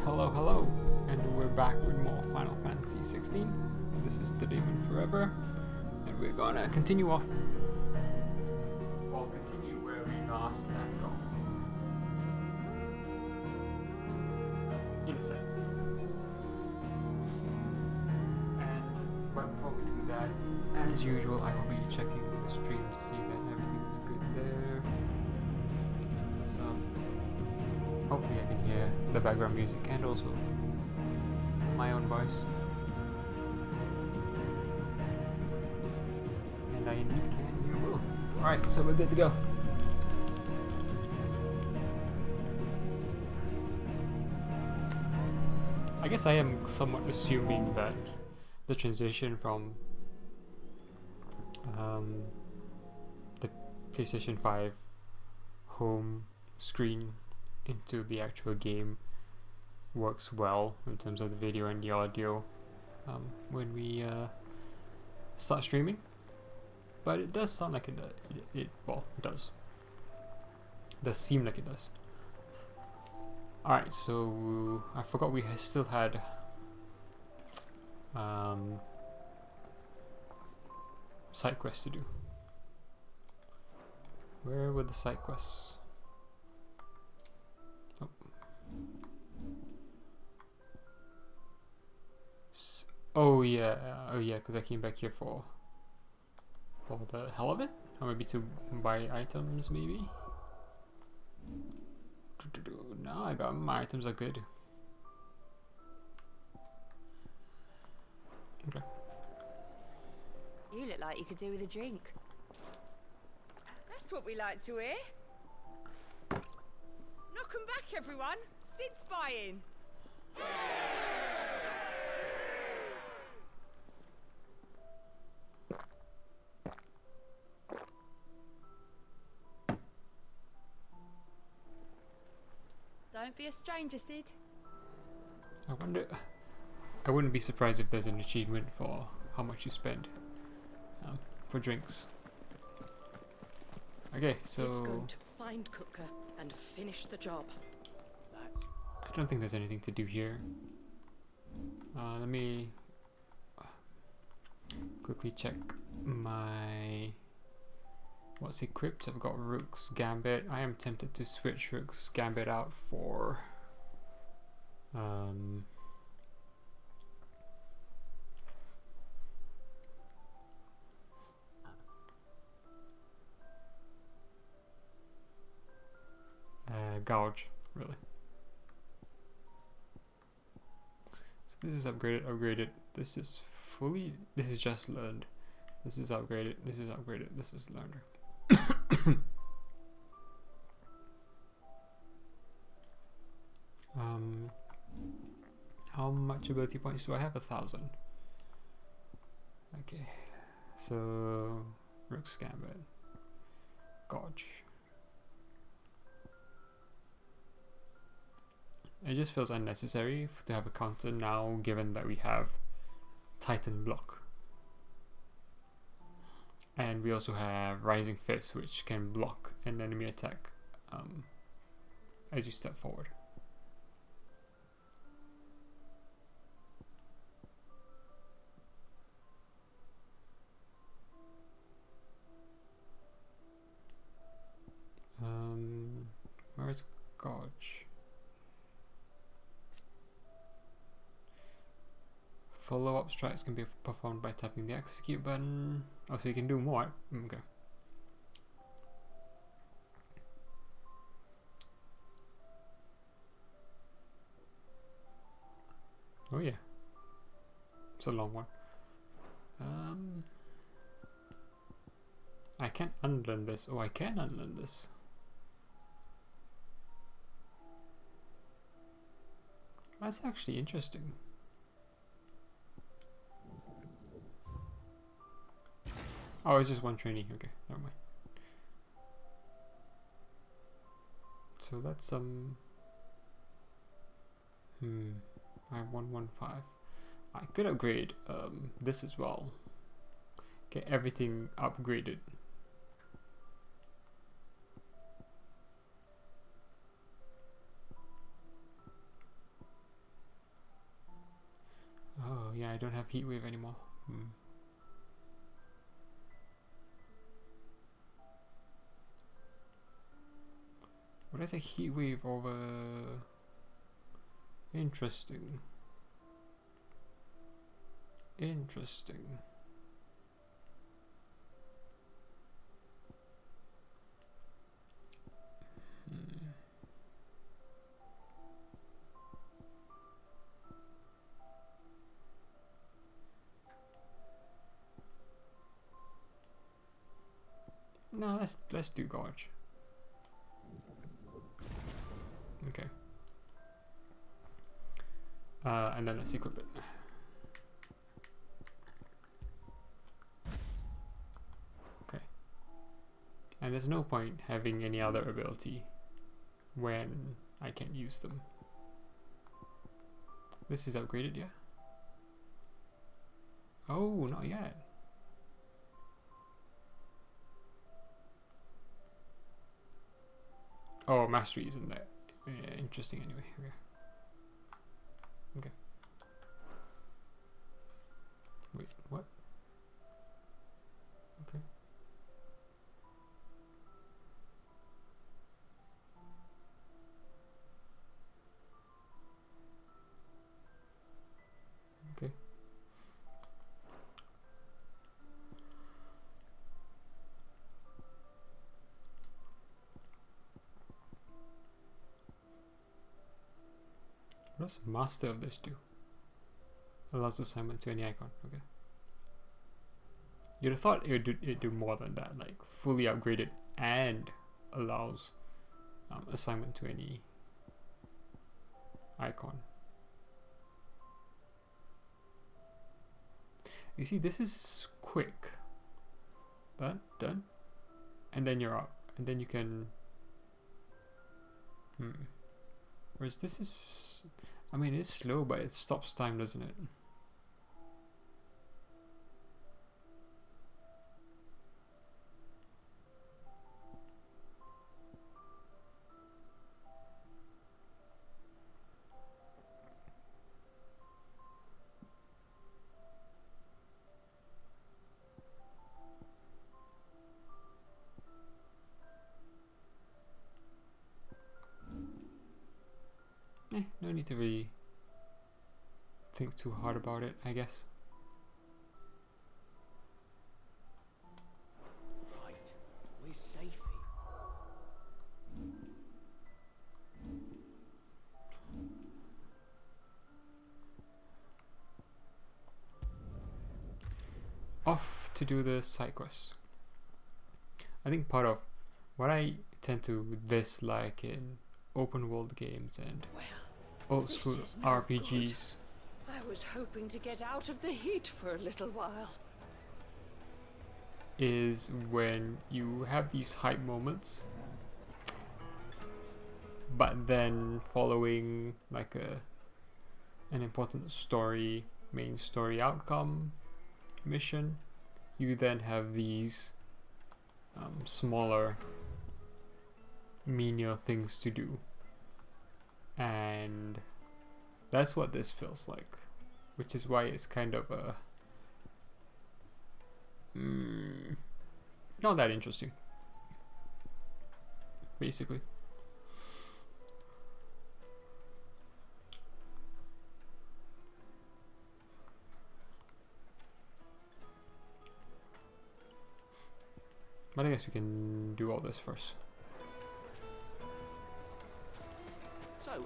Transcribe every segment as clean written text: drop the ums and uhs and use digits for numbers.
Hello, hello, and we're back with more Final Fantasy XVI. This is The Demon Forever, and we're gonna continue off. Or continue where we last left off. In a sec. And before we do that, as usual, I will be checking the stream to see that everything is good there. So, hopefully I can hear the background music and also my own voice. And I indeed can hear both. Alright, so we're good to go. I guess I am somewhat assuming that the transition from the PlayStation 5 home screen into the actual game works well in terms of the video and the audio when we start streaming, but it does sound like it does seem like it does. Alright, so I forgot we still had side quests to do. Where were the side quests? Oh yeah, because I came back here for the hell of it, or maybe to buy items, maybe. No, I got my items are good. Okay. You look like you could do with a drink. That's what we like to hear. Knock 'em back, everyone. Sid's buying. Don't be a stranger, Sid. I wonder. I wouldn't be surprised if there's an achievement for how much you spend for drinks. Okay, so Sid's going to find Cooker and finish the job. I don't think there's anything to do here. Let me quickly check my what's equipped. I've got Rook's Gambit. I am tempted to switch Rook's Gambit out for Gouge, really. So this is upgraded. This is just learned. This is upgraded. This is upgraded. This is learned. How much ability points do I have? 1,000. Okay, so Rook's Gambit, Gouge. It just feels unnecessary to have a counter now, given that we have Titan Block. And we also have Rising Fist, which can block an enemy attack as you step forward. Where is Gouge? Follow-up strikes can be performed by tapping the execute button. Oh, so you can do more. Okay. Oh yeah. It's a long one. I can't unlearn this. Oh, I can unlearn this. That's actually interesting. Oh, it's just one training. Okay, never mind. So that's I have 115. I could upgrade this as well. Get everything upgraded. don't have heat wave anymore. What is a heat wave over? Interesting. Interesting. No, let's do Gorge. Okay. And then let's equip it. Okay. And there's no point having any other ability when I can't use them. This is upgraded, yeah? Oh, not yet. Oh, mastery isn't that interesting anyway. Okay. Okay. Wait, what? Okay. Okay. What does master of this do? Allows assignment to any icon. Okay. You'd have thought it'd do more than that, like fully upgraded and allows assignment to any icon. You see, this is quick. Done. And then you're up. And then you can... Whereas this is... I mean, it's slow, but it stops time, doesn't it? No need to really think too hard about it, I guess. Right, we're safe here. Off to do the side quests. I think part of what I tend to dislike in open world games and old school RPGs. I was hoping to get out of the heat for a little while. Is when you have these hype moments, but then following like an important story, main story outcome mission, you then have these smaller, menial things to do. And that's what this feels like, which is why it's kind of a not that interesting, basically. But I guess we can do all this first. So,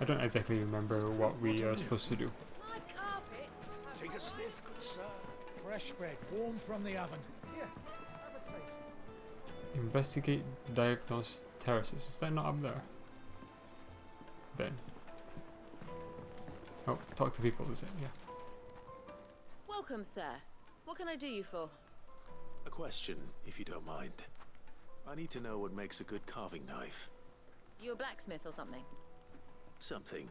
I don't exactly remember what we are supposed to do. My carpets. take a sniff, good sir. Fresh bread, warm from the oven. Here, have a taste. Investigate, diagnose terraces. Is that not up there? Then. Oh, talk to people, is it? Yeah. Welcome, sir. What can I do you for? A question, if you don't mind. I need to know what makes a good carving knife. You a blacksmith or something? Something,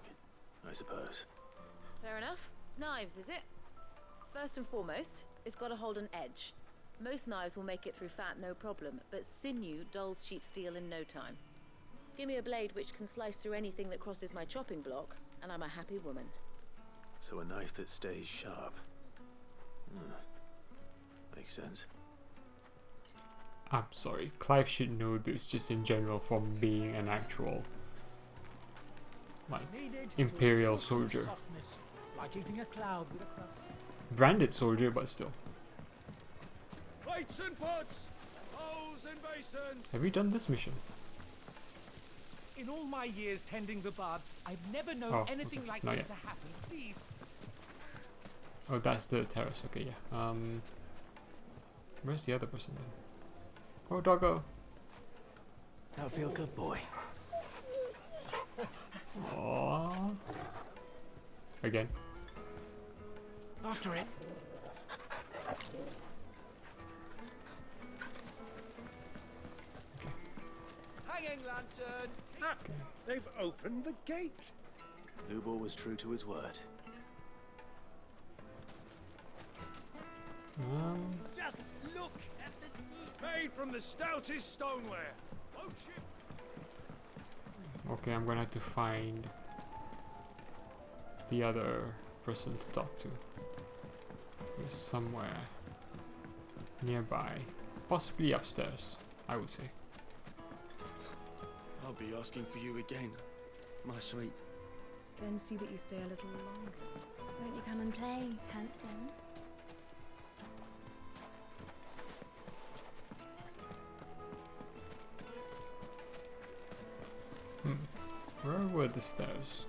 I suppose. Fair enough. Knives, is it? First and foremost, it's got to hold an edge. Most knives will make it through fat, no problem, but sinew dulls cheap steel in no time. Give me a blade which can slice through anything that crosses my chopping block, and I'm a happy woman. So a knife that stays sharp. Makes sense. I'm sorry, Clive should know this just in general from being an actual, like, Needed Imperial to a silken soldier. softness, like eating a cloud with a crust. Branded soldier, but still. Plates and pots, bowls and basins. Have you done this mission? In all my years tending the baths, I've never known Oh, anything okay. like Not this yet. to happen. Please. Oh, that's the terrace. Okay, yeah. Where's the other person then? Oh, doggo. Now feel good, boy. Aww. Again. After it. Hanging lanterns. They've opened the gate. Lubor was true to his word. Just look at the teeth. Made from the stoutest stoneware. Won't you? Okay, I'm gonna have to find the other person to talk to. It's somewhere nearby. Possibly upstairs, I would say. I'll be asking for you again, my sweet. Then see that you stay a little longer. Won't you come and play, handsome? Where were the stairs?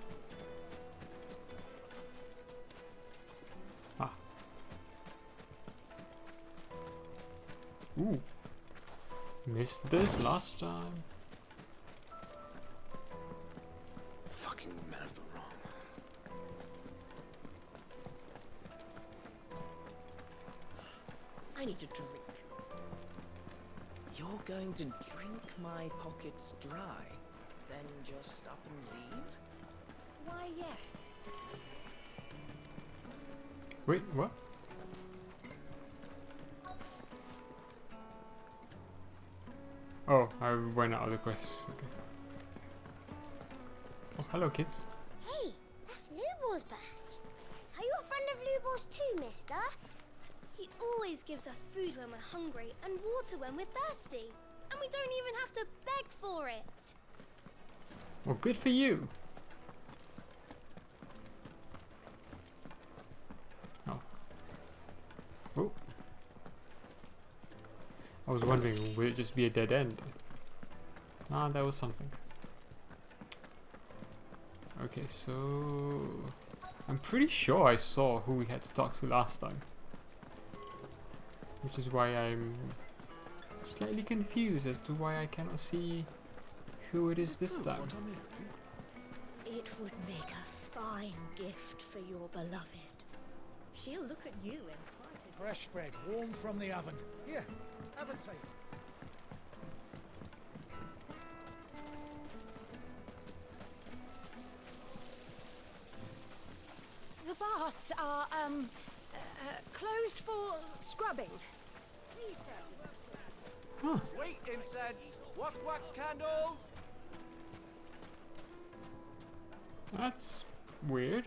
Ah. Ooh. Missed this last time. Fucking men of the wrong. I need a drink. You're going to drink my pockets dry, then just up and leave? Why, yes. Wait, what? Oh, I went out of the quest. Okay. Oh, hello, kids. Hey, that's Lubor's badge. Are you a friend of Lubor's too, mister? He always gives us food when we're hungry and water when we're thirsty. And we don't even have to beg for it. Well, good for you. Oh. Oh. I was wondering, would it just be a dead end? Ah, that was something. Okay, so I'm pretty sure I saw who we had to talk to last time. Which is why I'm slightly confused as to why I cannot see who it is this time. It would make a fine gift for your beloved. She'll look at you and Fresh bread, warm from the oven. Here, have a taste. The baths are, closed for scrubbing. Please, sir. Huh. Sweet incense. Wax candles. That's weird.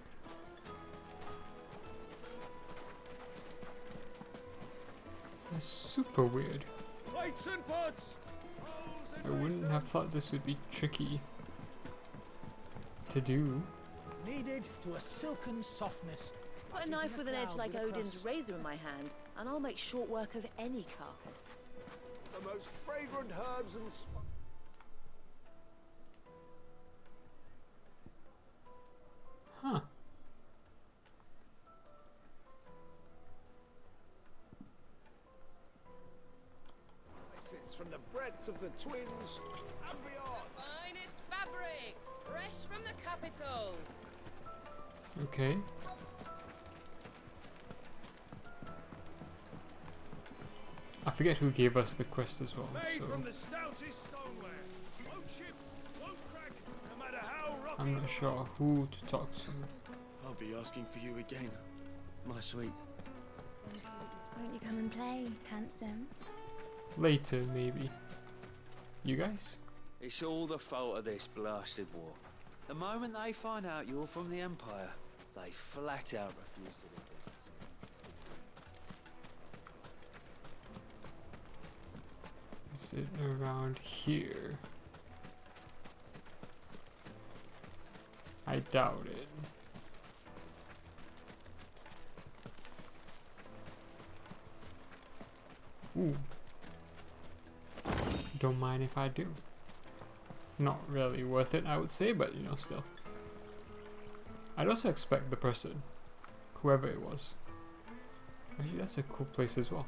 That's super weird. Plates and pots. Bowls and I wouldn't have thought this would be tricky to do. Kneaded to a silken softness. put a knife with an edge like Odin's razor in my hand, and I'll make short work of any carcass. The most fragrant herbs and spices. Huh. From the breadth of the twins and beyond. Finest fabrics, fresh from the capital. Okay. I forget who gave us the quest as well. Made So from the stoutest stoneware. Won't chip, won't crack, no matter how rocky. I'm not sure who to talk to. I'll be asking for you again, my sweet. Won't you come and play, handsome? Later, maybe. You guys? It's all the fault of this blasted war. The moment they find out you're from the Empire, They flat out refuse to do business. Is it around here? I doubt it. Ooh. Don't mind if I do. Not really worth it, I would say, but you know, still. I'd also expect the person, whoever it was. Actually, that's a cool place as well.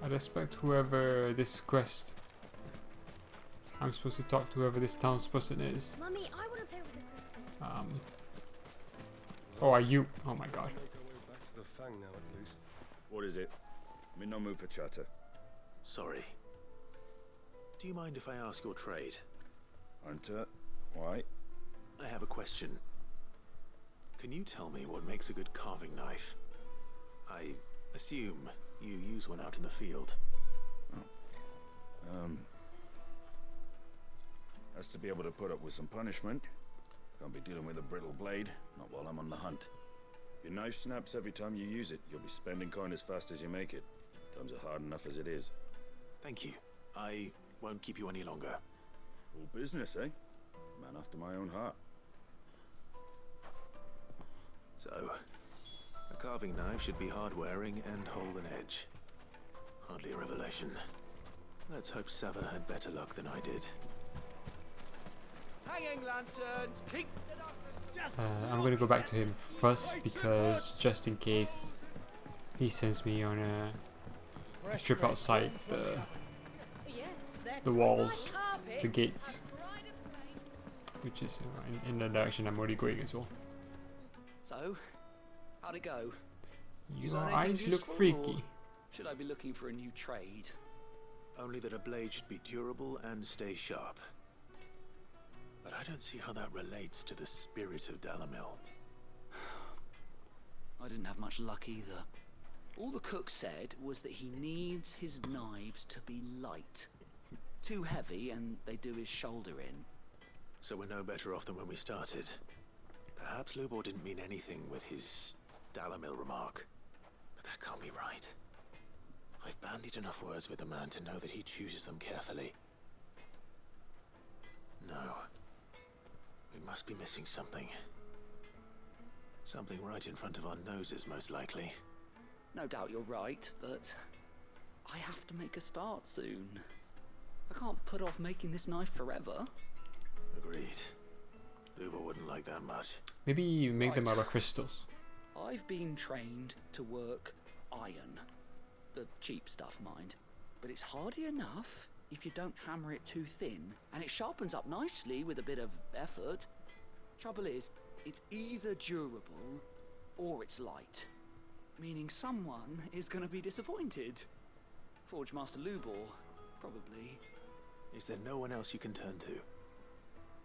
I'd expect whoever this quest, I'm supposed to talk to whoever this townsperson is. Mummy, I want to play with the crystal. Oh, are you? Oh my god. Make our way back to the Fang now, at least. What is it? I'm in no mood for chatter. Sorry. Do you mind if I ask your trade? Hunter, why? I have a question. Can you tell me what makes a good carving knife? I assume you use one out in the field. Has to be able to put up with some punishment. Can't be dealing with a brittle blade, not while I'm on the hunt. Your knife snaps every time you use it. You'll be spending coin as fast as you make it. Times are hard enough as it is. Thank you. I won't keep you any longer. Full business, eh? Man after my own heart. So, a carving knife should be hard-wearing and hold an edge. Hardly a revelation. Let's hope Sava had better luck than I did. Hanging lanterns, keep the darkness. I'm gonna go back to him first because just in case he sends me on a trip outside the walls, the gates, which is in the direction I'm already going as well. So, how'd it go? Your got eyes anything look useful, freaky. or should I be looking for a new trade? Only that a blade should be durable and stay sharp. But I don't see how that relates to the spirit of Dalamil. I didn't have much luck either. All the cook said was that he needs his knives to be light. Too heavy and they do his shoulder in. So we're no better off than when we started. Perhaps Lubor didn't mean anything with his Dalamil remark. But that can't be right. I've bandied enough words with the man to know that he chooses them carefully. No. We must be missing something. Something right in front of our noses, most likely. No doubt you're right, but I have to make a start soon. I can't put off making this knife forever. Agreed. Lubor wouldn't like that much. Maybe you make them out of crystals. I've been trained to work iron. The cheap stuff, mind. But it's hardy enough if you don't hammer it too thin, and it sharpens up nicely with a bit of effort. Trouble is, it's either durable or it's light. Meaning someone is going to be disappointed. Forge Master Lubor, probably. Is there no one else you can turn to?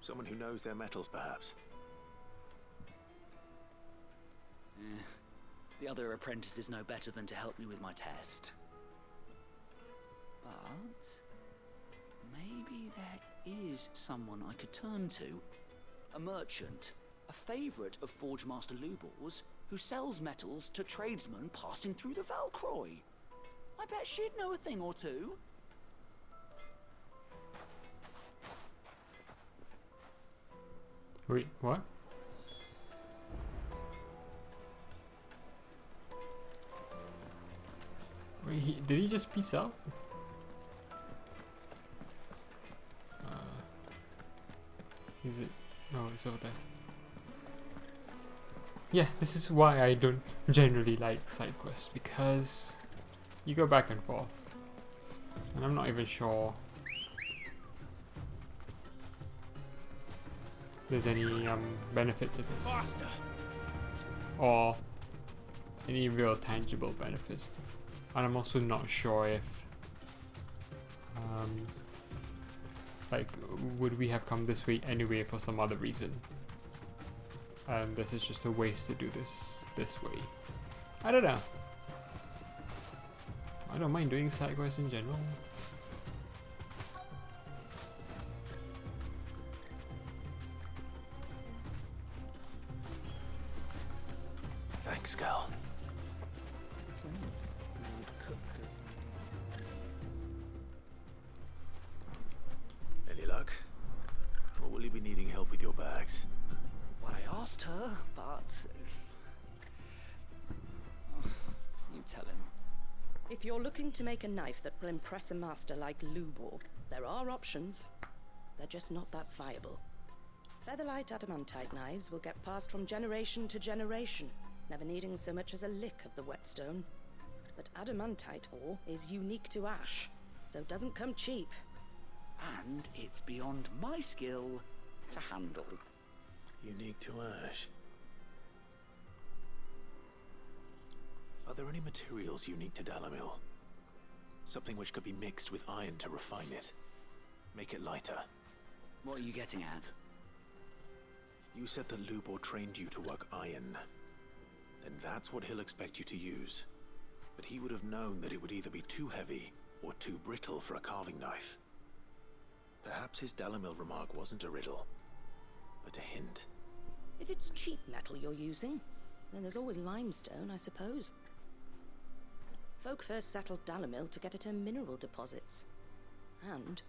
Someone who knows their metals, perhaps? The other apprentices know better than to help me with my test. But maybe there is someone I could turn to. A merchant, a favourite of Forge Master Lubor's, who sells metals to tradesmen passing through the Valcroy. I bet she'd know a thing or two. Wait, what? Wait, did he just peace out? Is it? No, it's over there. Yeah, this is why I don't generally like side quests, because you go back and forth, and I'm not even sure there's any benefit to this, or any real tangible benefits. And I'm also not sure if like, would we have come this way anyway for some other reason, and this is just a waste to do this way. I don't know. I don't mind doing side quests in general. If you're looking to make a knife that will impress a master like Lubor, there are options. They're just not that viable. Featherlight adamantite knives will get passed from generation to generation, never needing so much as a lick of the whetstone. But adamantite ore is unique to ash, so it doesn't come cheap. And it's beyond my skill to handle. Unique to ash. Are there any materials unique to Dalamil? Something which could be mixed with iron to refine it. Make it lighter. What are you getting at? You said that Lubor trained you to work iron. Then that's what he'll expect you to use. But he would have known that it would either be too heavy or too brittle for a carving knife. Perhaps his Dalamil remark wasn't a riddle, but a hint. If it's cheap metal you're using, then there's always limestone, I suppose. Folk first settled Dalamil to get at her mineral deposits. And,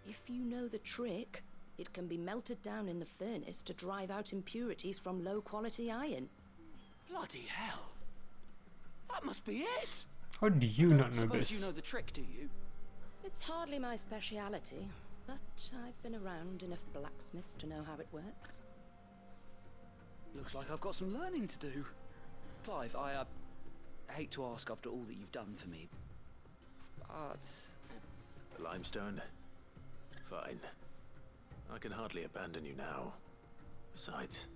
if you know the trick, it can be melted down in the furnace to drive out impurities from low-quality iron. Bloody hell! That must be it! How do you not know Suppose this? you know the trick, do you? It's hardly my speciality, but I've been around enough blacksmiths to know how it works. Looks like I've got some learning to do. Clive, I hate to ask after all that you've done for me, but... The limestone? Fine. I can hardly abandon you now. Besides,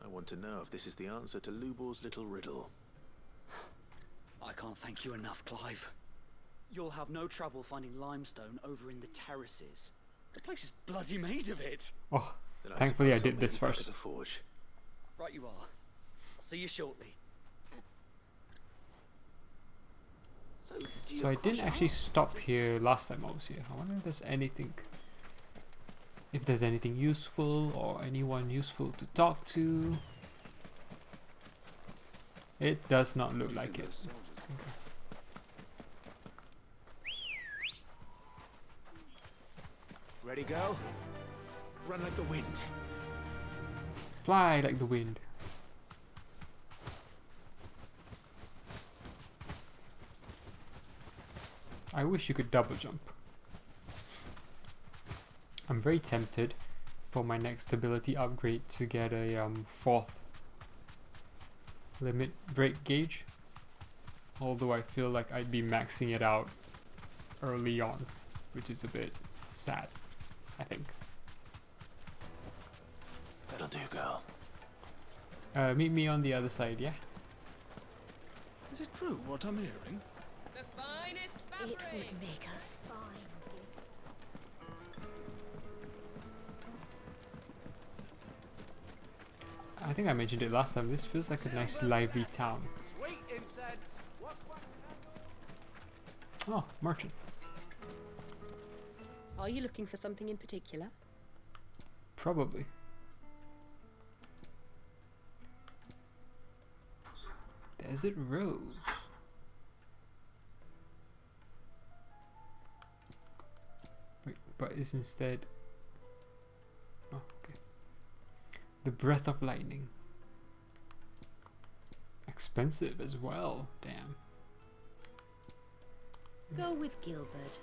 I want to know if this is the answer to Lubor's little riddle. I can't thank you enough, Clive. You'll have no trouble finding limestone over in the terraces. The place is bloody made of it. Oh, Then thankfully I suppose did I'll this make it back at first. the forge. Right you are. I'll see you shortly. So I didn't actually stop here last time I was here. I wonder if there's anything... If there's anything useful or anyone useful to talk to. It does not look like it. Okay. Ready, go? Run like the wind. Fly like the wind. I wish you could double jump. I'm very tempted for my next ability upgrade to get a 4th limit break gauge. Although I feel like I'd be maxing it out early on, which is a bit sad, I think. That'll do, girl. Meet me on the other side, yeah? Is it true what I'm hearing? The finest It would make a fine I think I mentioned it last time. This feels like a nice lively town. Sweet incense. Oh, merchant. Are you looking for something in particular? Probably. Desert Rose. Wait, but is instead... Oh, okay. The Breath of Lightning. Expensive as well, damn. Go with Gilbert.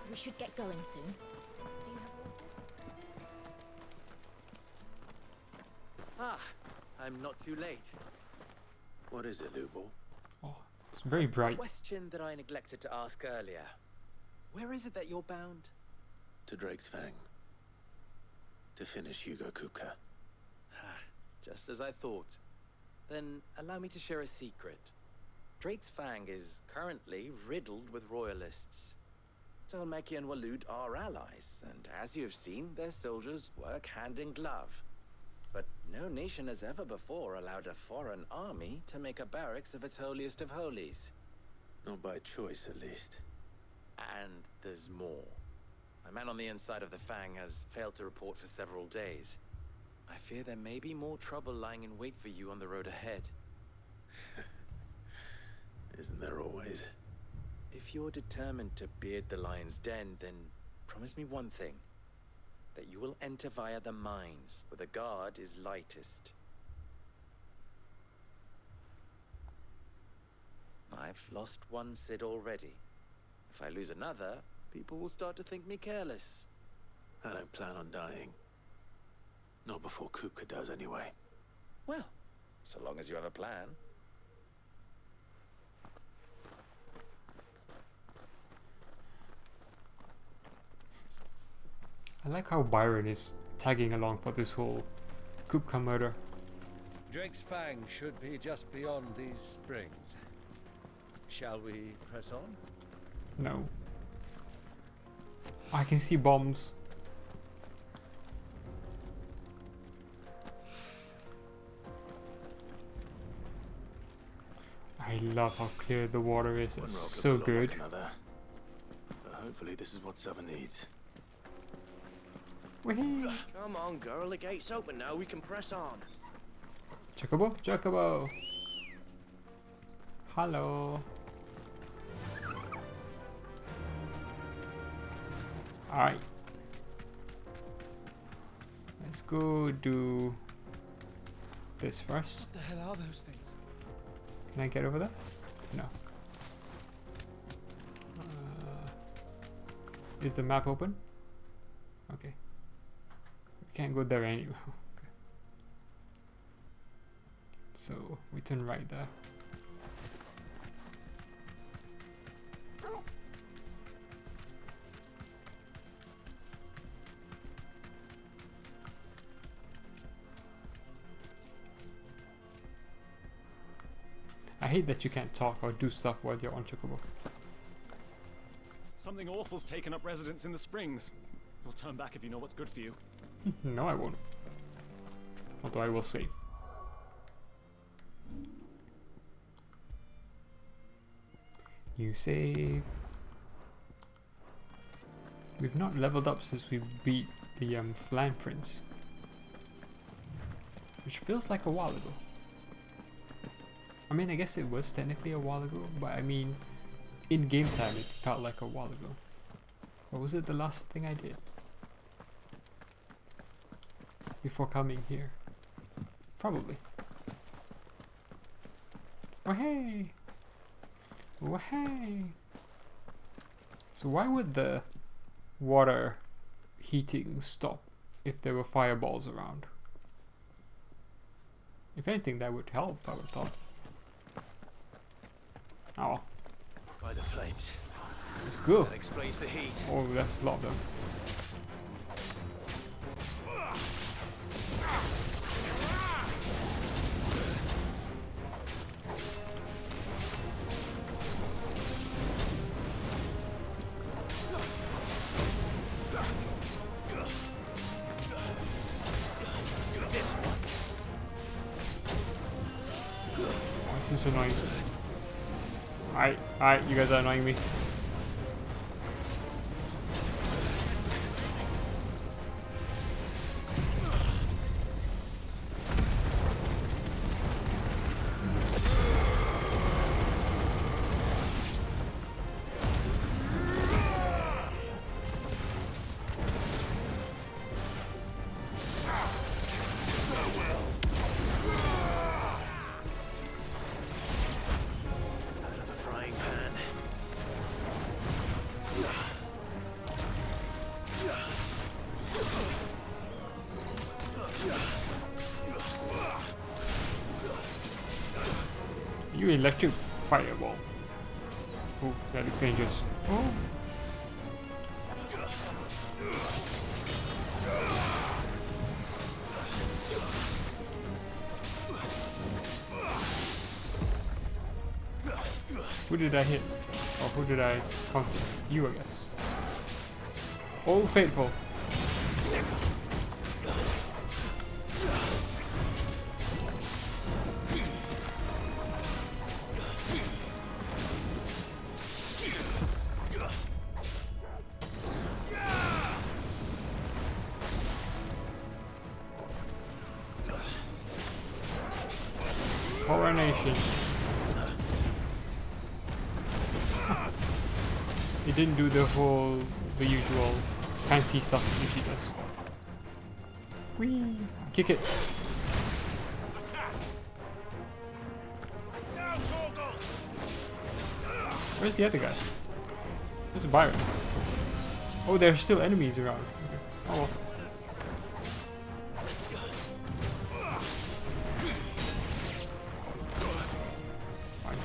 We should get going soon. Do you have water? Ah, I'm not too late. What is it, Lubor? Oh, it's very bright. Question that I neglected to ask earlier. Where is it that you're bound? To Drake's Fang. To finish Hugo Kupka. Just as I thought. Then allow me to share a secret. Drake's Fang is currently riddled with royalists. Talmeki and Walud are allies, and as you've seen, their soldiers work hand in glove. But no nation has ever before allowed a foreign army to make a barracks of its holiest of holies. Not by choice, at least. And there's more. A man on the inside of the Fang has failed to report for several days. I fear there may be more trouble lying in wait for you on the road ahead. Isn't there always? If you're determined to beard the lion's den, then promise me one thing. That you will enter via the mines, where the guard is lightest. I've lost one Sid already. If I lose another, people will start to think me careless. I don't plan on dying. Not before Kupka does, anyway. Well, so long as you have a plan. I like how Byron is tagging along for this whole Kupka murder. Drake's Fang should be just beyond these springs. Shall we press on? No. I can see bombs. I love how clear the water is. It's so good. Like another. But hopefully this is what Seven needs. Whee! Come on, girl. The gate's open now. We can press on. Chocobo? Chocobo! Hello. Alright. Let's go do this first. What the hell are those things? Can I get over there? No. Is the map open? Okay. We can't go there anyway. Okay. So we turn right there. I hate that you can't talk or do stuff while you're on Chocobo. Something awful's taken up residence in the springs. You'll turn back if you know what's good for you. No, I won't. Although I will save. New save. We've not leveled up since we beat the Flan Prince. Which feels like a while ago. I mean, I guess it was technically a while ago, but I mean, in game time it felt like a while ago. Or was it the last thing I did? Before coming here? Probably. Oh hey! Oh hey! So why would the water heating stop if there were fireballs around? If anything, that would help, I would have thought. Oh. By the flames. Let's go. That explains the heat. Oh, that's a lot of them. Oh, this is annoying. Alright, you guys are annoying me. You electric fireball. Oh, that looks dangerous. Oh. Who did I hit? Or who did I counter? You, I guess. Old Faithful. Coronation. It didn't do the usual fancy stuff that she does. Whee! Kick it. Where's the other guy? There's a Byron. Oh, there's still enemies around. Okay. Oh well. Fine.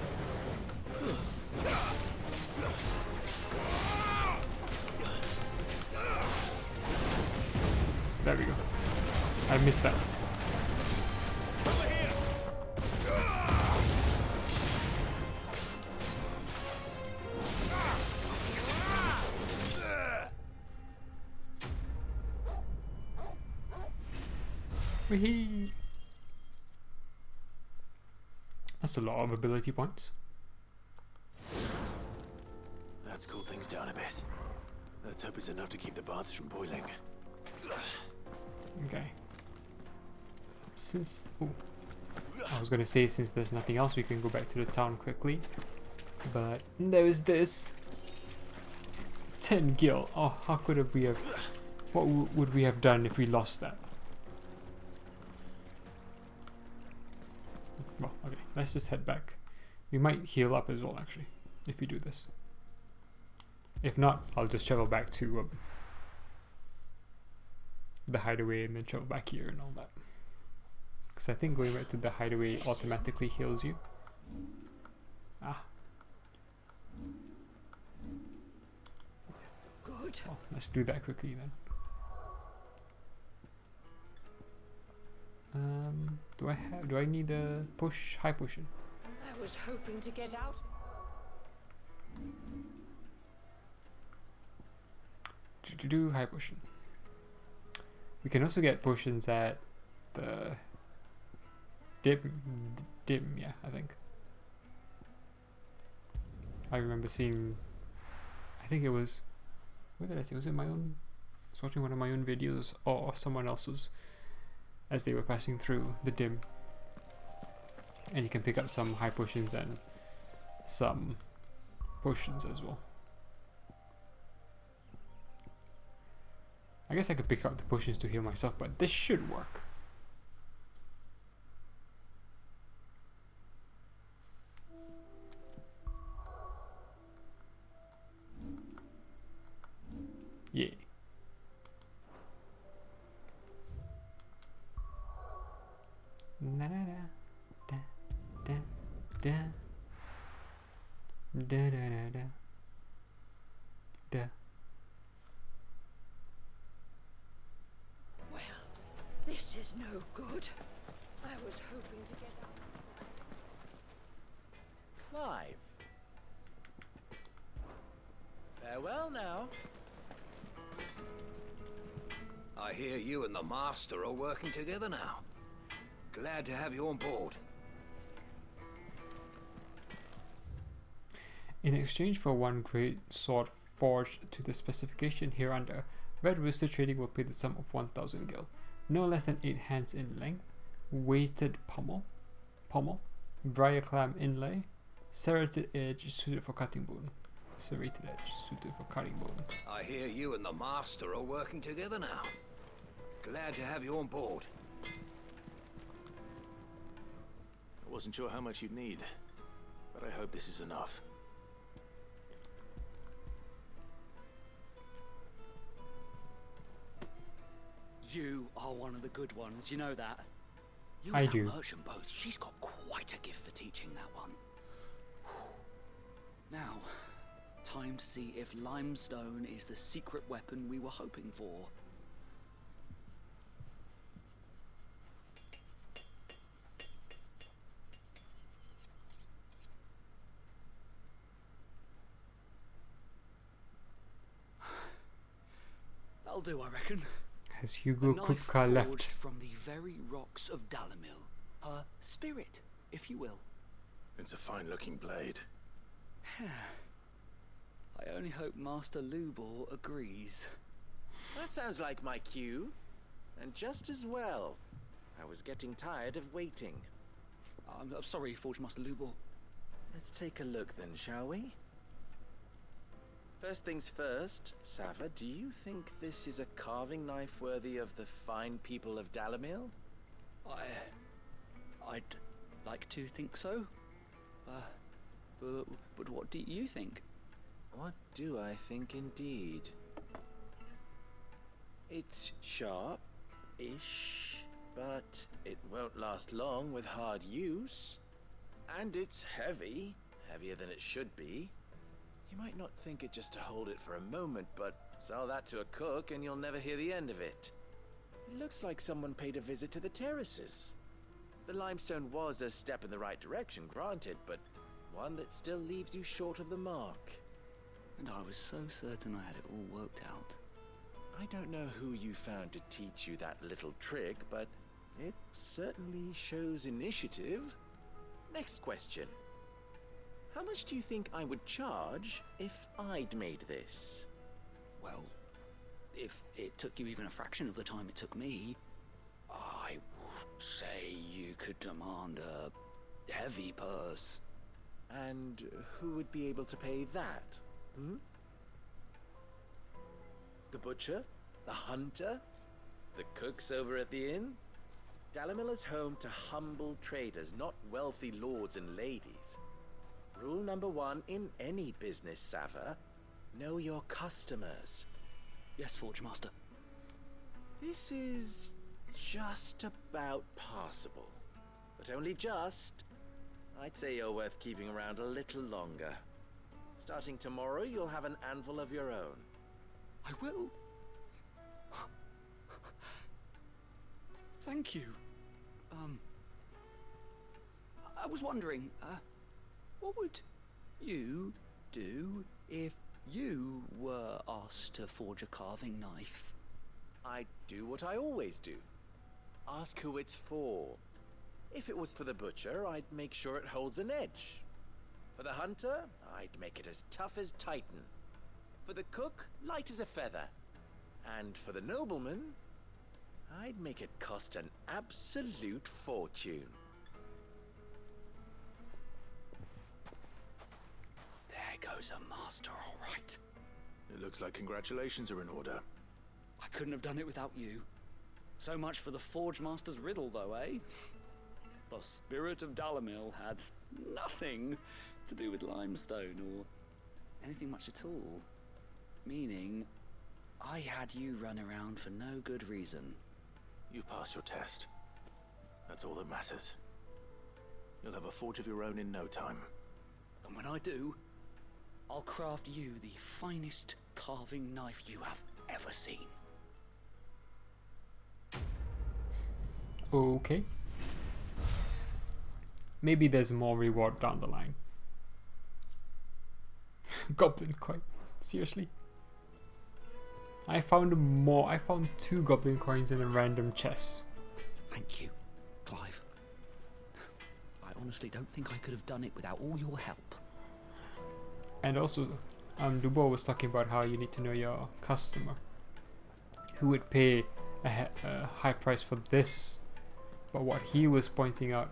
There we go. I missed that. Whee! That's a lot of ability points. Let's cool things down a bit. Let's hope it's enough to keep the baths from boiling. Okay. I was gonna say since there's nothing else, we can go back to the town quickly. But there is this 10 gil. Oh, how could we have? What would we have done if we lost that? Well, okay, let's just head back. We might heal up as well, actually, if we do this. If not, I'll just travel back to the hideaway and then travel back here and all that. Because I think going back to the hideaway automatically heals you. Ah. Good. Well, let's do that quickly then. Do I need a high potion? I was hoping to get out. Do high potion. We can also get potions at the dim, yeah, I think. I remember seeing, I think it was, where did I see, was it my own, I was watching one of my own videos or someone else's as they were passing through the dim. And you can pick up some high potions and some potions as well. I guess I could pick up the potions to heal myself, but this should work. Yeah. Na da da da da da da da da da. Well, this is no good. I was hoping to get out. Clive. Farewell now. I hear you and the Master are working together now. Glad to have you on board. In exchange for one great sword forged to the specification hereunder, Red Rooster Trading will pay the sum of 1,000 gil, no less than 8 hands in length, weighted pommel, briar clam inlay, serrated edge suited for cutting bone. Serrated edge suited for cutting bone. I hear you and the Master are working together now. Glad to have you on board. I wasn't sure how much you'd need, but I hope this is enough. You are one of the good ones, you know that. You I and do. That merchant boat, she's got quite a gift for teaching that one. Now, time to see if limestone is the secret weapon we were hoping for. That'll do, I reckon. Has Hugo A knife Kupka left? forged from the very rocks of Dalamil. Her spirit, if you will. It's a fine-looking blade. I only hope Master Lubor agrees. That sounds like my cue. And just as well. I was getting tired of waiting. I'm sorry, Forge Master Lubor. Let's take a look then, shall we? First things first, Sava, do you think this is a carving knife worthy of the fine people of Dalamil? I'd like to think so. But what do you think? What do I think indeed? It's sharp-ish, but it won't last long with hard use. And it's heavy, heavier than it should be. You might not think it just to hold it for a moment, but sell that to a cook and you'll never hear the end of it. It looks like someone paid a visit to the terraces. The limestone was a step in the right direction, granted, but one that still leaves you short of the mark. And I was so certain I had it all worked out. I don't know who you found to teach you that little trick, but it certainly shows initiative. Next question. How much do you think I would charge if I'd made this? Well, if it took you even a fraction of the time it took me, I would say you could demand a heavy purse. And who would be able to pay that? The butcher? The hunter? The cooks over at the inn? Dalamil is home to humble traders, not wealthy lords and ladies. Rule number 1 in any business, Sava: know your customers. Yes, Forge Master. This is just about passable. But only just. I'd say you're worth keeping around a little longer. Starting tomorrow, you'll have an anvil of your own. I will. Thank you. I was wondering, what would you do if you were asked to forge a carving knife? I'd do what I always do. Ask who it's for. If it was for the butcher, I'd make sure it holds an edge. For the hunter, I'd make it as tough as Titan. For the cook, light as a feather. And for the nobleman, I'd make it cost an absolute fortune. There goes a master, all right. It looks like congratulations are in order. I couldn't have done it without you. So much for the Forge Master's riddle, though, eh? The spirit of Dalamil had nothing to do with limestone or anything much at all. Meaning, I had you run around for no good reason. You've passed your test. That's all that matters. You'll have a forge of your own in no time. And when I do, I'll craft you the finest carving knife you have ever seen. Okay. Maybe there's more reward down the line. Goblin coin. Seriously? I found 2 goblin coins in a random chest. Thank you, Clive. I honestly don't think I could have done it without all your help. And also, Dubois was talking about how you need to know your customer. Who would pay a high price for this? But what he was pointing out,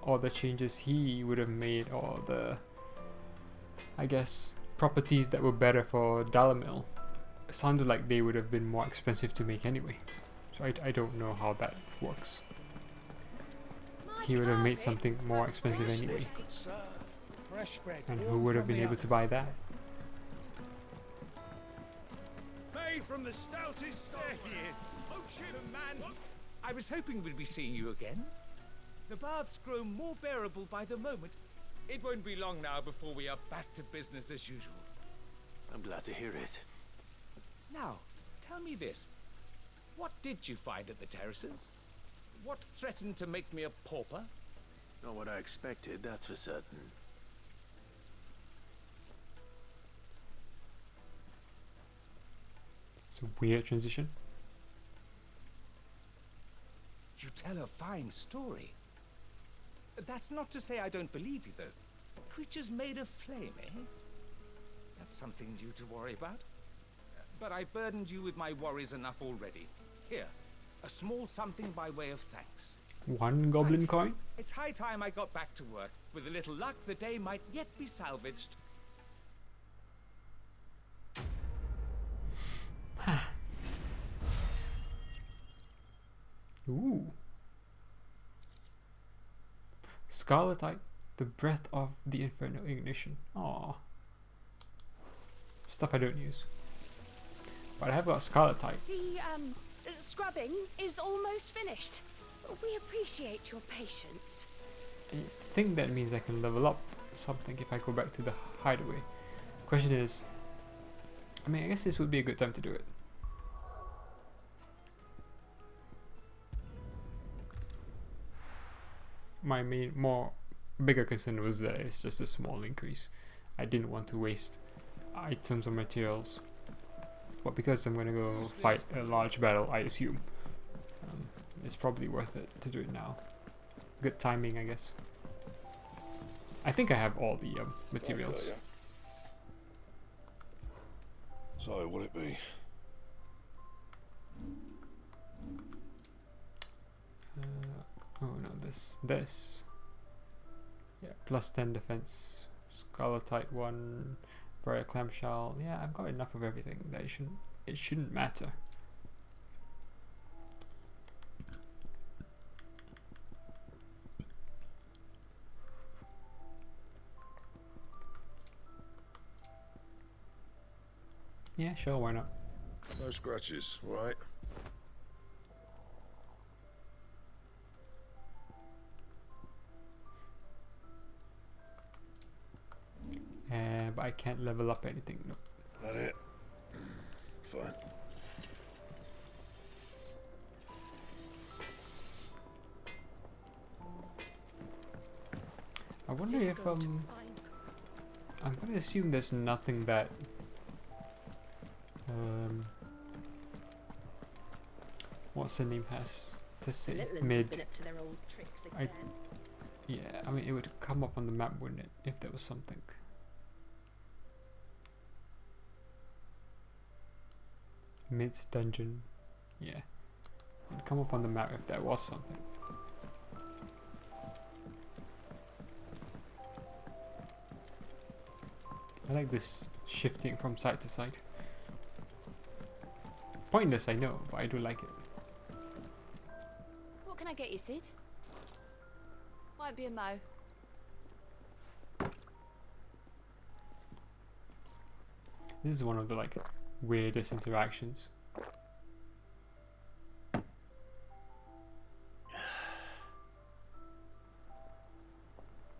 all the changes he would have made, or the, I guess, properties that were better for Dalamil, sounded like they would have been more expensive to make anyway. So I don't know how that works. He would have made something more expensive anyway. And who would have been able to buy that? Made from the stoutest. There he is. Oh shit, man! I was hoping we'd be seeing you again. The baths grow more bearable by the moment. It won't be long now before we are back to business as usual. I'm glad to hear it. Now, tell me this. What did you find at the terraces? What threatened to make me a pauper? Not what I expected, that's for certain. It's a weird transition. You tell a fine story. That's not to say I don't believe you, though. Creatures made of flame, eh? That's something new to worry about. But I've burdened you with my worries enough already. Here, a small something by way of thanks. 1 goblin coin? It's high time I got back to work. With a little luck, the day might yet be salvaged. Ooh. Scarletite. The breath of the Inferno Ignition. Aww. Stuff I don't use. But I have got Scarletite. The scrubbing is almost finished. We appreciate your patience. I think that means I can level up something if I go back to the hideaway. Question is, I mean, I guess this would be a good time to do it. My bigger concern was that it's just a small increase. I didn't want to waste items or materials, but because I'm gonna go fight a large battle, I assume it's probably worth it to do it now. Good timing, I guess. I think I have all the materials. So, what'll it be? Oh no, this. Yeah, plus 10 defense, Scarletite 1, Briar Clamshell. Yeah, I've got enough of everything that it shouldn't matter. Yeah, sure, why not? No scratches, right? But I can't level up anything, no. That it? Fine. I wonder if I'm gonna assume there's nothing that what's the name has to say mid. Been up to their old tricks again. Yeah, I mean it would come up on the map, wouldn't it, if there was something. Mid dungeon, yeah, it'd come up on the map if there was something. I like this shifting from side to side. Pointless, I know, but I do like it. What can I get you, Sid? Might be a mo. This is one of the weirdest interactions.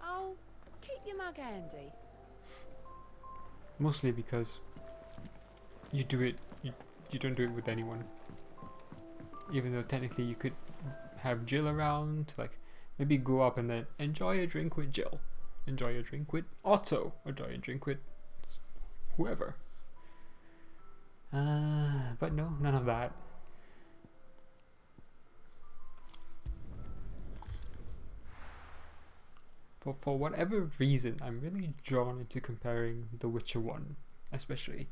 Oh, keep your mug handy. Mostly because you do it, you don't do it with anyone. Even though technically you could have Jill around, maybe go up and then enjoy a drink with Jill, enjoy a drink with Otto, enjoy a drink with whoever. But no, none of that. For whatever reason, I'm really drawn into comparing The Witcher 1, especially,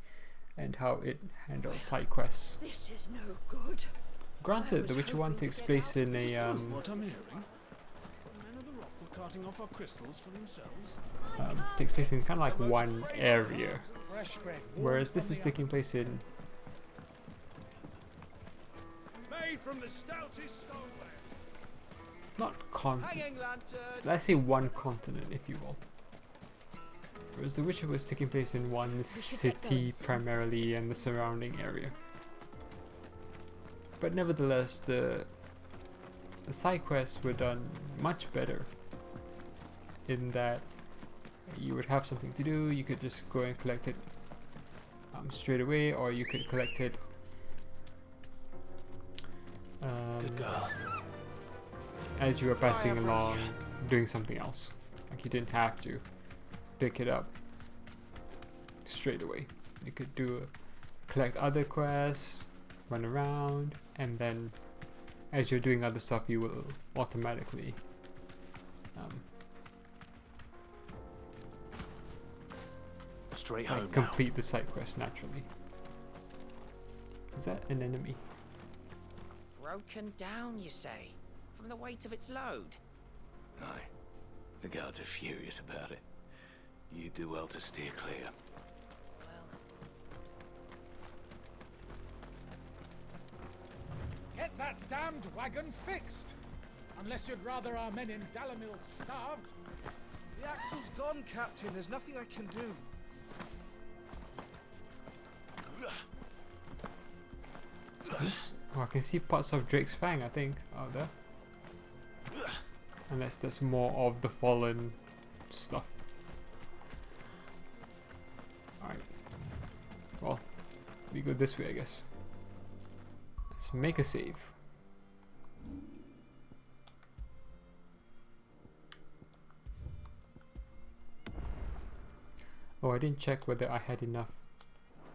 and how it handles side quests. This is no good. Granted, The Witcher 1 takes place in a What I'm hearing? Men of the Rock were carting off our crystals for themselves. takes place in kind of like one area, whereas this is taking place in Made from the stoutest stoneware. let's say one continent, if you will. Whereas The Witcher was taking place in one city primarily and the surrounding area. But nevertheless, the side quests were done much better in that you would have something to do, you could just go and collect it straight away, or you could collect it Good girl. as you were passing along doing something else. You didn't have to pick it up straight away. You could collect other quests, run around, and then as you're doing other stuff you will automatically Straight home complete the side quest naturally. Is that an enemy? Broken down, you say? From the weight of its load? Aye. The guards are furious about it. You do well to steer clear. Get that damned wagon fixed! Unless you'd rather our men in Dalamil starved. The axle's gone, Captain. There's nothing I can do. Oh, I can see parts of Drake's Fang, I think, out there. Unless there's more of the fallen stuff. Alright. Well, we go this way, I guess. Let's make a save. Oh, I didn't check whether I had enough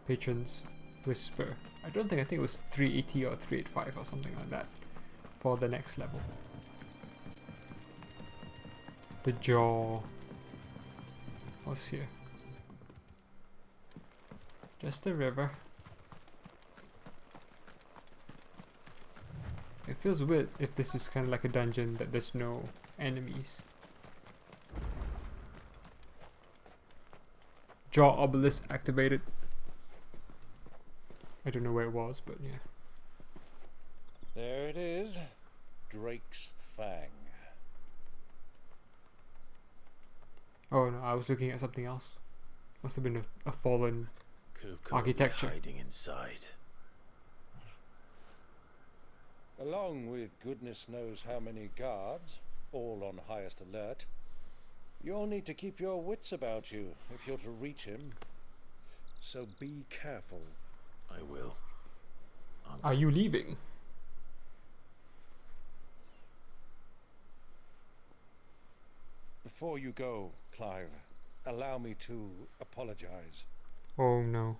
patrons whisper. I think it was 380 or 385 or something like that for the next level. The jaw. What's here? Just a river. It feels weird if this is kind of like a dungeon that there's no enemies. Jaw obelisk activated. I don't know where it was, but yeah. There it is. Drake's Fang. Oh no, I was looking at something else. Must have been a fallen architecture. Hiding inside. Along with goodness knows how many guards, all on highest alert, you'll need to keep your wits about you if you're to reach him. So be careful. I will. Are you leaving? Before you go, Clive, allow me to apologize. Oh no.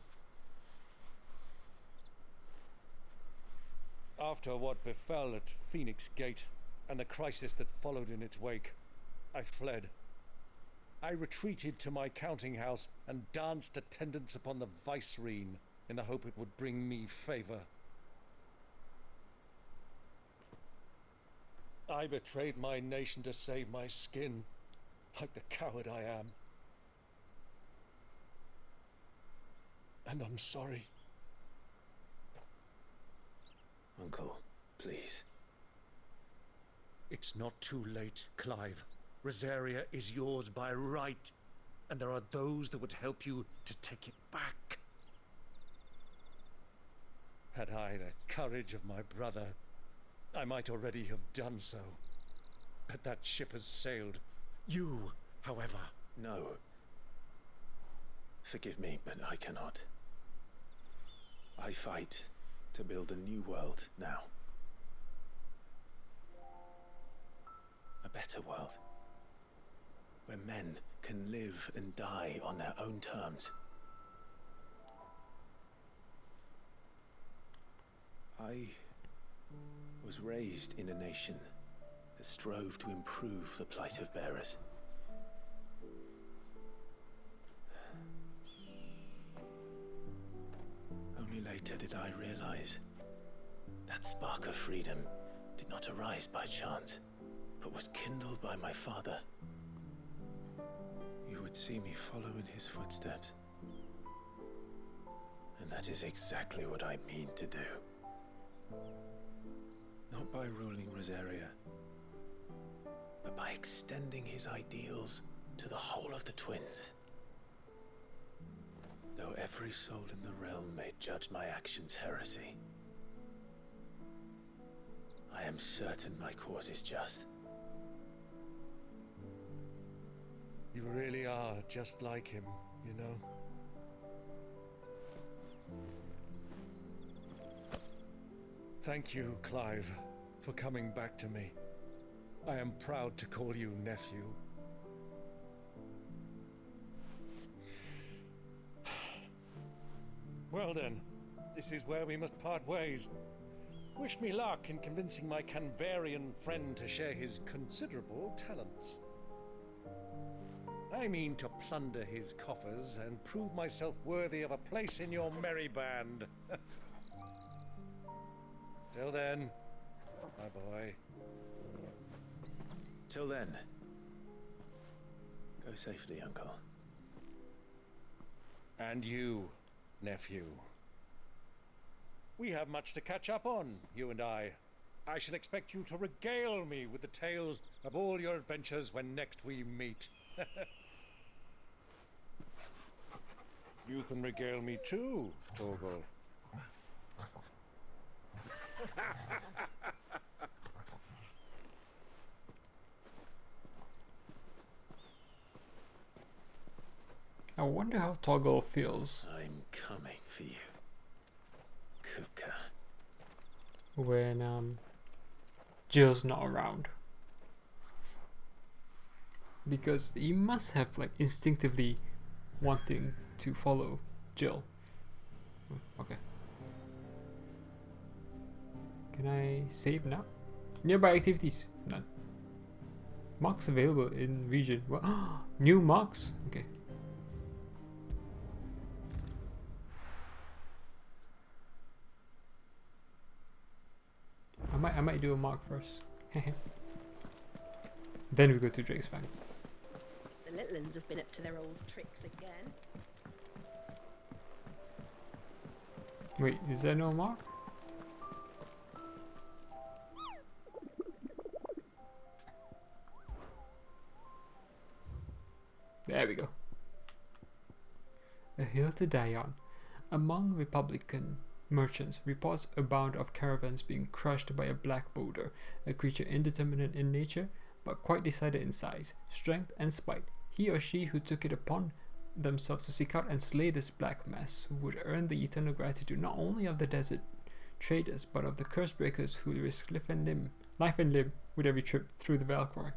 After what befell at Phoenix Gate and the crisis that followed in its wake, I fled. I retreated to my counting house and danced attendance upon the vicereine in the hope it would bring me favor. I betrayed my nation to save my skin, like the coward I am. And I'm sorry. Uncle, please. It's not too late, Clive. Rosaria is yours by right, and there are those that would help you to take it back. Had I the courage of my brother, I might already have done so. But that ship has sailed. You, however... No. Forgive me, but I cannot. I fight to build a new world now. A better world. Where men can live and die on their own terms. I was raised in a nation that strove to improve the plight of bearers. Only later did I realize that spark of freedom did not arise by chance, but was kindled by my father. You would see me follow in his footsteps. And that is exactly what I mean to do. Not by ruling Rosaria, but by extending his ideals to the whole of the twins. Though every soul in the realm may judge my actions heresy, I am certain my cause is just. You really are just like him, you know. Thank you, Clive, for coming back to me. I am proud to call you nephew. Well then, this is where we must part ways. Wish me luck in convincing my Canvarian friend to share his considerable talents. I mean to plunder his coffers and prove myself worthy of a place in your merry band. Till then, my boy. Till then, go safely, Uncle. And you, nephew. We have much to catch up on, you and I. I shall expect you to regale me with the tales of all your adventures when next we meet. You can regale me too, Torgal. I wonder how Toggle feels I'm coming for you, Kupka. when Jill's not around. Because he must have like instinctively wanting to follow Jill. Okay. Can I save now? Nearby activities? None. Marks available in region. What? New marks? Okay. I might do a mark first. Then we go to Drake's Fang. The little uns have been up to their old tricks again. Wait, is there no mark? There we go. A hill to die on. Among Republican merchants, reports abound of caravans being crushed by a black boulder, a creature indeterminate in nature, but quite decided in size, strength, and spite. He or she who took it upon themselves to seek out and slay this black mass would earn the eternal gratitude not only of the desert traders, but of the curse breakers who risk life and limb with every trip through the Valkyrie.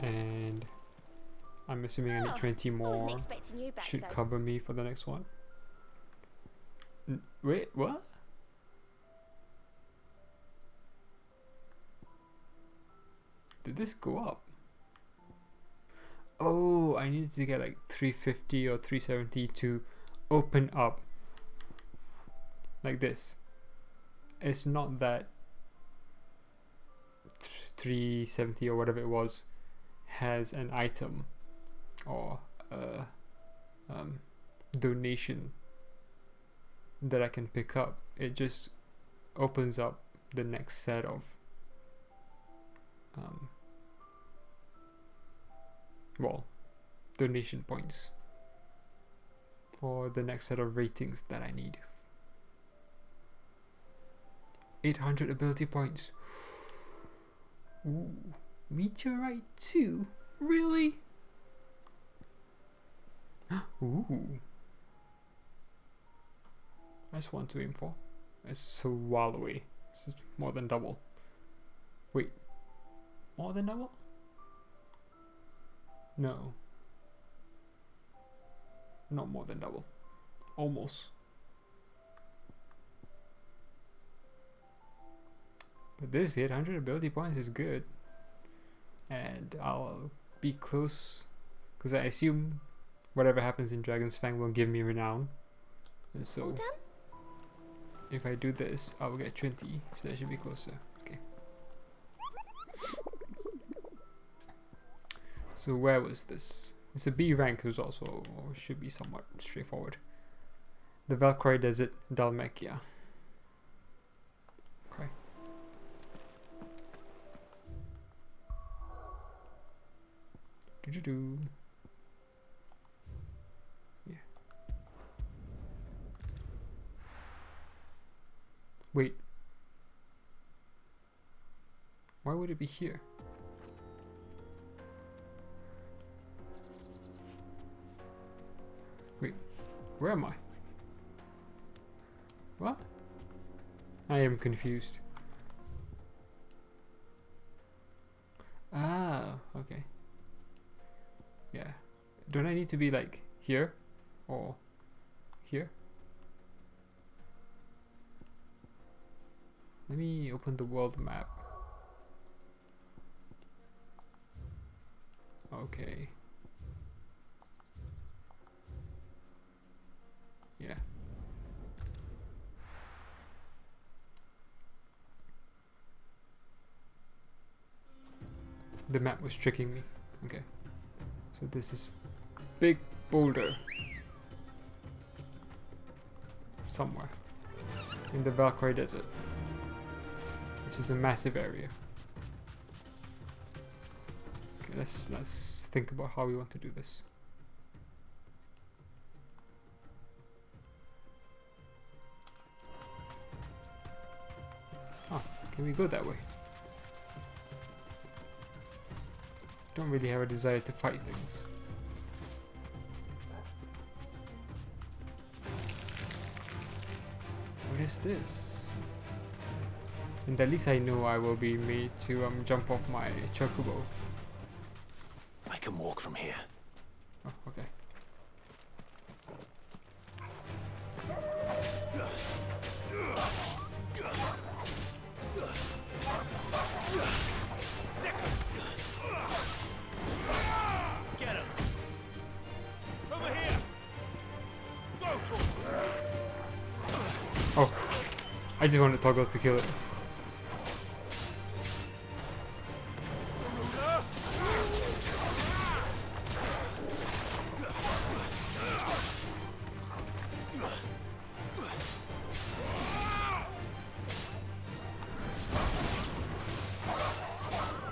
And I'm assuming I need 20 more. Should cover me for the next one. Wait, what? Did this go up? Oh, I needed to get like 350 or 370 to open up. Like this. It's not that 370 or whatever it was has an item or a donation that I can pick up. It just opens up the next set of donation points or the next set of ratings that I need. 800 ability points. Ooh, meteorite 2? Really? Ooh. That's one to aim for. It's so while away. It's more than double. Wait. More than double? No. Not more than double. Almost. But this 800 ability points is good. And I'll be close. Because I assume whatever happens in Dragon's Fang will give me renown. And so All done? If I do this, I will get 20. So that should be closer. Okay. So where was this? It's a B rank, who's also should be somewhat straightforward. The Valkyrie Desert, Dalmacia. Okay. Do. Yeah. Wait. Why would it be here? Wait, where am I? What? I am confused. Ah, okay. Yeah. Don't I need to be like here? Or here? Let me open the world map. Okay. Yeah. The map was tricking me. Okay. So this is big boulder. Somewhere. In the Valkyrie Desert. which is a massive area. Okay, let's think about how we want to do this. Oh, can we go that way? Don't really have a desire to fight things. What is this? And at least I know I will be made to jump off my chocobo. I can walk from here. Oh, okay. Get him! Over here! Go to him! Oh, I just want to toggle to kill it.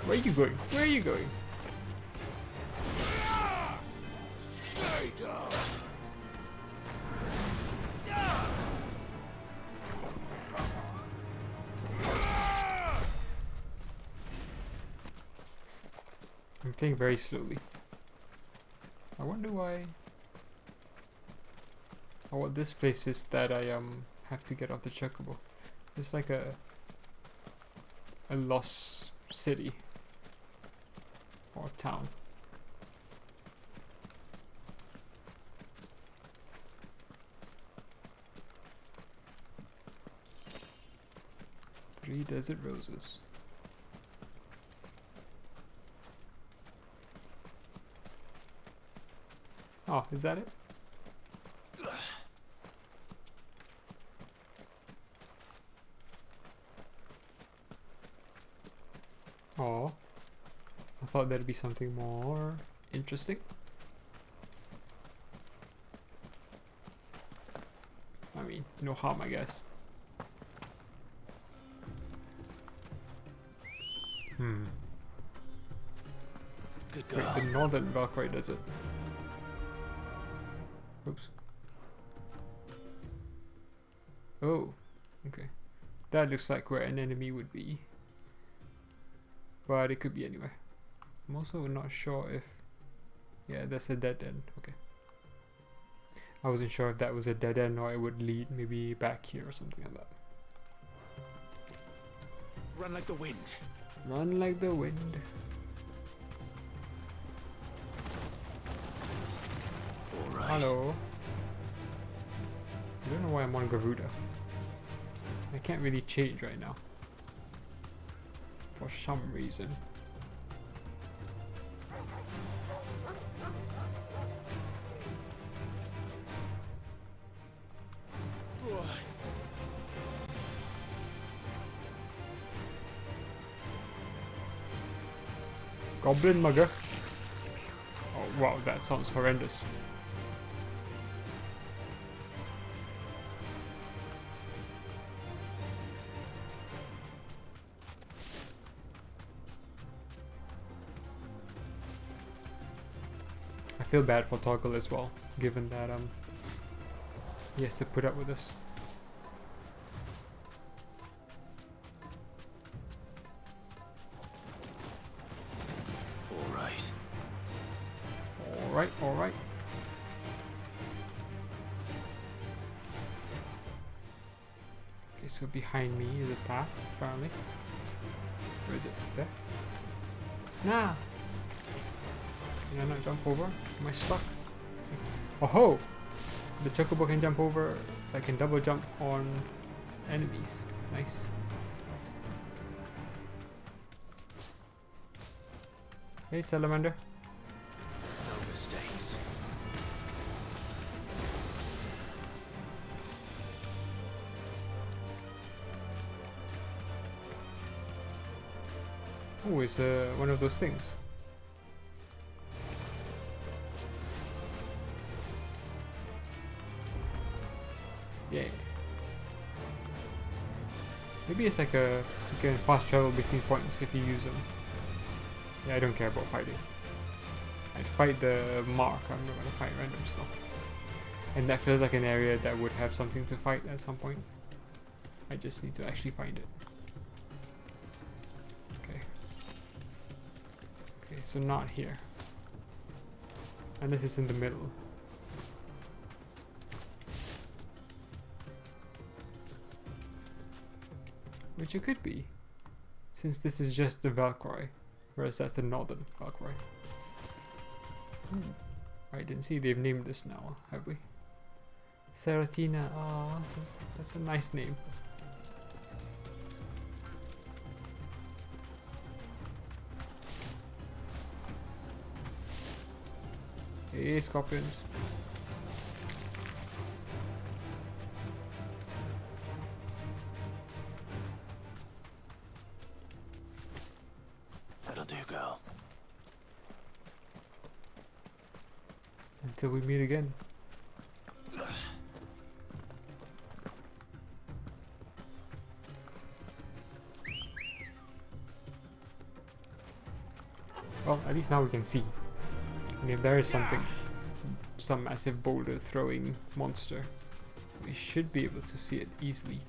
Where are you going? Where are you going? Stay down! I'm playing very slowly. I wonder why. Oh, what this place is that I have to get off the chocobo. It's like a lost city or town. Three desert roses. Oh, is that it? Oh, I thought there'd be something more interesting. I mean, no harm, I guess. Good Wait, girl. the northern Valkyrie Desert. Oops. Oh, okay. That looks like where an enemy would be. But it could be anywhere. I'm also not sure if... Yeah, that's a dead end. Okay. I wasn't sure if that was a dead end or it would lead maybe back here or something like that. Run like the wind. Run like the wind. All right. Hello. I don't know why I'm on Garuda. I can't really change right now. For some reason. Goblin mugger. Oh wow, that sounds horrendous. I feel bad for Toggle as well, given that he has to put up with this. All right. Alright, alright. Okay, so behind me is a path, apparently. Where is it? There? Nah! Can I not jump over? Am I stuck? Oh ho! The chocobo can jump over, I can double jump on enemies. Nice. Hey salamander. No mistakes. Oh, it's one of those things. Yeah. Maybe it's like a, you can fast travel between points if you use them. Yeah, I don't care about fighting. I'd fight the mark, I'm not gonna fight random stuff. And that feels like an area that would have something to fight at some point. I just need to actually find it. Okay. Okay, so not here. Unless it's in the middle. Which it could be, since this is just the Valkyrie, whereas that's the northern Valkyrie. I didn't see they've named this now, have we? Seratina, ah, that's a nice name. Hey, scorpions. That'll do, girl. Until we meet again. Well, at least now we can see. And if there is something, some massive boulder throwing monster, we should be able to see it easily.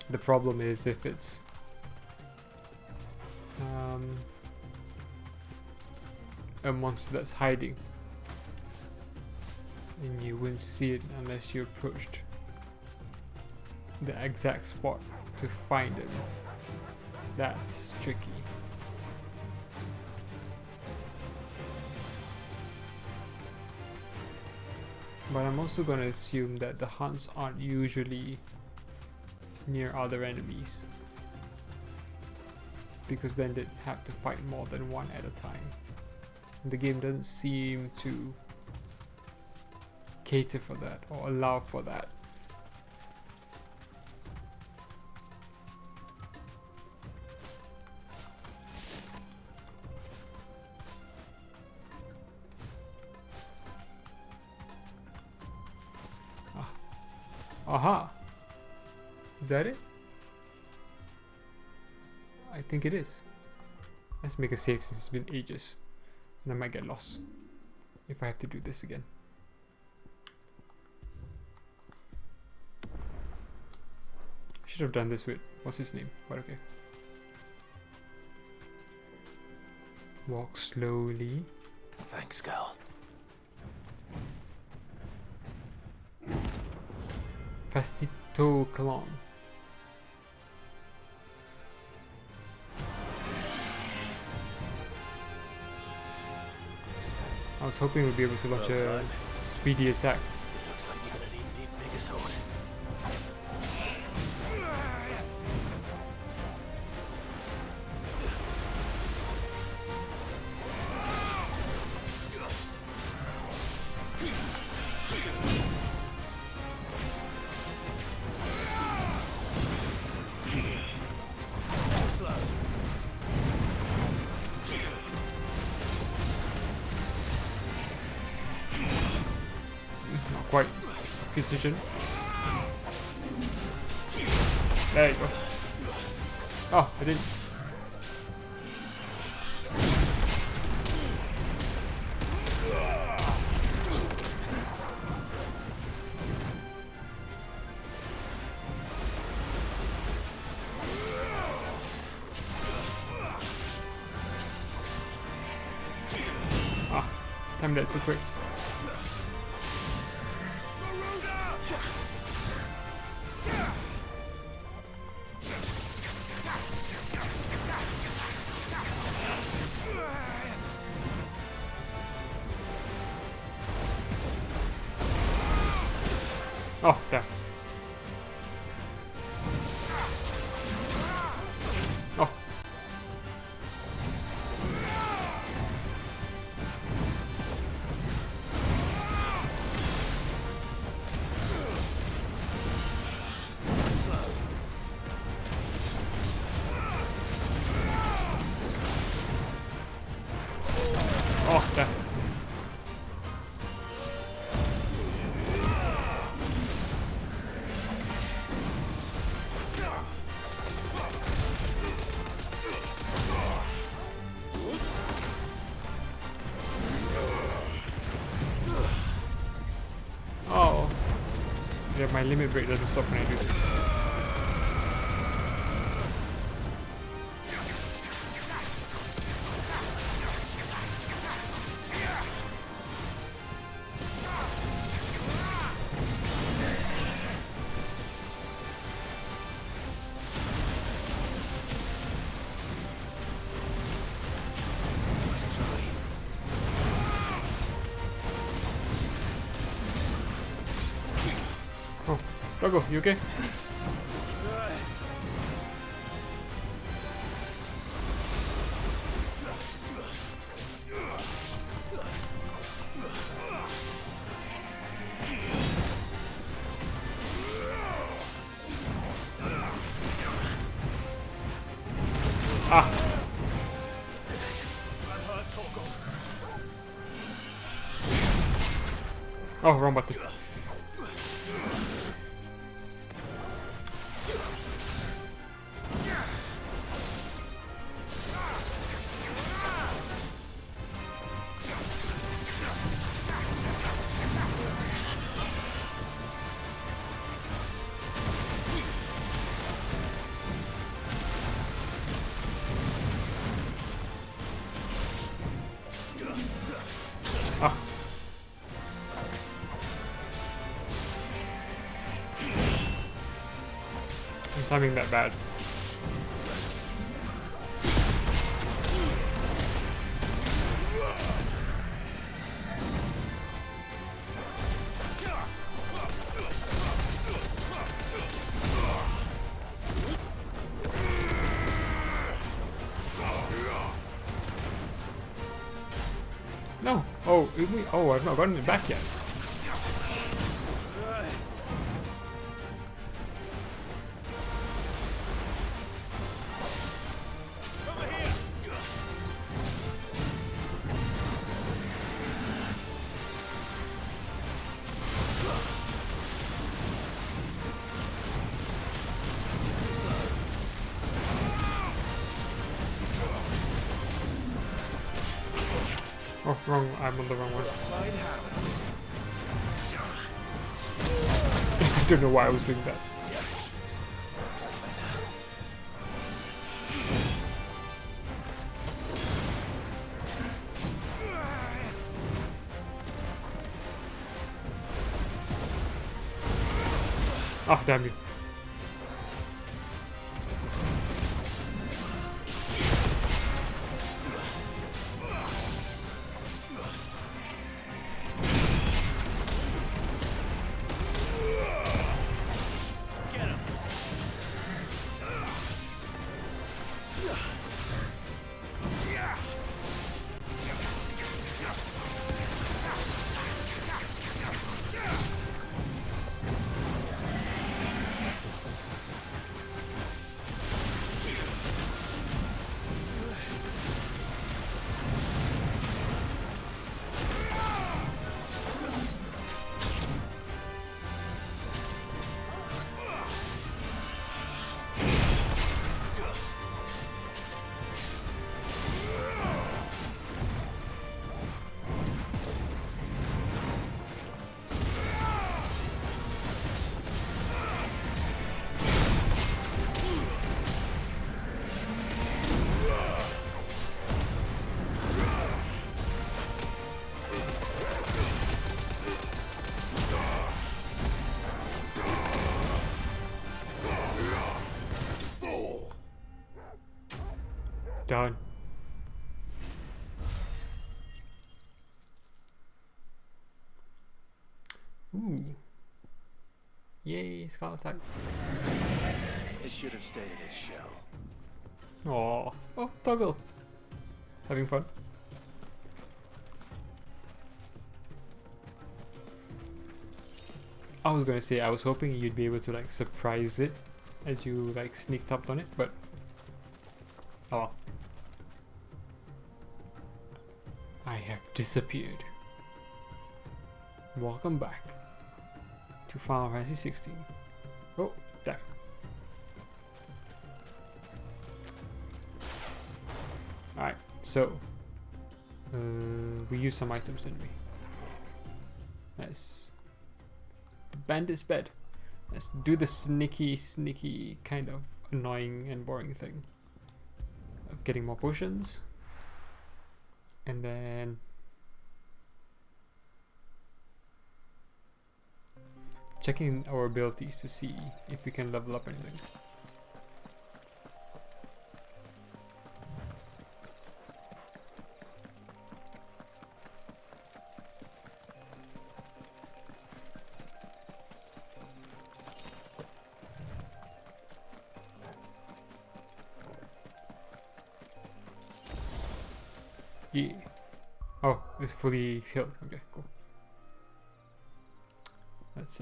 The problem is if it's a monster that's hiding and you wouldn't see it unless you approached the exact spot to find him. That's tricky. But I'm also going to assume that the hunts aren't usually near other enemies, because then they'd have to fight more than one at a time. The game doesn't seem to cater for that or allow for that. Aha! Is that it? I think it is. Let's make a save since it's been ages. And I might get lost if I have to do this again. I should have done this with, what's his name? But okay. Walk slowly. Thanks, girl. Fastito Clone. I was hoping we'd be able to launch a speedy attack. It looks like you're gonna need an even bigger sword. Quite precision. There you go. Oh, I didn't. Ah, timed that too quick. Oh, damn. Oh. Yeah, my limit break doesn't stop when I do this. Oh, Doggo, you okay? Ah! Oh, wrong button. Ah. I'm timing that bad. No. Oh, oh, I've not gotten it back yet. Oh, wrong. I'm on the wrong one. I don't know why I was doing that. Ah, damn you. Done. Ooh. Yay, Scarlet type. It should have stayed in its shell. Aww. Oh, Toggle. Having fun. I was gonna say, I was hoping you'd be able to like surprise it as you like sneaked up on it, but oh well. I have disappeared. Welcome back to Final Fantasy 16. Oh, damn. Alright, so we used some items, didn't we? Nice. The bandit's bed. Let's do the sneaky kind of annoying and boring thing of getting more potions, and then checking our abilities to see if we can level up anything. Yeah. Oh, it's fully healed. Okay, cool. Let's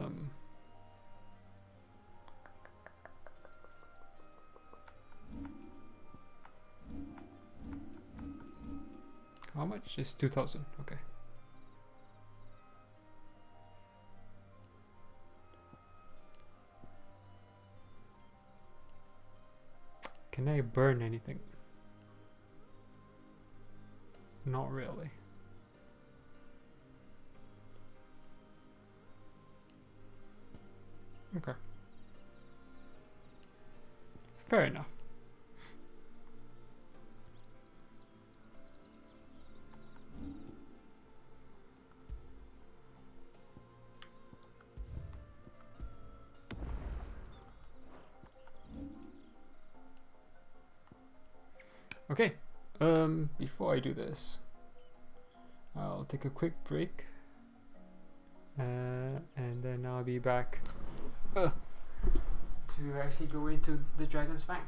how much is 2,000? Okay. Can I burn anything? Not really. Okay. Fair enough. Okay, before I do this, I'll take a quick break, and then I'll be back to actually go into the Dragon's Fang,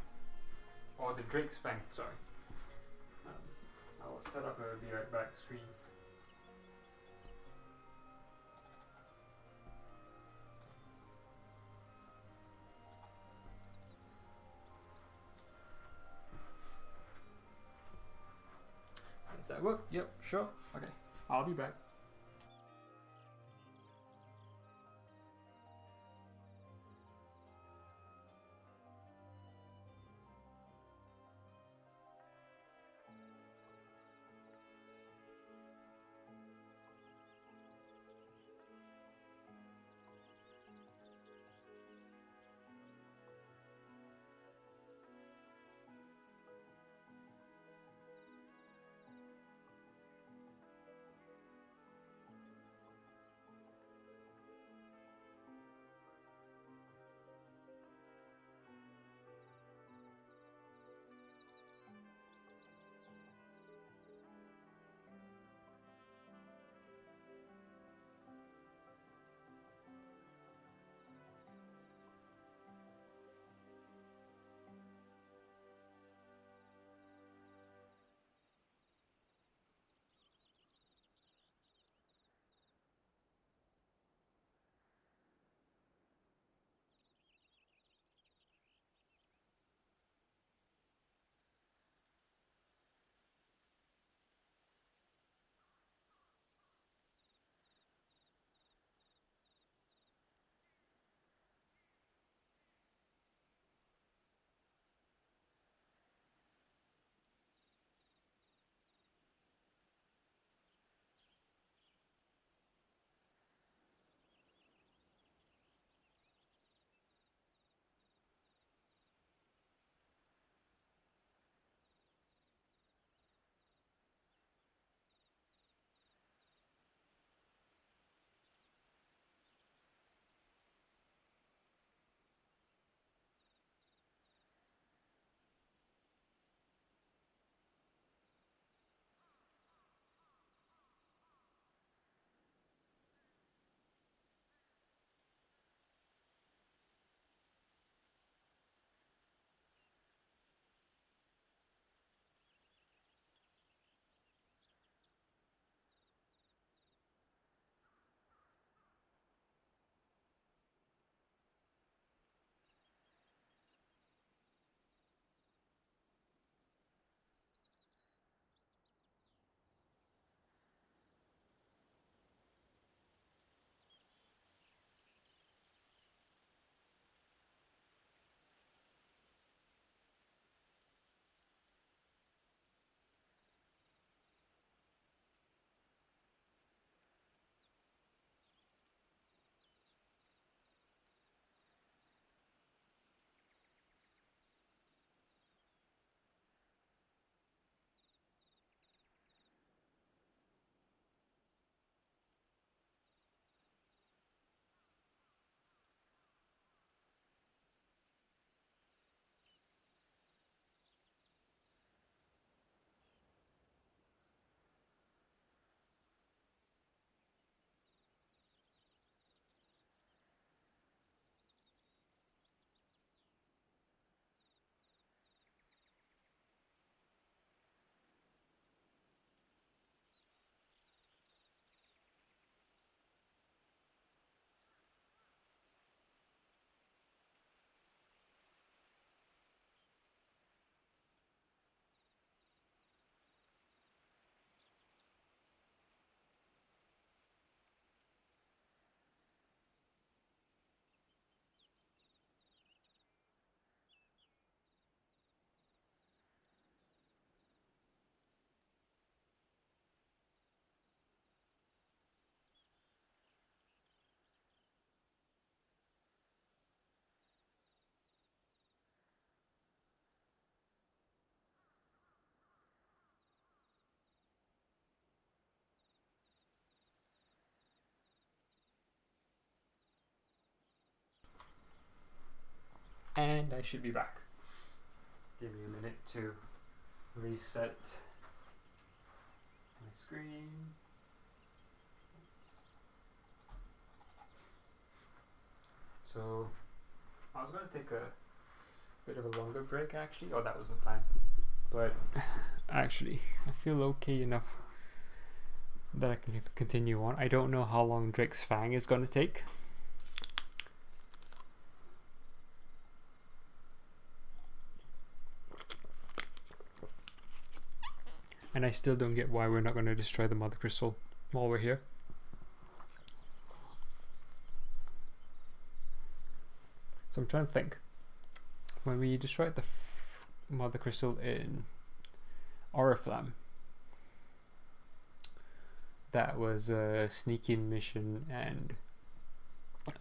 or the Drake's Fang, sorry. I'll set up a be right back screen. Does that work? Yep, sure. Okay, I'll be back. And I should be back. Give me a minute to reset my screen. So I was going to take a bit of a longer break actually, or that was the plan. But actually, I feel okay enough that I can continue on. I don't know how long Drake's Fang is going to take. And I still don't get why we're not going to destroy the Mother Crystal while we're here. So I'm trying to think. When we destroyed the Mother Crystal in Oriflamme, that was a sneak-in mission, and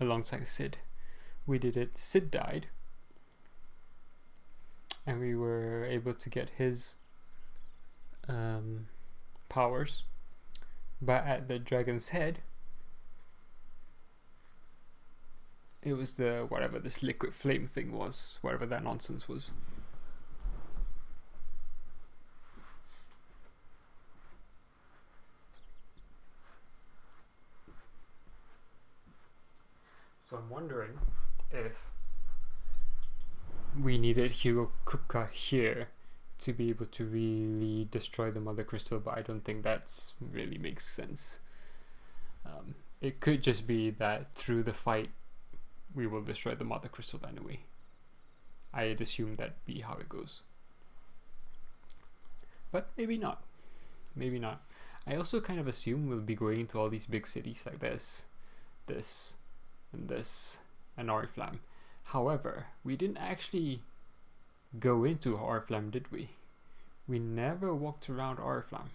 alongside Sid, we did it. Sid died, and we were able to get his powers, but at the dragon's head, it was the whatever this liquid flame thing was, whatever that nonsense was. So I'm wondering if we needed Hugo Kupka here to be able to really destroy the Mother Crystal, but I don't think that really makes sense. It could just be that through the fight we will destroy the Mother Crystal anyway. I'd assume that'd be how it goes. But maybe not. Maybe not. I also kind of assume we'll be going into all these big cities like this, and Oriflamme. However, we didn't actually go into Oriflamme, did we? We never walked around Oriflamme.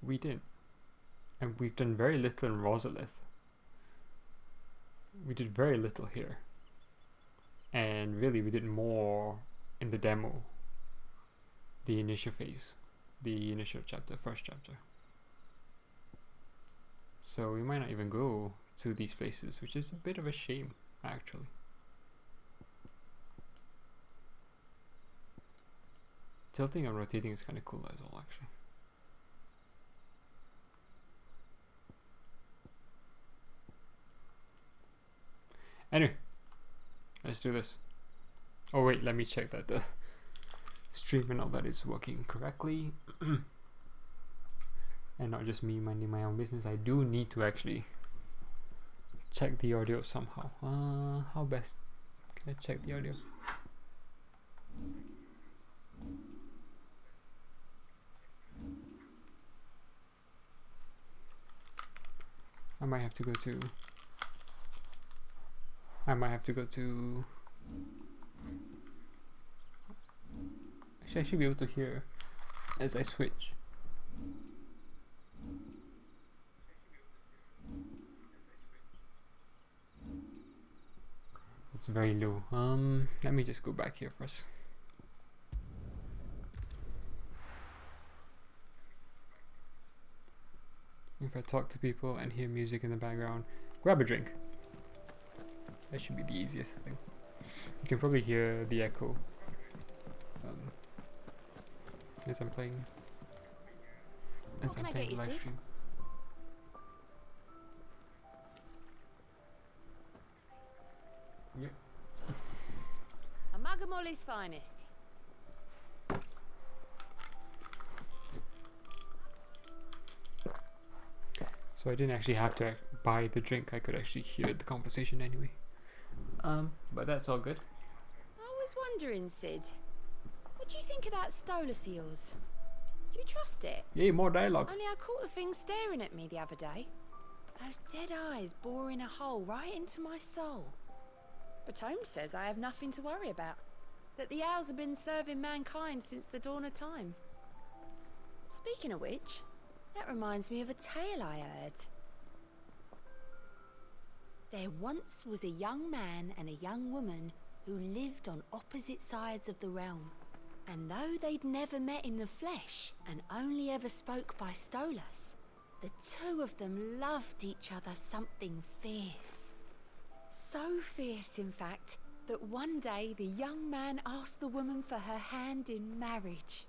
We didn't. And we've done very little in Rosalith. We did very little here. And really we did more in the demo. The initial phase. The initial chapter, first chapter. So we might not even go to these places, which is a bit of a shame, actually. Tilting and rotating is kind of cool as well, actually. Anyway, let's do this. Oh wait, let me check that the stream and all that is working correctly. And not just me minding my own business. I do need to actually check the audio somehow. How best can I check the audio? I might have to go to actually I should be able to hear as I switch. It's very low. Let me just go back here first. If I talk to people and hear music in the background, grab a drink. That should be the easiest thing. You can probably hear the echo as I'm playing. As I'm playing the live stream. Yep. A mug of Molly's finest. So I didn't actually have to buy the drink. I could actually hear the conversation anyway. But that's all good. I was wondering, Sid, what do you think of that Stolas of yours? Do you trust it? Yay, more dialogue. Only I caught the thing staring at me the other day. Those dead eyes boring a hole right into my soul. But Holmes says I have nothing to worry about. That the owls have been serving mankind since the dawn of time. Speaking of which, that reminds me of a tale I heard. There once was a young man and a young woman who lived on opposite sides of the realm. And though they'd never met in the flesh and only ever spoke by Stolas, The two of them loved each other something fierce. So fierce, in fact, that one day the young man asked the woman for her hand in marriage.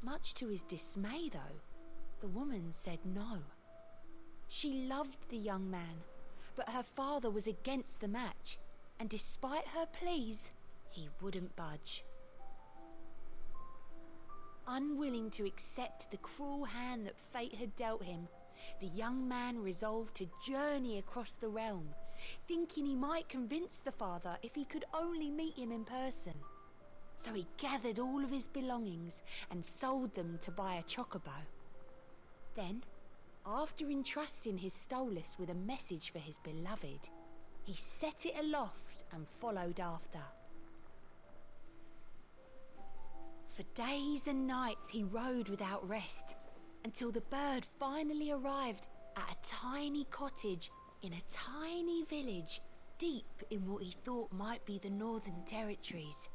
Much to his dismay, though, the woman said no. She loved the young man, but her father was against the match, and despite her pleas, he wouldn't budge. Unwilling to accept the cruel hand that fate had dealt him, the young man resolved to journey across the realm, thinking he might convince the father if he could only meet him in person. So he gathered all of his belongings and sold them to buy a chocobo. Then, after entrusting his stolus with a message for his beloved, he set it aloft and followed after. For days and nights he rode without rest, until the bird finally arrived at a tiny cottage in a tiny village deep in what he thought might be the Northern Territories.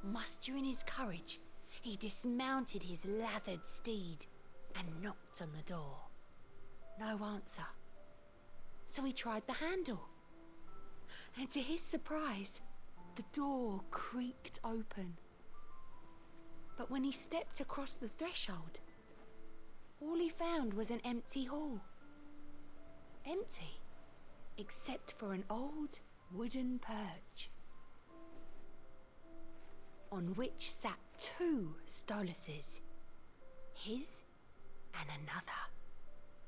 Mustering his courage, he dismounted his lathered steed and knocked on the door. No answer. So he tried the handle. And to his surprise, the door creaked open. But when he stepped across the threshold, all he found was an empty hall. Empty, except for an old wooden perch, on which sat two stoluses, his and another.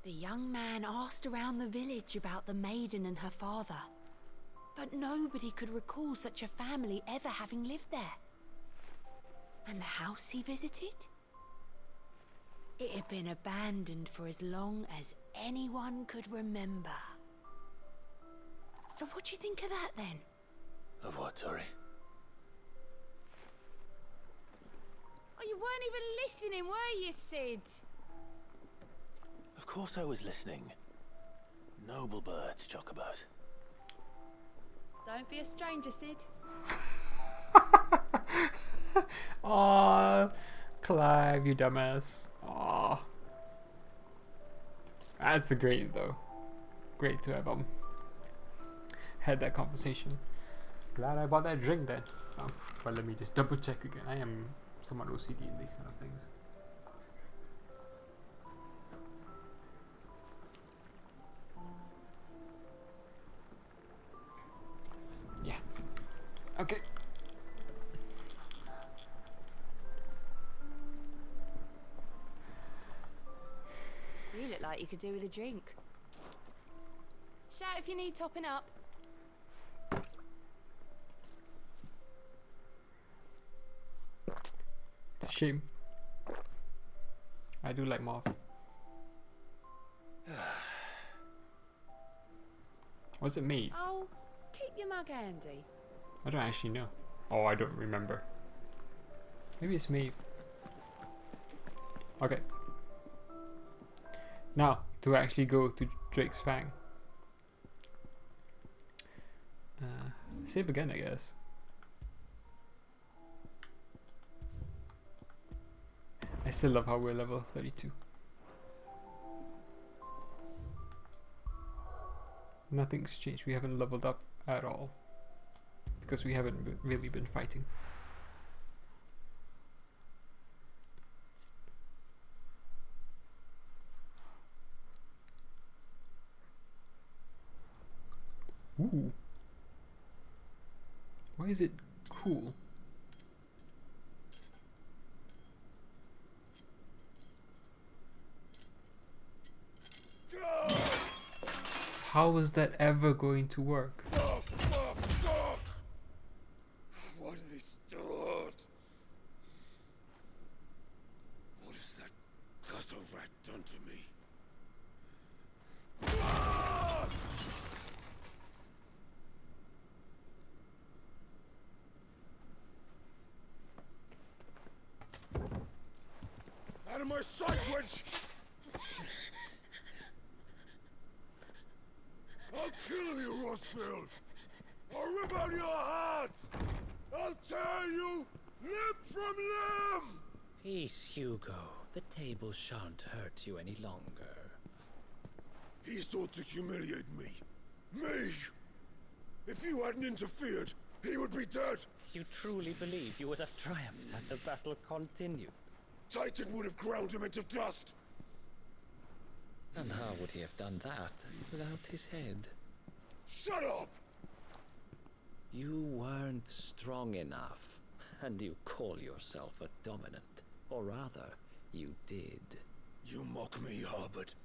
The young man asked around the village about the maiden and her father, but nobody could recall such a family ever having lived there. And the house he visited? It had been abandoned for as long as anyone could remember. So what do you think of that then? Of what, sorry? Oh, you weren't even listening, were you, Sid? Of course I was listening. Noble birds, Chocobos. Don't be a stranger, Sid. Aw, Clive, you dumbass. Aw. That's great though. Great to have had that conversation. Glad I bought that drink then. But let me just double check again. I am somewhat OCD in these kind of things. Yeah. Okay. You look like you could do with a drink. Shout if you need topping up. It's a shame. I do like Moth. Was it Maeve? Oh, keep your mug handy. I don't actually know. Oh, I don't remember. Maybe it's Maeve. Okay. Now, to actually go to Drake's Fang. Save again, I guess. I still love how we're level 32. Nothing's changed. We haven't leveled up at all. Because we haven't really been fighting. Ooh. Why is it cool? How is that ever going to work? What have they stored? What has that gutter rat done to me? Out of my sight, witch! I'll kill you, Rossfield! I'll rip out your heart! I'll tear you limb from limb! Peace, Hugo. The table shan't hurt you any longer. He sought to humiliate me. Me! If you hadn't interfered, he would be dead! You truly believe you would have triumphed had the battle continued? Titan would have ground him into dust! And how would he have done that without his head? Shut up! You weren't strong enough, and you call yourself a dominant. Or rather, you did. You mock me, Harbert.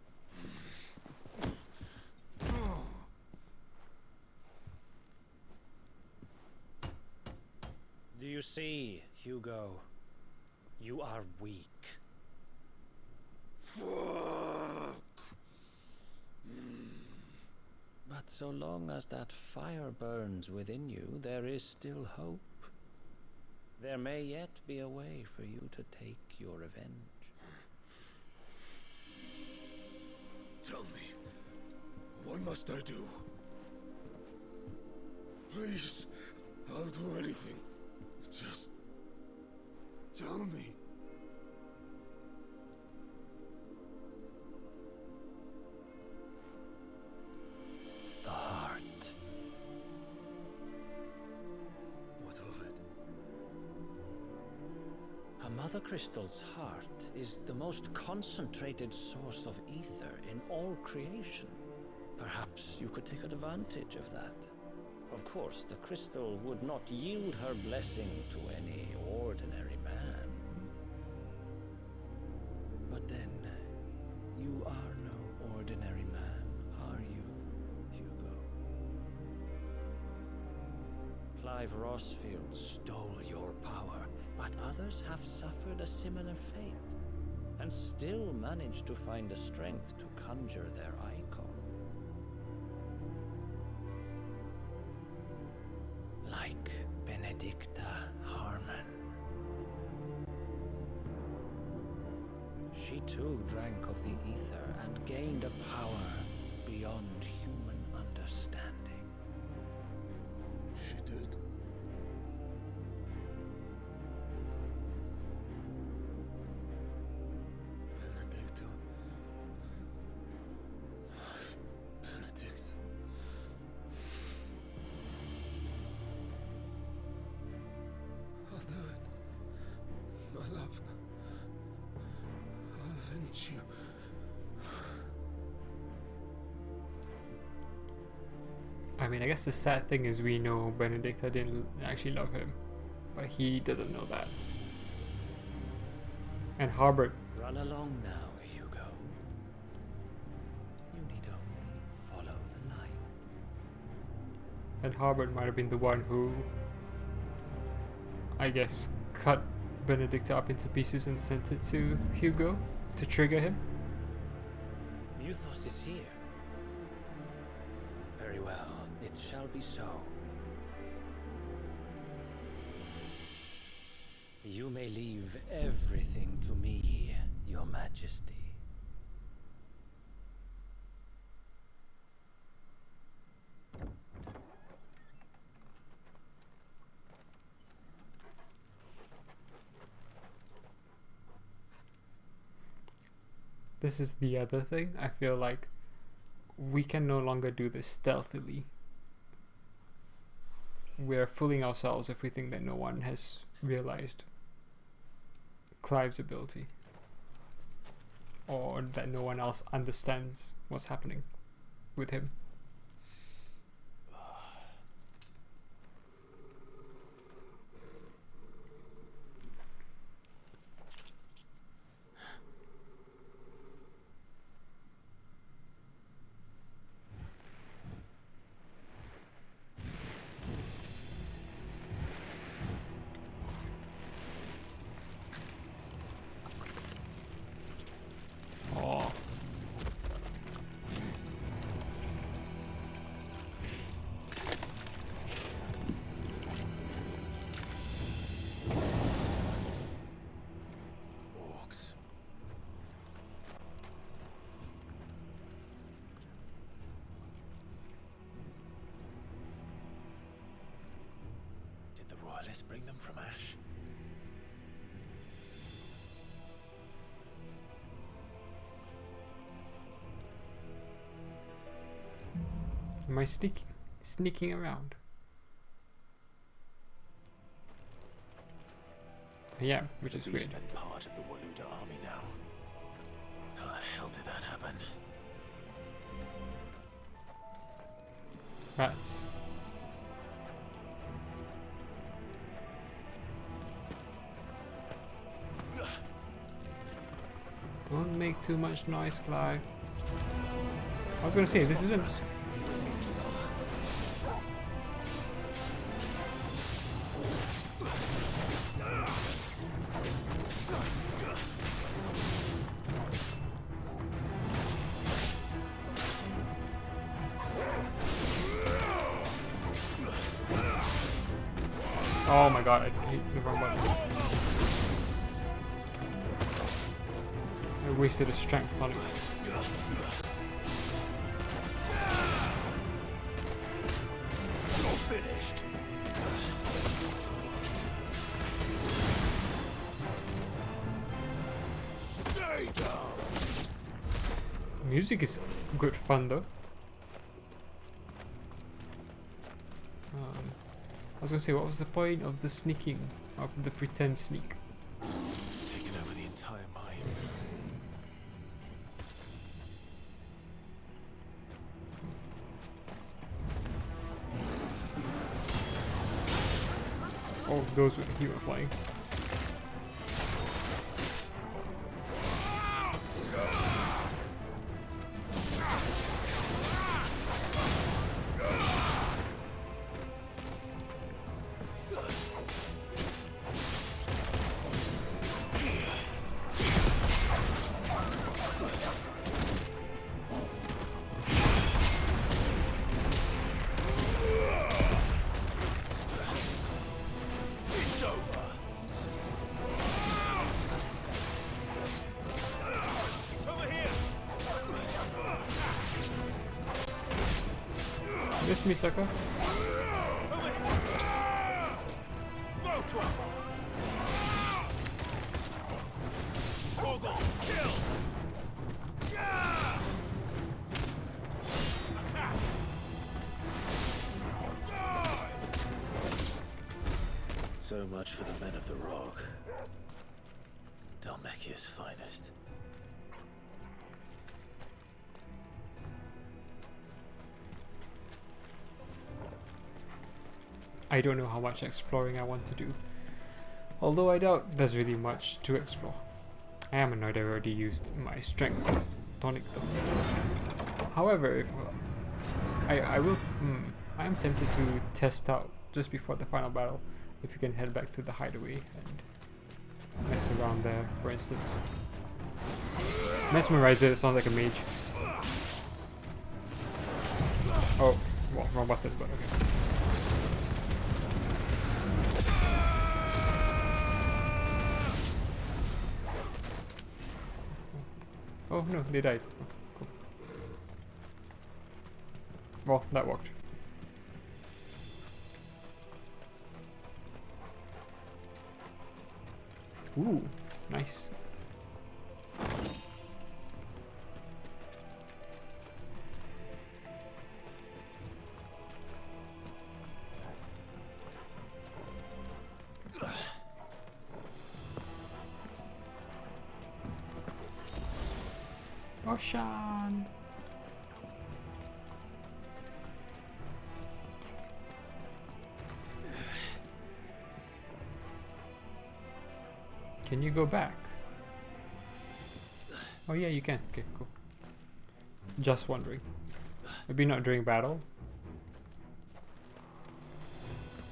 Do you see, Hugo? You are weak. Fuck! But so long as that fire burns within you, there is still hope. There may yet be a way for you to take your revenge. Tell me, what must I do? Please, I'll do anything. Just tell me. The heart. What of it? A Mother Crystal's heart is the most concentrated source of ether in all creation. Perhaps you could take advantage of that. Of course, the crystal would not yield her blessing to any ordinary man. But then, you are no ordinary man, are you, Hugo? Clive Rossfield stole your power, but others have suffered a similar fate, and still managed to find the strength to conjure their icon. Like Benedicta Harmon. She too drank of the ether and gained a power beyond human understanding. She did. Benedicta. Benedict. I'll do it. My love. I'll avenge you. I mean, I guess the sad thing is we know Benedicta didn't actually love him, but he doesn't know that. And Harbert. Run along now, Hugo. You need only follow the light. And Harbert might have been the one who, I guess, cut Benedicta up into pieces and sent it to Hugo to trigger him. Muthos is here. Very well, it shall be so. You may leave everything to me, Your Majesty. This is the other thing. I feel like we can no longer do this stealthily. We're fooling ourselves if we think that no one has realized Clive's ability, or that no one else understands what's happening with him. Oh. Orcs. Did the Royalists bring them from Ash? Am I sneaking around? I am, which is weird. Been part of the Waluda army now. How the hell did that happen? Rats. Don't make too much noise, Clive. I was gonna say, this isn't... Oh my god, I hit the wrong button. I wasted a strength on it. Finished. Stay down. Music is good fun though. I was gonna say, what was the point of the sneaking, of the pretend sneak? Taken over the entire mine. Oh, those were he were flying. Miss me, sucker. So much for the men of the rock. Dhalmekia's finest. I don't know how much exploring I want to do. Although I doubt there's really much to explore. I am annoyed I already used my strength tonic though. However, if I am tempted to test out just before the final battle if you can head back to the hideaway and mess around there, for instance. Mesmerizer, it sounds like a mage. Oh, well, wrong button, but okay. Oh no, they died. Oh, cool. Well, that worked. Ooh, nice. Roshan! Can you go back? Oh yeah, you can. Okay, cool. Just wondering. Maybe not during battle.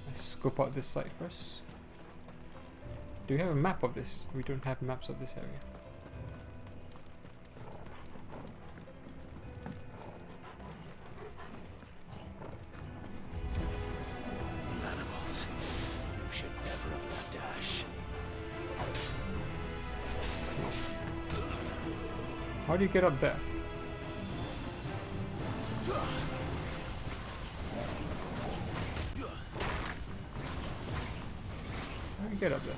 Let's scope out this site first. Do we have a map of this? We don't have maps of this area. Animals. You should never have left Ash. How do you get up there? How do you get up there?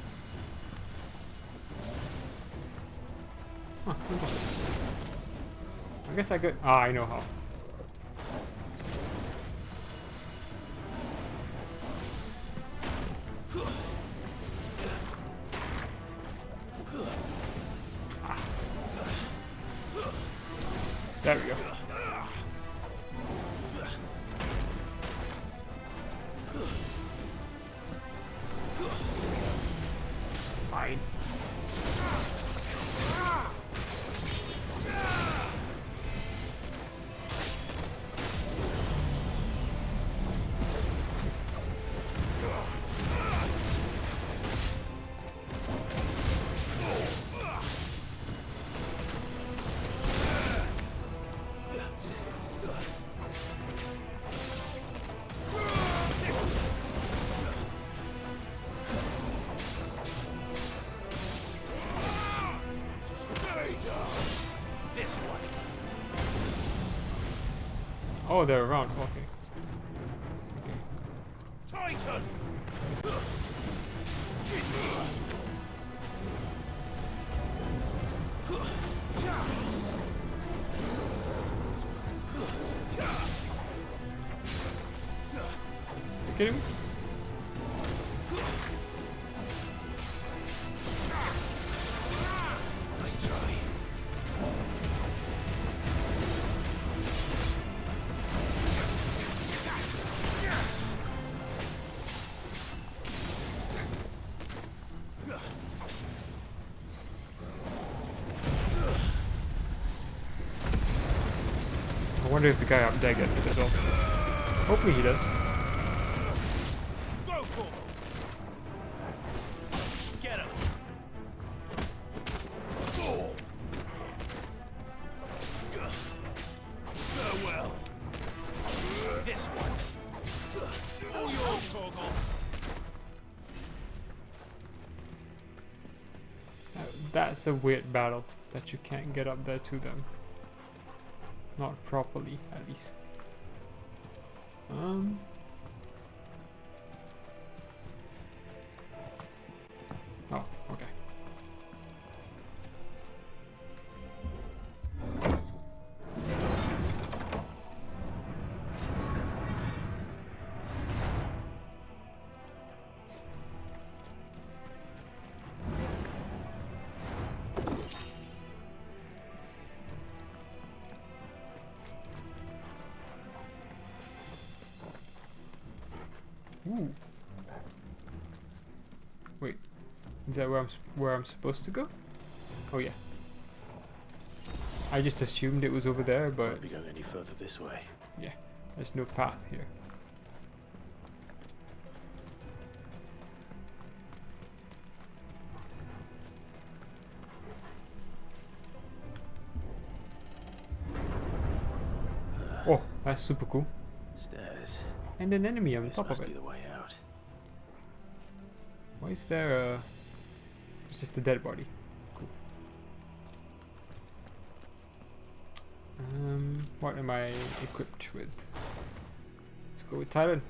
Huh, interesting. I guess I could... Ah, I know how. There we go. Fine. Oh, they're around. Okay. Titan! You kidding me? Nice try. I wonder if the guy up there gets it as well. Hopefully he does. Go for it. Get him. Farewell. This one. All yours, Torgal. That's a weird battle that you can't get up there to them. Not properly, at least. Oh, okay. Ooh. Wait, is that where I'm supposed to go? Oh yeah. I just assumed it was over there, but Won't be going any further this way. yeah, there's no path here. Oh, that's super cool. Stairs. And an enemy on This top of must it. be the way out. Why is there a... It's just a dead body. Cool. What am I equipped with? Let's go with Titan.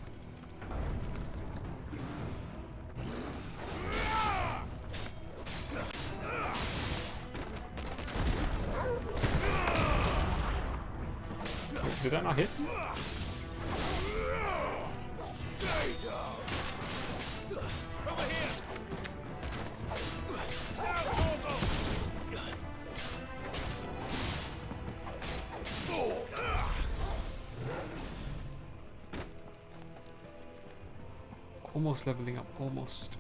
Wait, did I not hit? Almost leveling up, almost.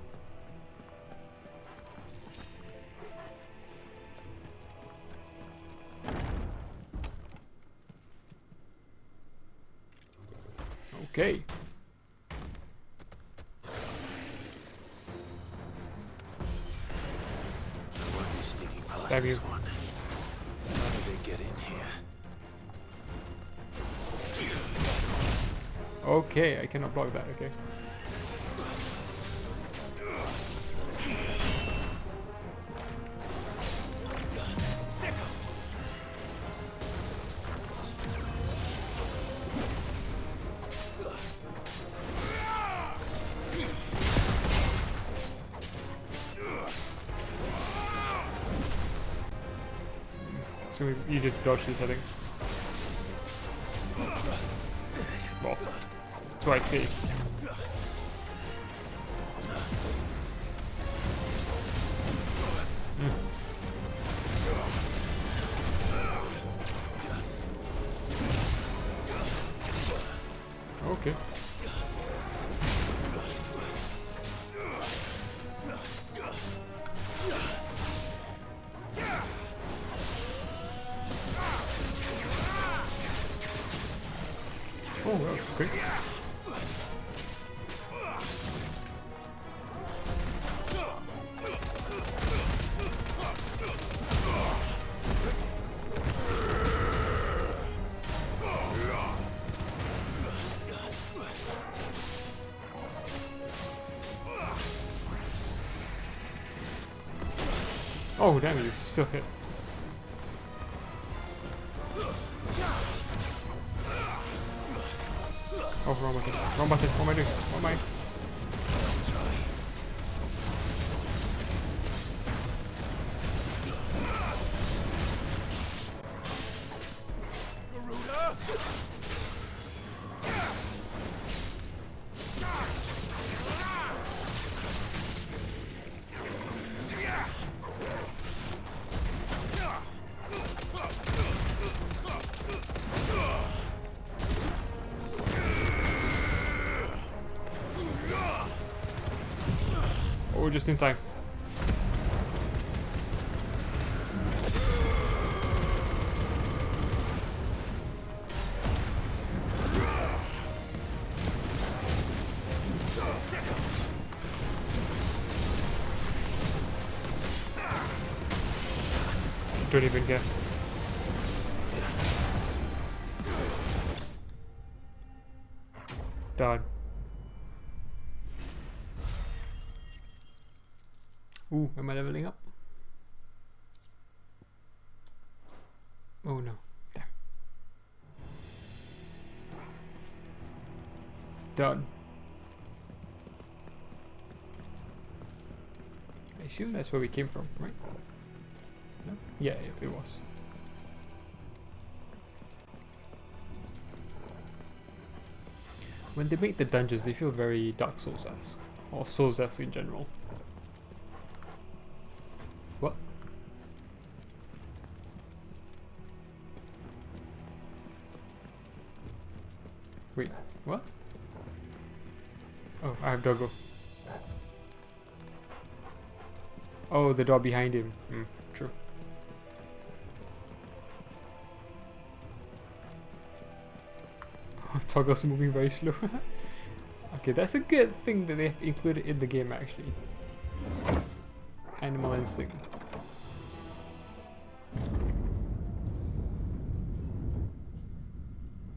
Okay. I won't be sneaking past Have this you? one. How do they get in here? Okay, I cannot block that, okay. It's gonna be easier to dodge this, I think. Well, that's what I see. Oh, that was quick. Oh, damn, you still hit. Oh, wrong button. Wrong button. What am I doing? What am I? Oh, just in time. Don't even get. Done. Ooh, am I leveling up? Oh no, damn. Done. I assume that's where we came from, right? No? Yeah, it was. When they make the dungeons, they feel very Dark Souls-esque, or Souls-esque in general. What? Wait, what? Oh, I have Doggo. Oh, the door behind him. True. Oh, Toggle's moving very slow. Okay, that's a good thing that they've included in the game, actually. Animal instinct.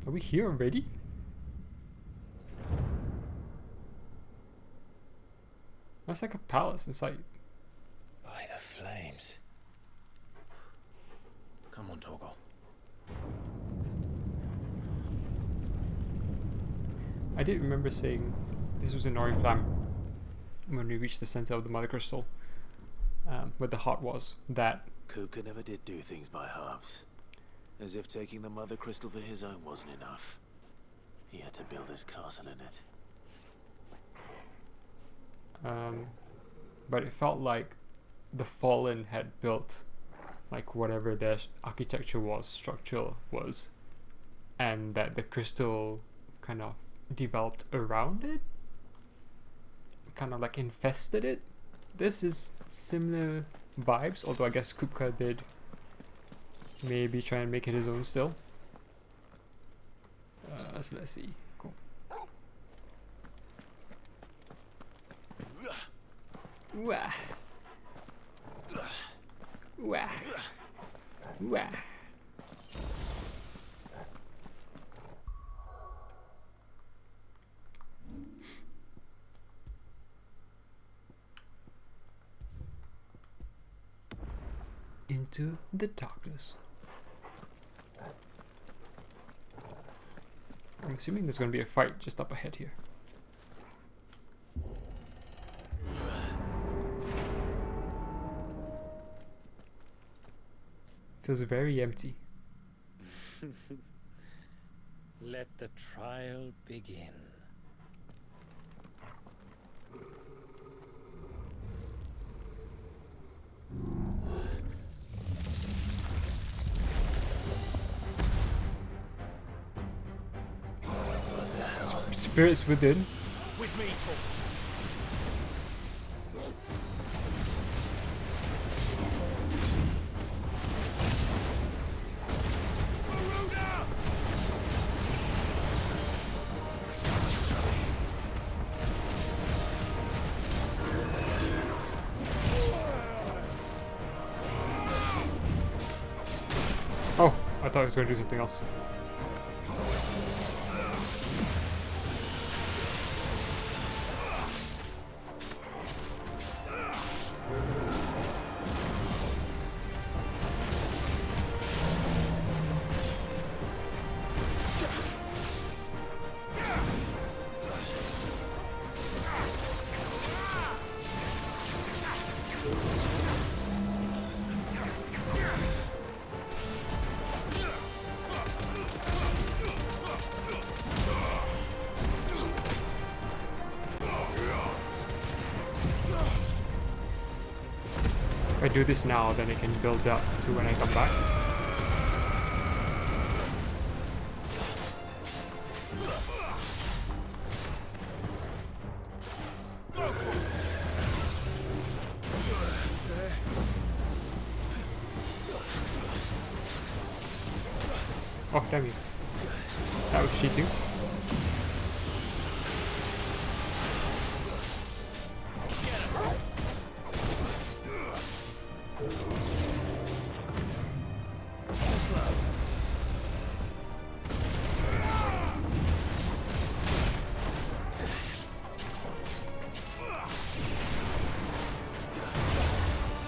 Are we here already? That's like a palace inside. By the flames. Come on, Toggle. I did remember saying this was an Oriflamme when we reached the center of the Mother Crystal, where the heart was. That Kupka never did do things by halves. As if taking the Mother Crystal for his own wasn't enough. He had to build his castle in it. But it felt like the Fallen had built like whatever their architecture was, structure was, and that the crystal kind of developed around it, kind of like infested it. This is similar vibes, although I guess Kupka did maybe try and make it his own still. So let's see. Cool. Wah. Wah. Wah. Into the darkness. I'm assuming there's going to be a fight just up ahead here. Feels very empty. Let the trial begin. Spirits within. With me, I thought it was going to do something else. If I do this now, then it can build up to when I come back. Oh, damn you. That was cheating.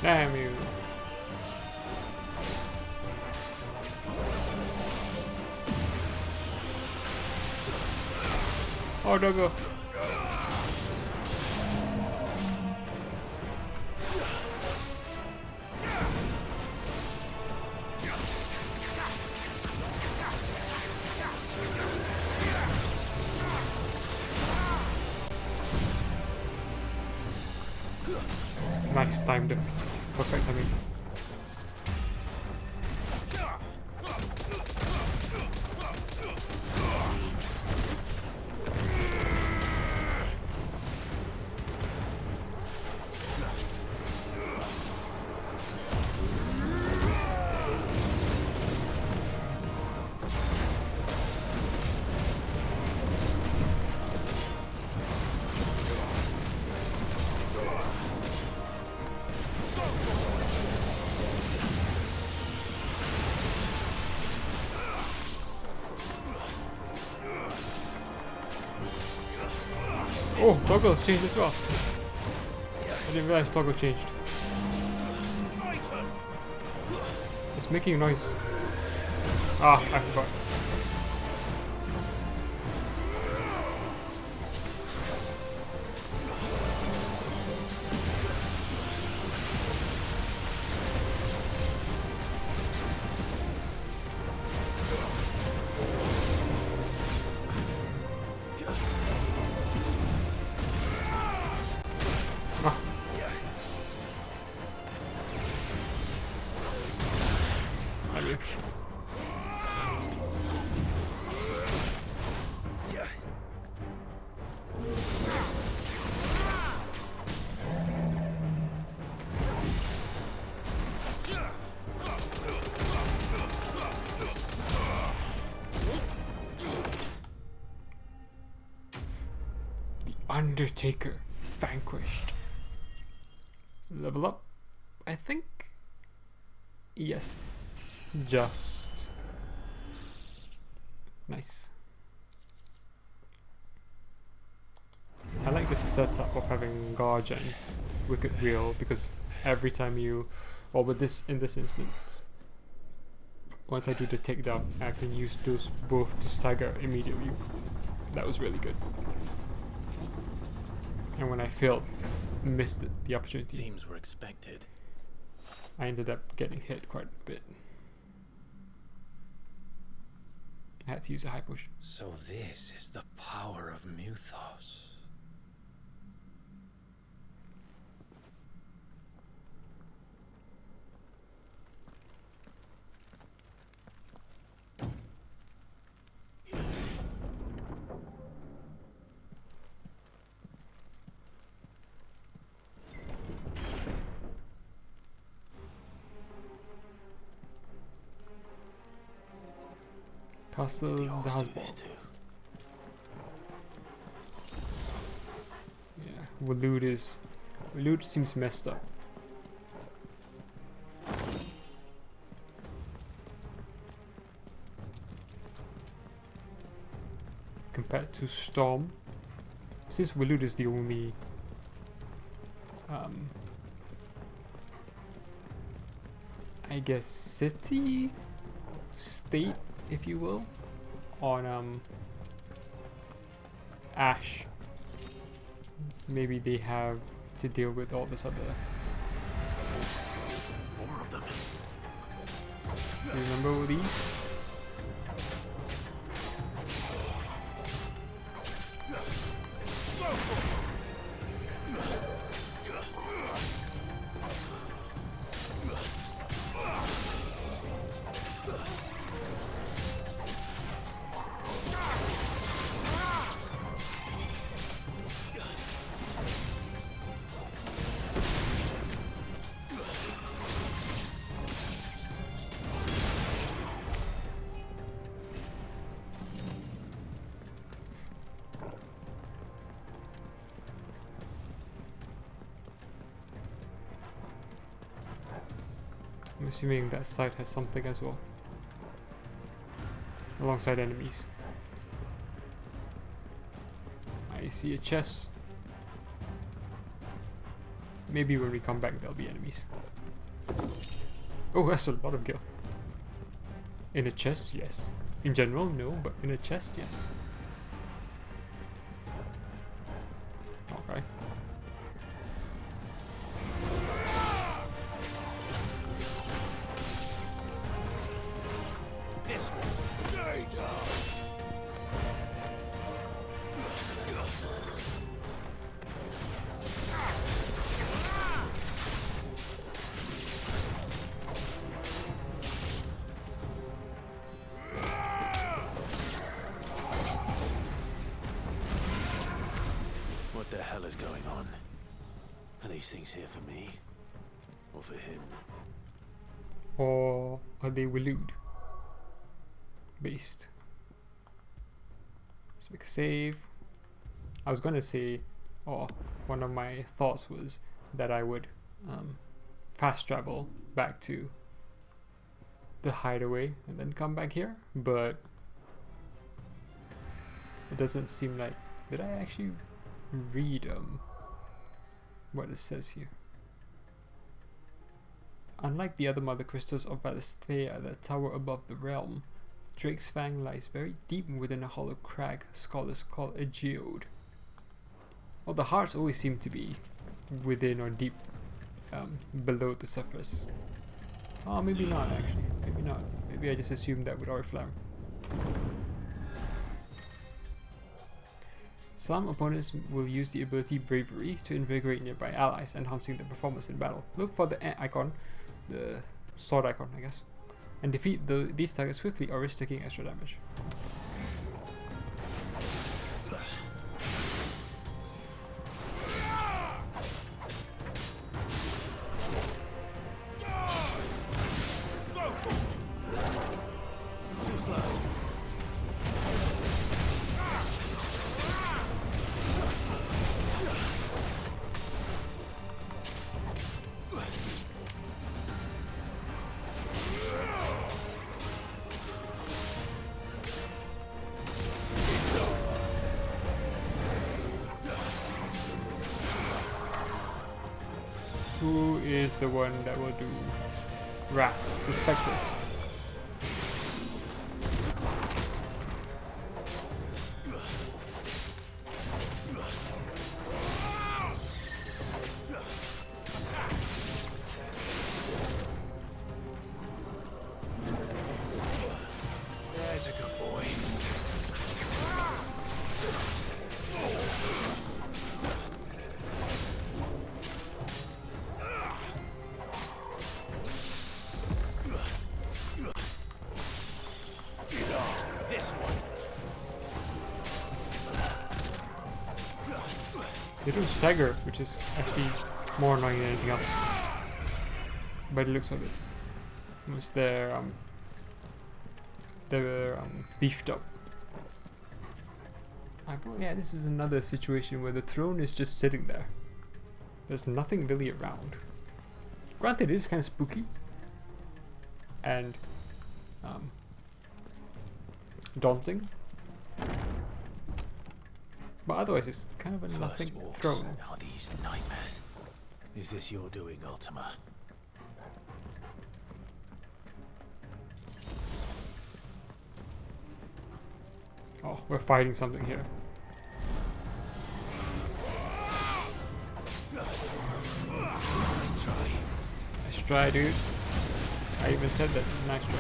Damn you. Oh, doggo. Nice timed it. Perfect timing. Oh, toggle's changed as well. I didn't realize toggle changed. It's making a noise. Ah, I forgot. Undertaker vanquished. Level up, I think. Yes, just nice. I like this setup of having Gauge and Wicked Wheel because every time you, or with this in this instance, once I do the takedown, I can use those both to stagger immediately. That was really good. And when I failed, missed the opportunity. Seems were expected. I ended up getting hit quite a bit. I had to use a high potion. So this is the power of Muthos. Castle the Hasbro. Yeah, Waloed seems messed up. compared to Storm. Since Waloed is the only I guess city, state, if you will, on Ash. Maybe they have to deal with all this other. More of them. Remember all these? I'm assuming that site has something as well. Alongside enemies. I see a chest. Maybe when we come back there'll be enemies. Oh, that's a lot of gear. In a chest, yes. In general, no, but in a chest, yes. Okay. This will stay down. What the hell is going on? Are these things here for me? Or for him? Or are they Waloed based? Let's make a save. I was gonna say, or one of my thoughts was that I would fast travel back to the hideaway and then come back here, but it doesn't seem like. Did I actually read what it says here? Unlike the other mother crystals of Valisthea that tower above the realm, Drake's Fang lies very deep within a hollow crag scholars call a geode. Well, the hearts always seem to be within or deep below the surface. Oh, maybe not actually. Maybe not. Maybe I just assumed that with Oriflamme. Some opponents will use the ability Bravery to invigorate nearby allies, enhancing their performance in battle. Look for the icon, the sword icon, I guess, and defeat these targets quickly or risk taking extra damage. Too slow. Who is the one that will do rats, the specters? There's a good boy. This one. They don't stagger, which is actually more annoying than anything else. By the looks of it, unless they're beefed up. Yeah, this is another situation where the throne is just sitting there. There's nothing really around. Granted, it is kind of spooky and daunting, But otherwise, it's kind of a nothing First throne. orcs, are these nightmares? Is this your doing, Ultima? Oh, we're fighting something here. Nice try. Nice try, dude. I even said that. Nice try.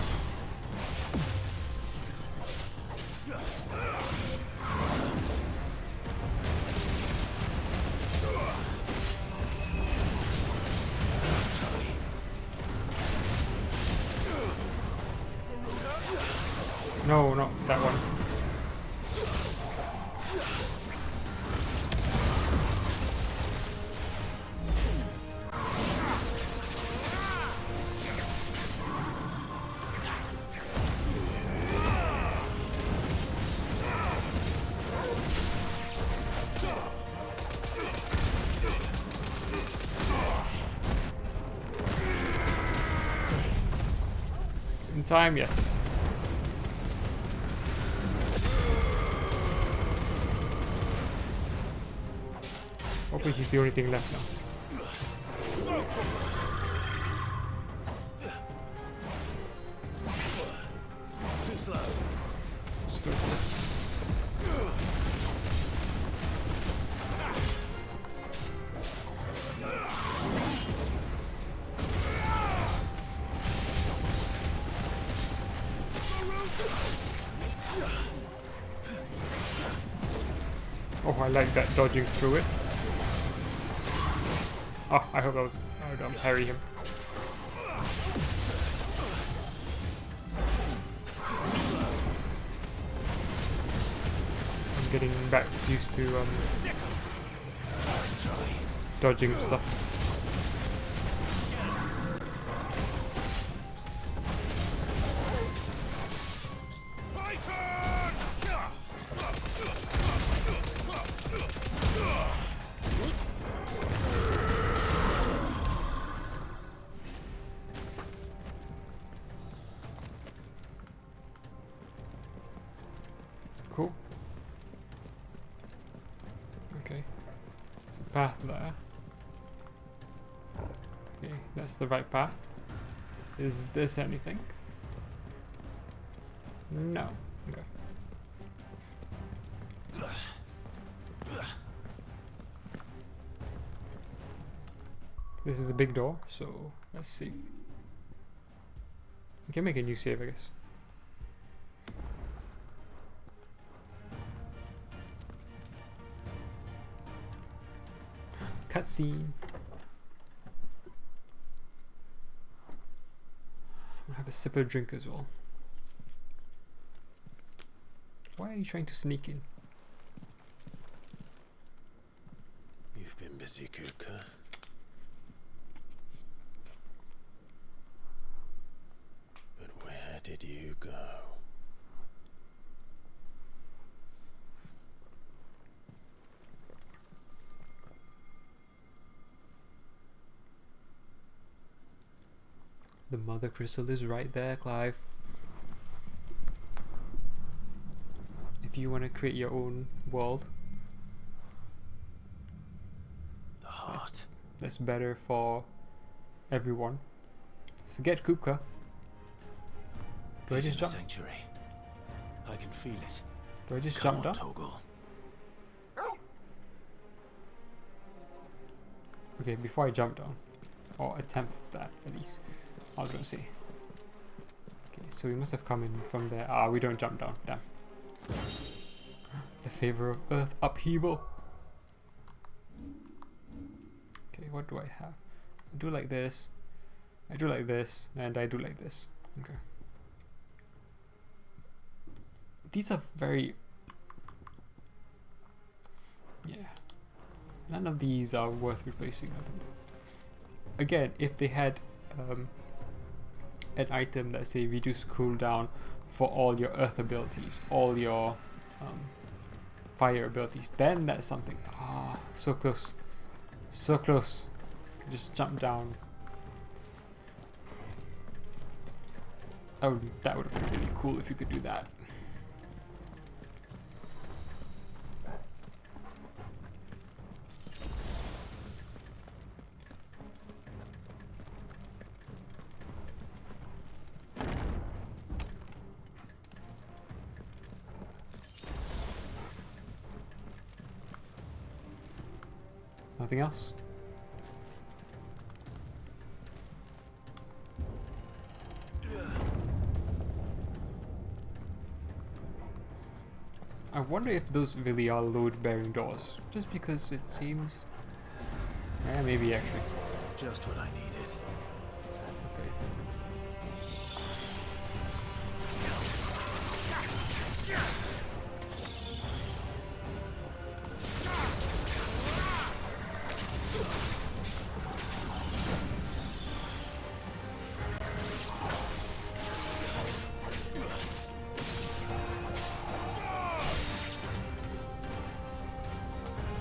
No, not that one. In time, yes. Hopefully he's the only thing left now. Too slow. Slow. Oh, I like that, dodging through it. Oh, I hope that was... I don't parry him. I'm getting back used to dodging stuff. Cool. Okay. There's a path there. Okay, that's the right path. Is this anything? No. Okay. This is a big door, so let's see. We can make a new save, I guess. Cutscene. I'll have a sip of drink as well. Why are you trying to sneak in? You've been busy, Kuka. But where did you go? The mother crystal is right there, Clive. If you want to create your own world, The heart. that's better for everyone. Forget Kupka. Do I It's just in the jump? sanctuary. I can feel it. Do I just Come jump on, down? Toggle. Okay, before I jump down, or attempt that at least, I was gonna say. Okay, so we must have come in from there. Ah, we don't jump down. Damn. The favor of earth upheaval. Okay, what do I have? I do like this. I do like this, and I do like this. Okay. These are very... Yeah. None of these are worth replacing, I think. Again, if they had an item that say reduce cooldown for all your earth abilities, all your fire abilities, then that's something. Ah, so close. So close. Just jump down. Oh, that would have been really cool if you could do that. nothing else. I wonder if those really are load-bearing doors, just because it seems... Yeah, maybe actually. Just what I needed. Okay.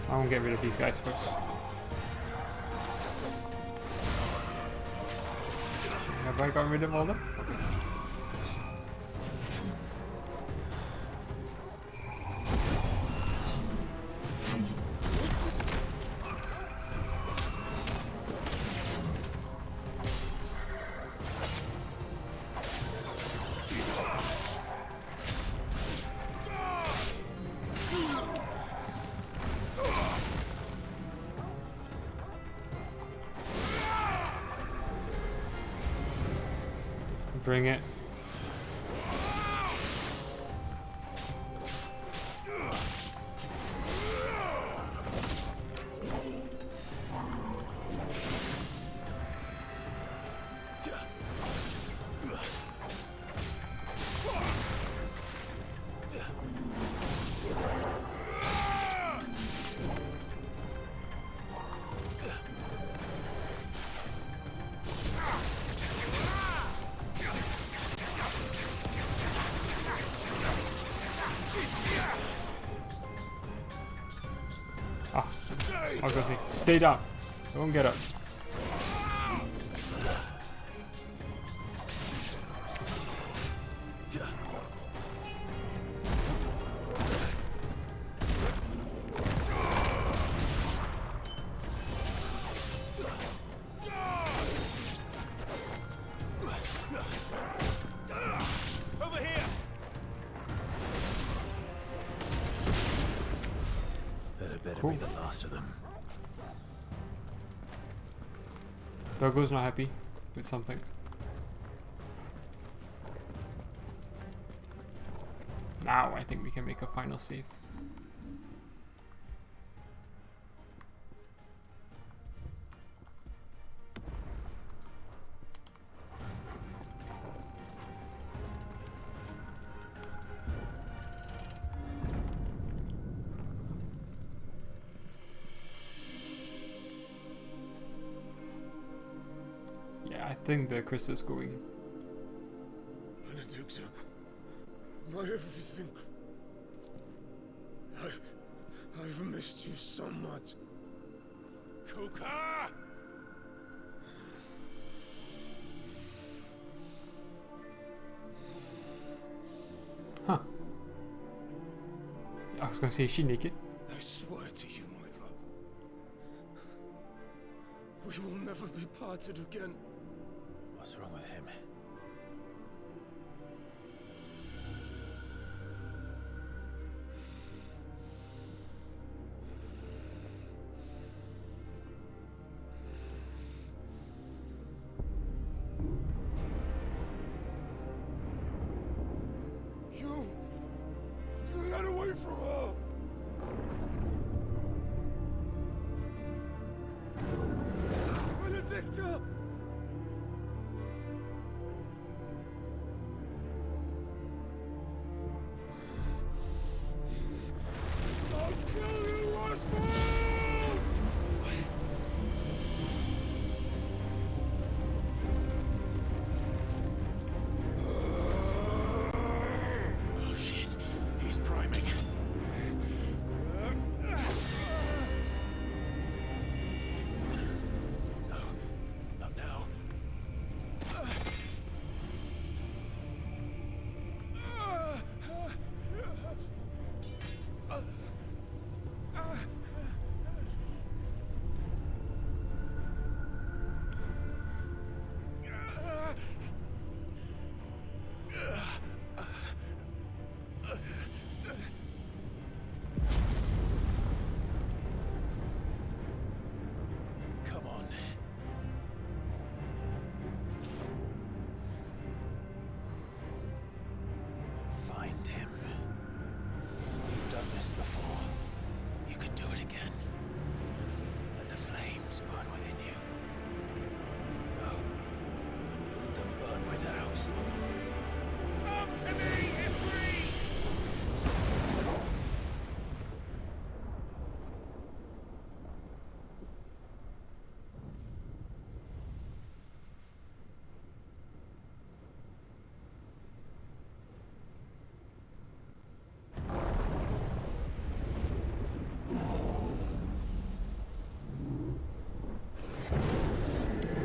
I won't get rid of these guys first. Have I gotten rid of all of them? Okay. Bring it. Ah, I was gonna say, stay down. Don't get up. Over here! That better Cool. be the last of them. Doggo's not happy with something. Now I think we can make a final save. Yeah, I think the crystal's going. Benedicta, my everything. I've missed you so much. Kuka! Huh. I was gonna say, is she naked? I swear to you, my love. We will never be parted again. What's wrong with him? You got away from her. Benedicta! I'll kill you, Oswald! Oh shit, he's priming. No, not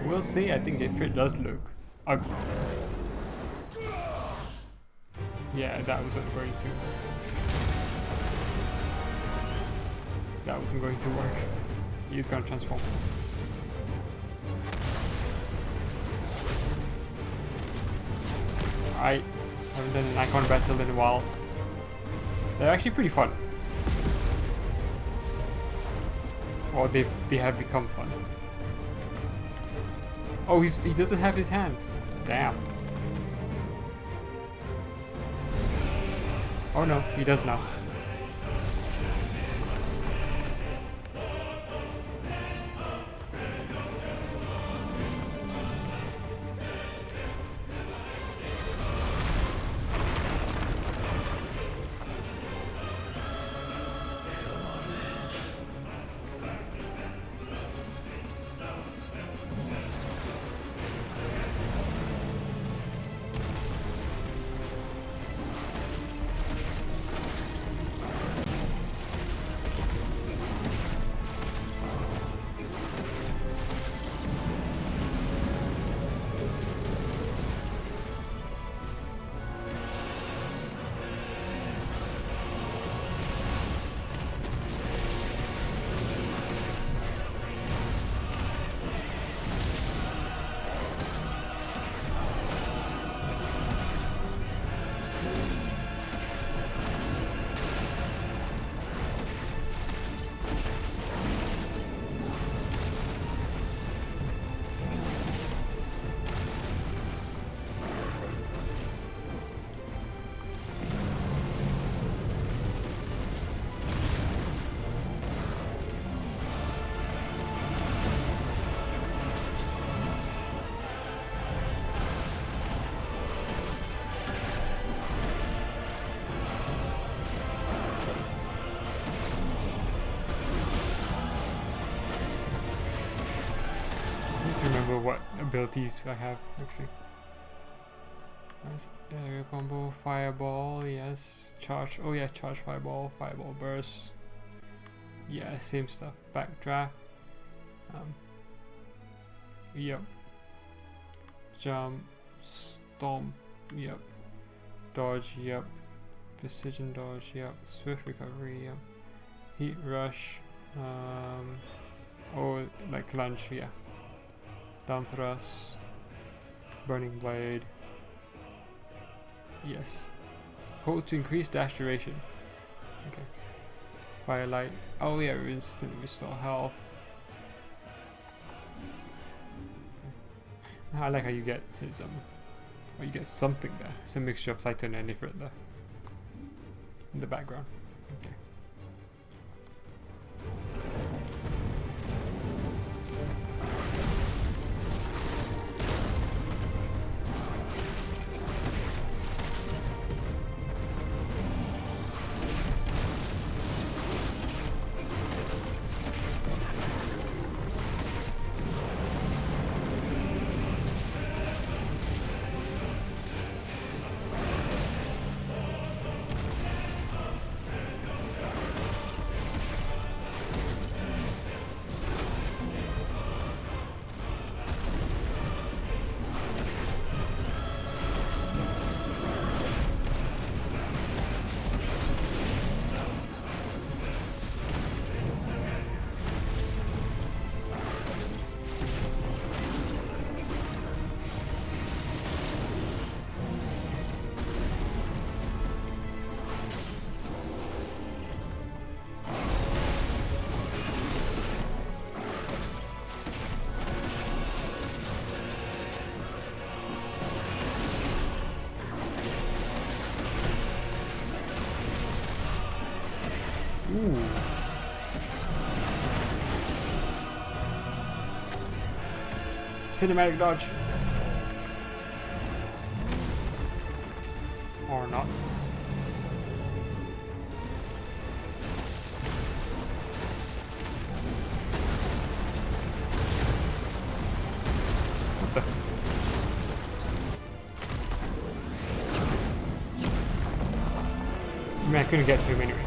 We'll see. I think if it does look ugly. Yeah, that wasn't going to. That wasn't going to work. He's gonna transform. I haven't done an icon battle in a while. They're actually pretty fun. Or they have become fun. Oh, he doesn't have his hands. Damn. Oh no, he does now. Remember what abilities I have actually. Nice. Area combo, fireball, yes. Charge, oh yeah, charge fireball, fireball burst. Yeah, same stuff. Backdraft. Yep. Jump, stomp, yep. Dodge, yep. Precision dodge, yep. Swift recovery, yep. Heat rush, oh, like lunge, yeah. Down thrust, burning blade. Yes. Hold to increase dash duration. Okay. Firelight. Oh yeah, instant restore health. Okay. I like how you get his oh, you get something there. It's a mixture of Titan and Ifrit there in the background. Okay. Ooh. Cinematic dodge. Or not. What the? I mean, I couldn't get to him anyway.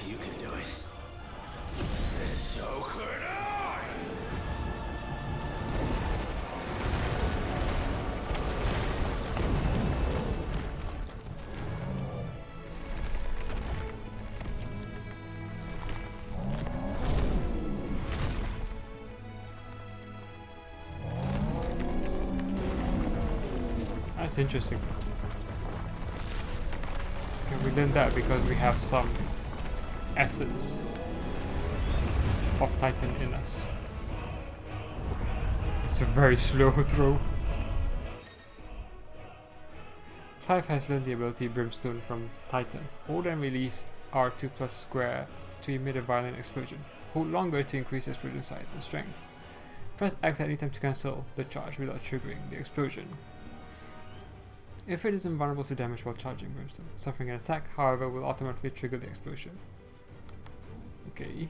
If you can do it, then so could I! That's interesting. Okay, we learned that because we have some essence of Titan in us. It's a very slow throw. Clive has learned the ability Brimstone from Titan. Hold and release R2 plus square to emit a violent explosion. Hold longer to increase explosion size and strength. Press X at any time to cancel the charge without triggering the explosion. If it is invulnerable to damage while charging Brimstone, suffering an attack, however, will automatically trigger the explosion. Okay.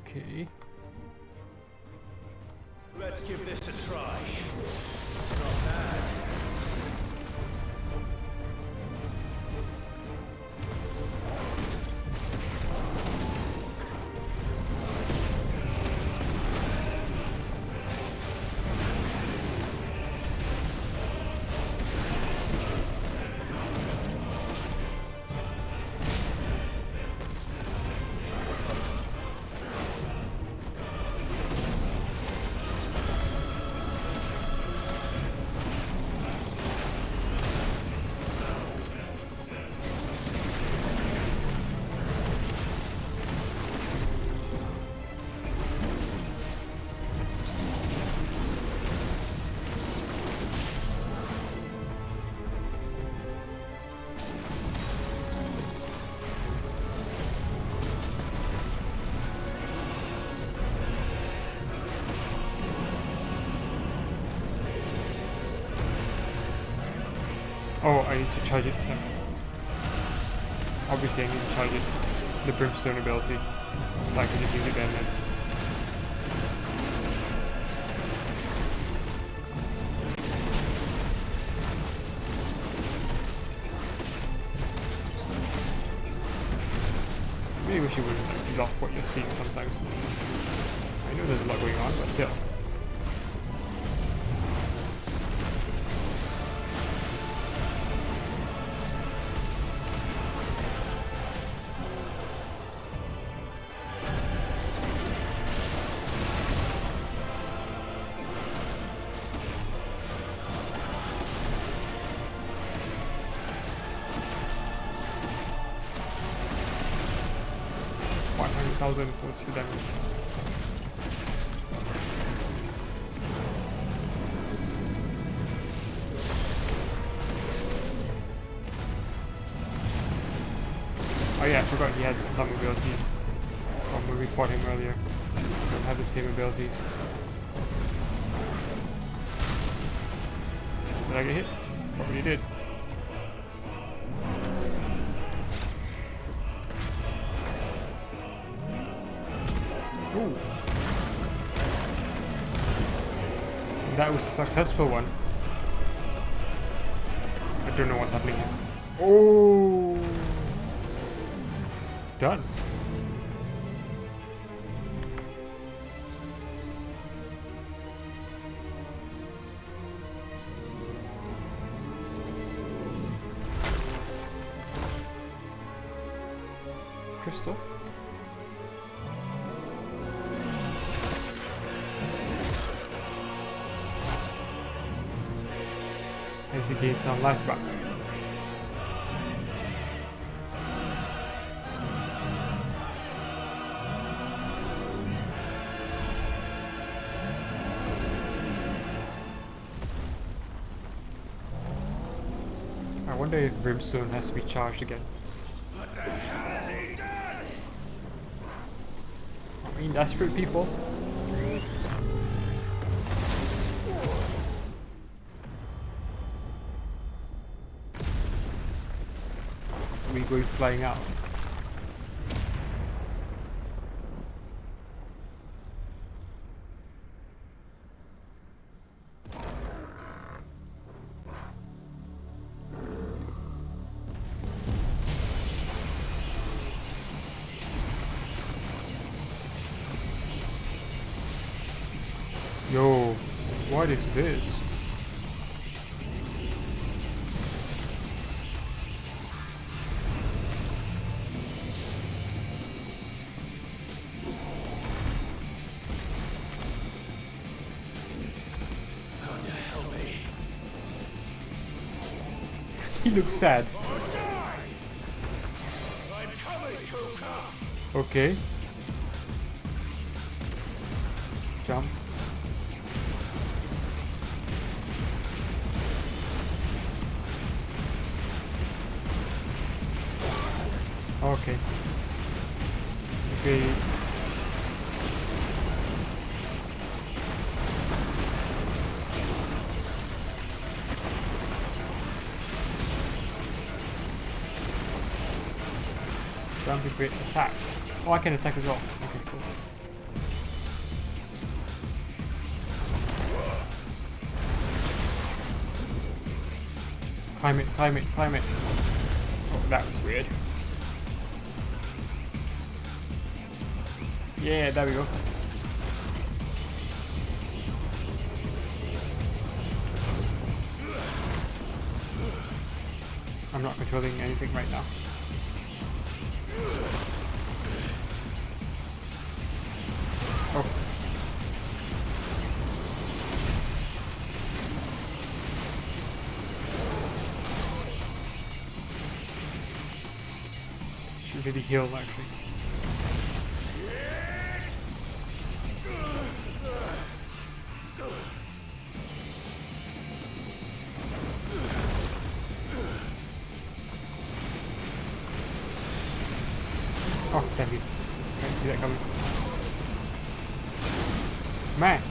Okay. Let's give this a try. Not bad. Oh, I need to charge it. No. Obviously I need to charge it. The Brimstone ability. So I can just use it then. Maybe wish you wouldn't like, block what you're seeing sometimes. I know there's a lot going on, but still. Close to damage. Oh yeah, I forgot he has some abilities from when we fought him earlier. Don't have the same abilities. Did I get hit? Probably did. Ooh. That was a successful one. I don't know what's happening here. Oh! Done. Crystal. As he gains some life back. I wonder if Brimstone has to be charged again. What the hell has he done? I mean, desperate people. We going flying out. What is this? Thunder help me. He looks sad. I'm coming, Kuka. Okay. Jump. Okay. Okay. Jump, great attack. Oh, I can attack as well. Okay, cool. Time it, time it, time it. Oh, that was weird. Yeah, there we go. I'm not controlling anything right now. Oh. Should really heal actually. Oh, damn you. I didn't see that coming. Man.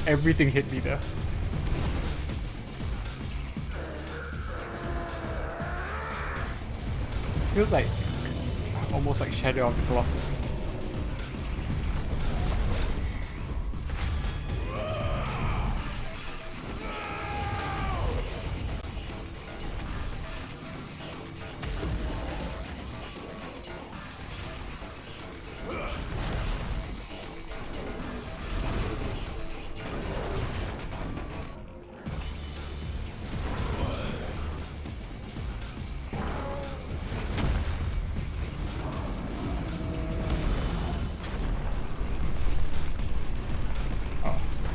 Everything hit me there. This feels like almost like Shadow of the Colossus.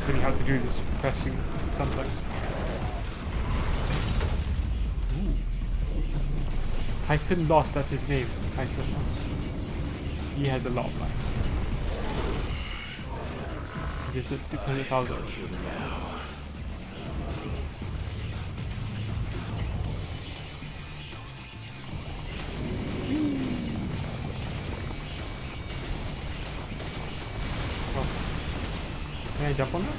Really hard to do this pressing sometimes. Ooh. Titan Lost, that's his name. Titan Lost. He has a lot of life. Just at 600,000. Can I jump on that?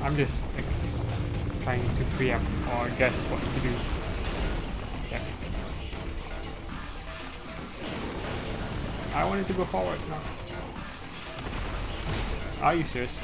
I'm just like, trying to preempt or guess what to do. Yeah. I wanted to go forward, no. Are you serious?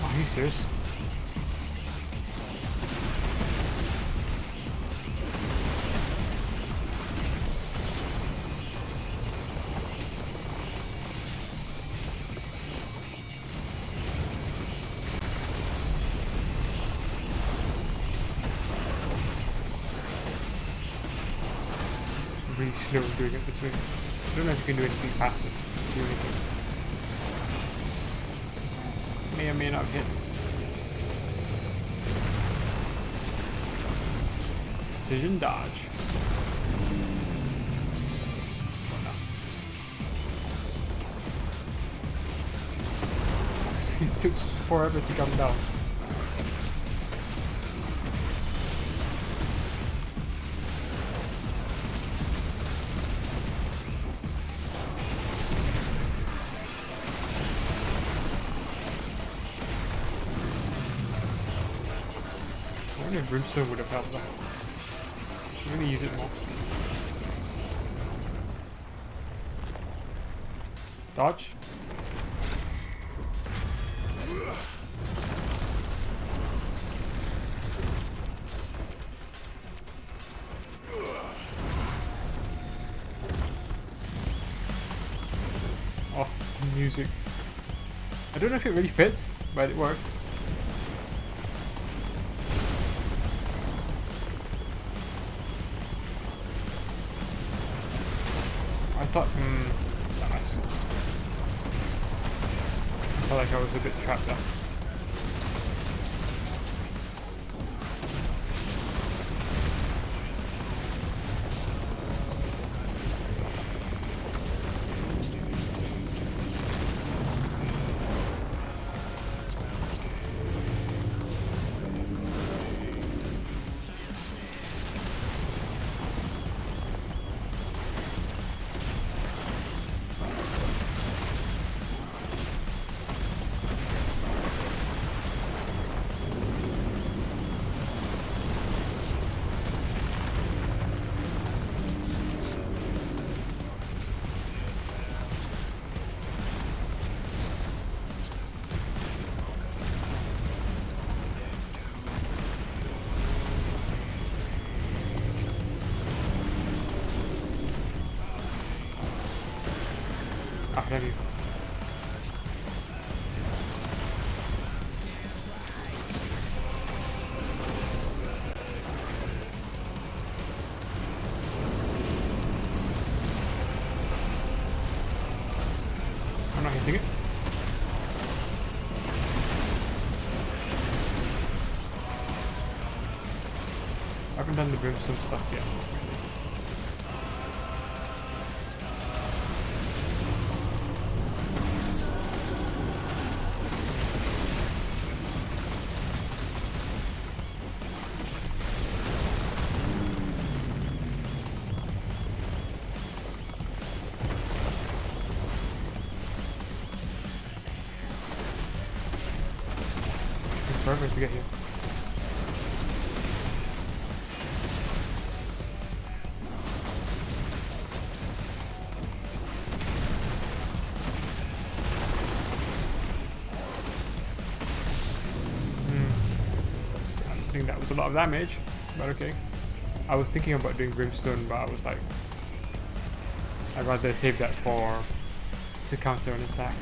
Are you serious? Really slow doing it this way. I don't know if you can do anything faster. Do anything. May or may not hit. Precision dodge. Oh no. It took forever to come down. I wonder if Brimstone would have helped that. Should really use it more. Dodge. Oh, the music. I don't know if it really fits, but it works. I thought, nice. I felt like I was a bit trapped there. Ah, thank you. I'm not hitting it. I haven't done the brimstone stuff yet. Forever to get here. I think that was a lot of damage, but okay. I was thinking about doing brimstone, but I was like, I'd rather save that to counter an attack.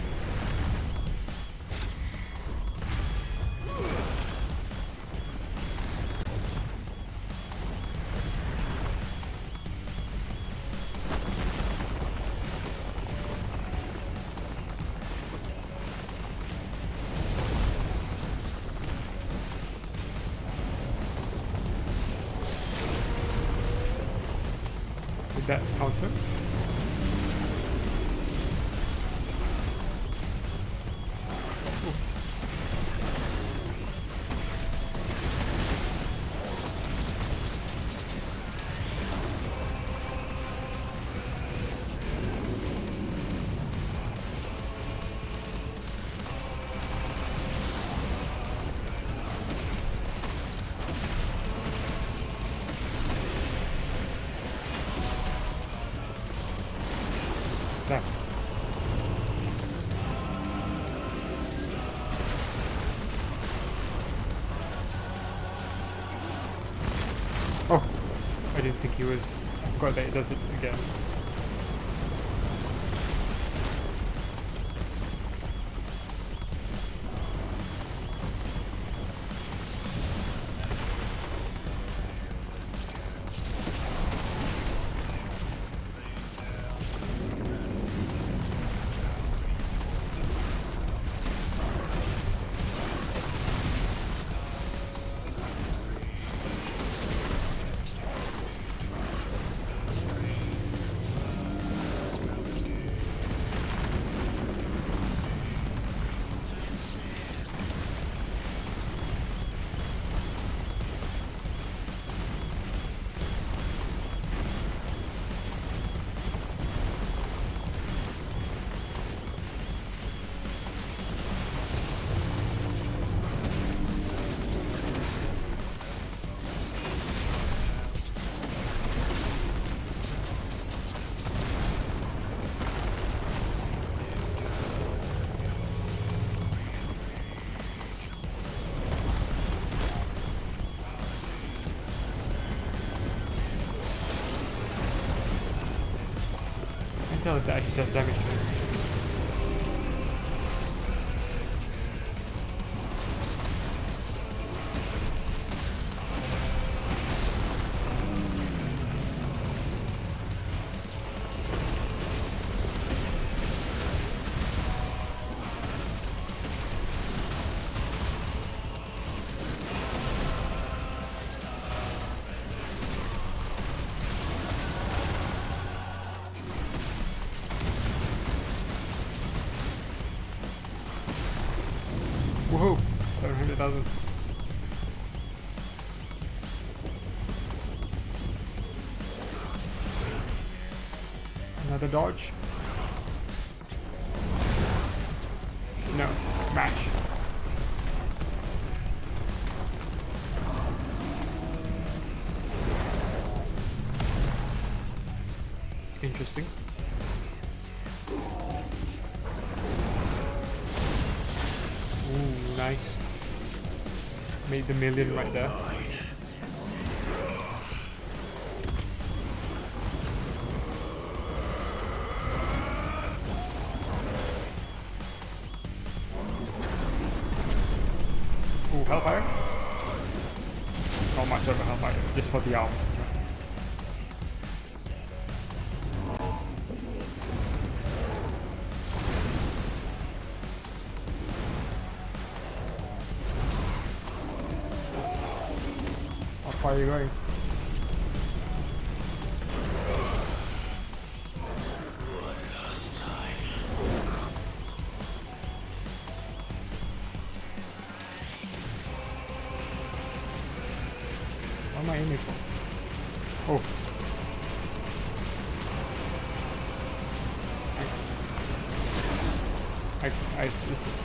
Did that counter? That. Oh, I didn't think he was. God, that it does it again. tell if that actually does damage to him. Woohoo! 700,000. Another dodge. No, mash. Interesting. Ooh, nice. Made the million right there. Ooh, Hellfire? Not much of a Hellfire, just for the arm. How far are you going? What am I aiming for? Oh.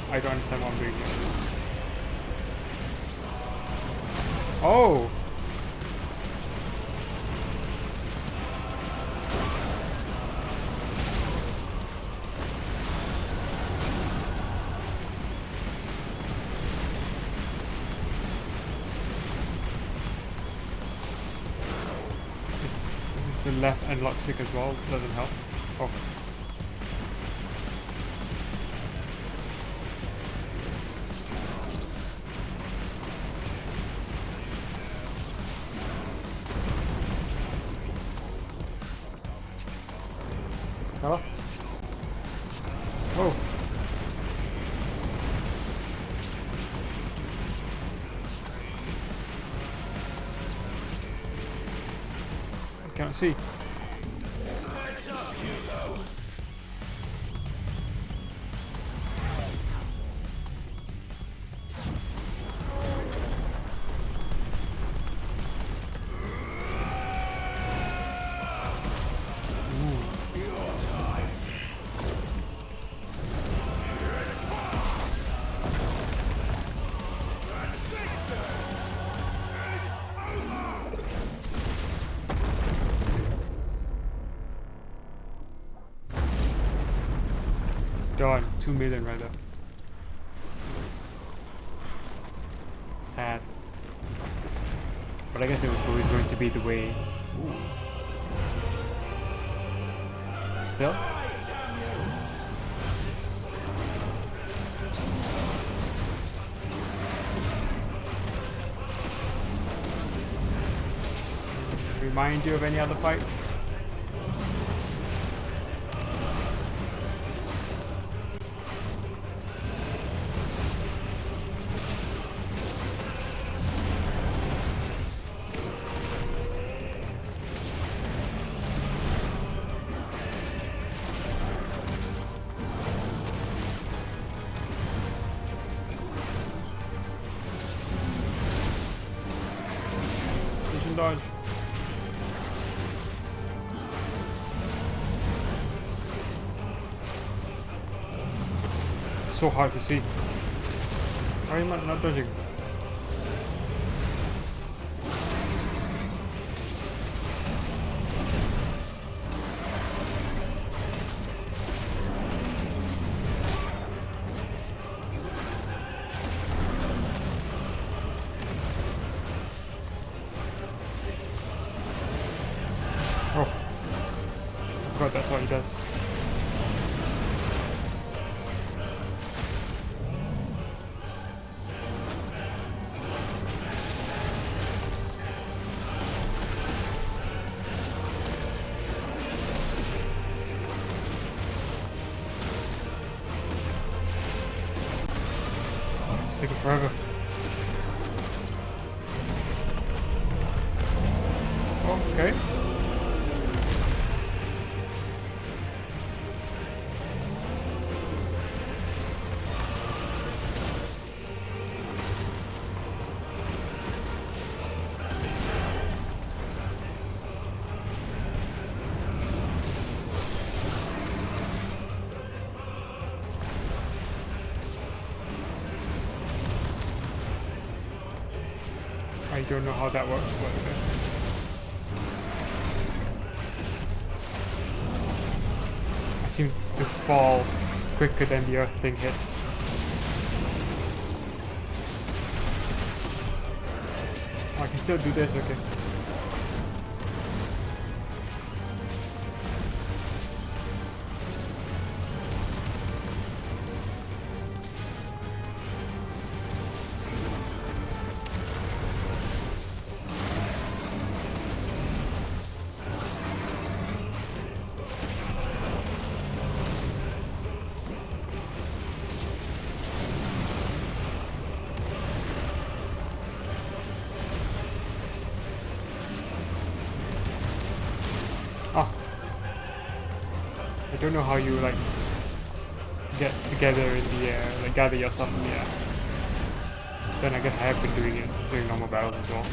I don't understand what I'm doing here. Oh! This is the left unlock stick as well, doesn't help. Oh. Hello? Oh. I can't see. Done. 2 million right there. Sad. But I guess it was always going to be the way. Ooh. Still? Remind you of any other fight? Precision dodge. So hard to see. Why am I not dodging? Oh. I forgot that's what he does. It's taking forever. Okay. I don't know how that works, but I seem to fall quicker than the earth thing hit. Oh, I can still do this, okay. Oh. I don't know how you like get together in the air, like gather yourself in the air. Then I guess I have been doing it during normal battles as well.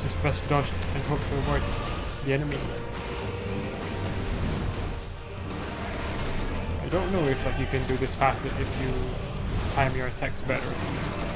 Just press dodge and hope to avoid the enemy. I don't know if like you can do this faster if you time your attacks better or something.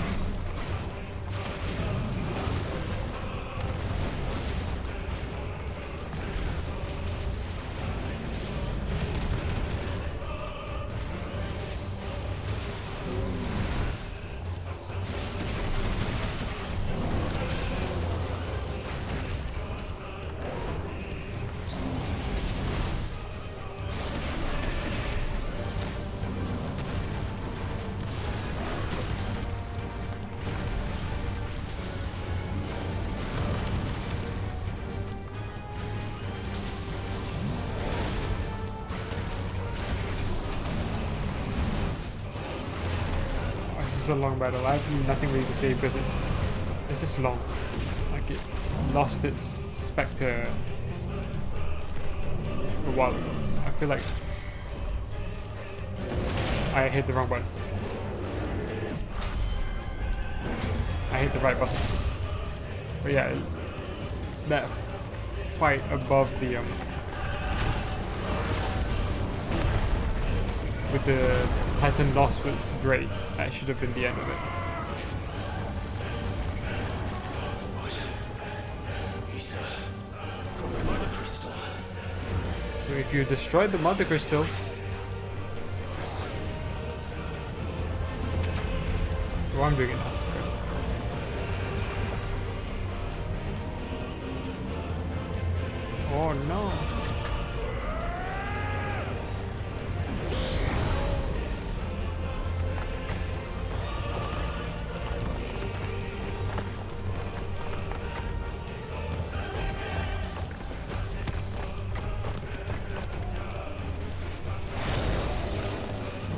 This is a long battle. I have nothing really to say because it's just long. Like it lost its spectre a while ago. I feel like I hit the wrong button. I hit the right button. But yeah, that fight above the with the Titan loss was great. That should have been the end of it. From the Mother Crystal. So if you destroy the Mother Crystal, oh, I'm doing it now. Okay. Oh no.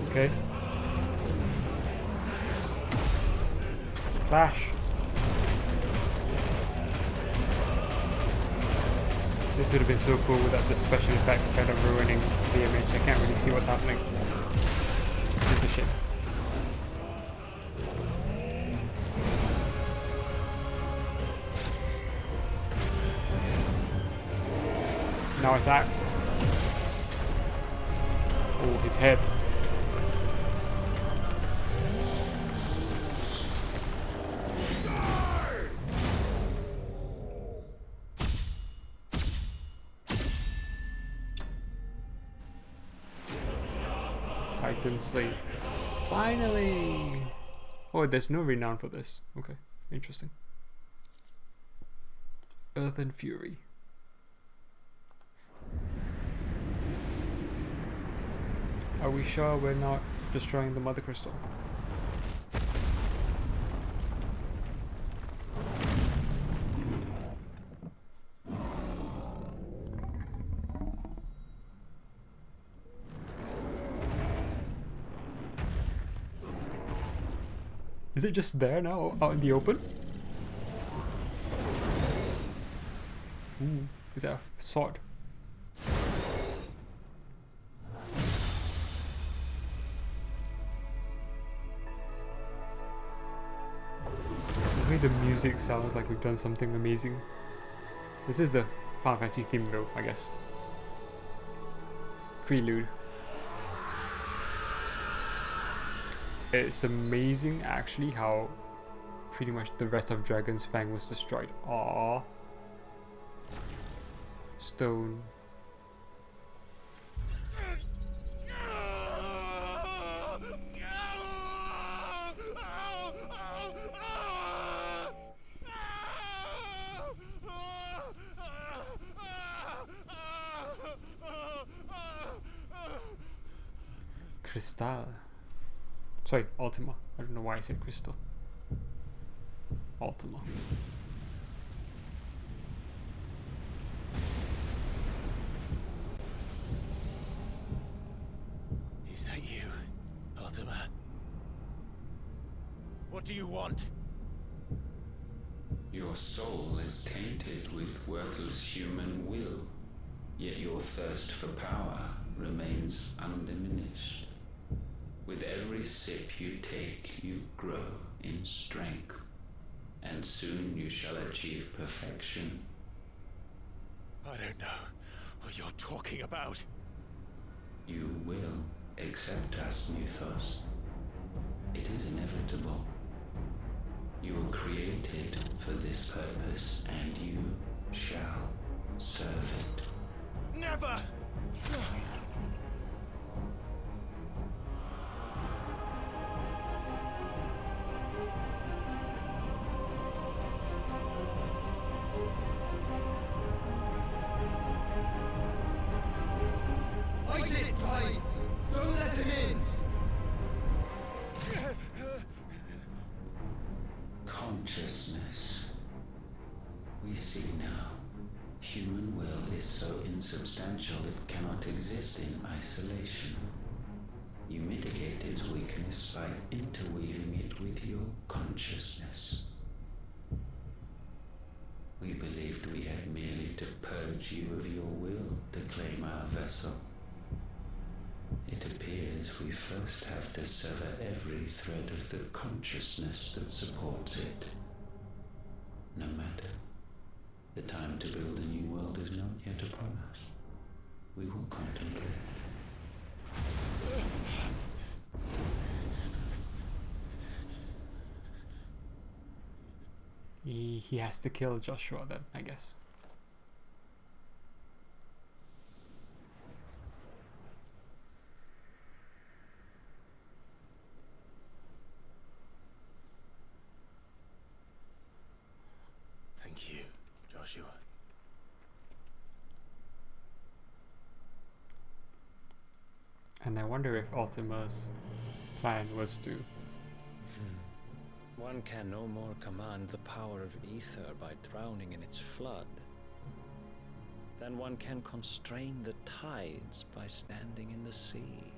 Okay. Flash. This would have been so cool without the special effects kind of ruining the image. I can't really see what's happening. Piece of shit. Now attack. Oh, his head. Titan sleep. Finally! Oh, there's no renown for this. Okay, interesting. Earth and Fury. Are we sure we're not destroying the Mother Crystal? Is it just there now, out in the open? Ooh, is that a sword? The way the music sounds like we've done something amazing. This is the Final Fantasy theme though, I guess. Prelude. It's amazing actually how pretty much the rest of Dragon's Fang was destroyed. Aww. Stone. Crystal. Sorry, Ultima. I don't know why I said Crystal. Ultima. Is that you, Ultima? What do you want? Your soul is tainted with worthless human will, yet your thirst for power remains undiminished. With every sip you take, you grow in strength, and soon you shall achieve perfection. I don't know what you're talking about. You will accept us, Muthos. It is inevitable. You were created for this purpose, and you shall serve it. Never! Fight it, Clive! Don't let him in! Consciousness. We see now. Human will is so insubstantial it cannot exist in isolation. You mitigate its weakness by interweaving it with your consciousness. We believed we had merely to purge you of your will to claim our vessel. It appears we first have to sever every thread of the consciousness that supports it. No matter. The time to build a new world is not yet upon us. We will contemplate. He has to kill Joshua then, I guess. Thank you, Joshua. And I wonder if Ultima's plan was to... One can no more command the power of ether by drowning in its flood than one can constrain the tides by standing in the sea.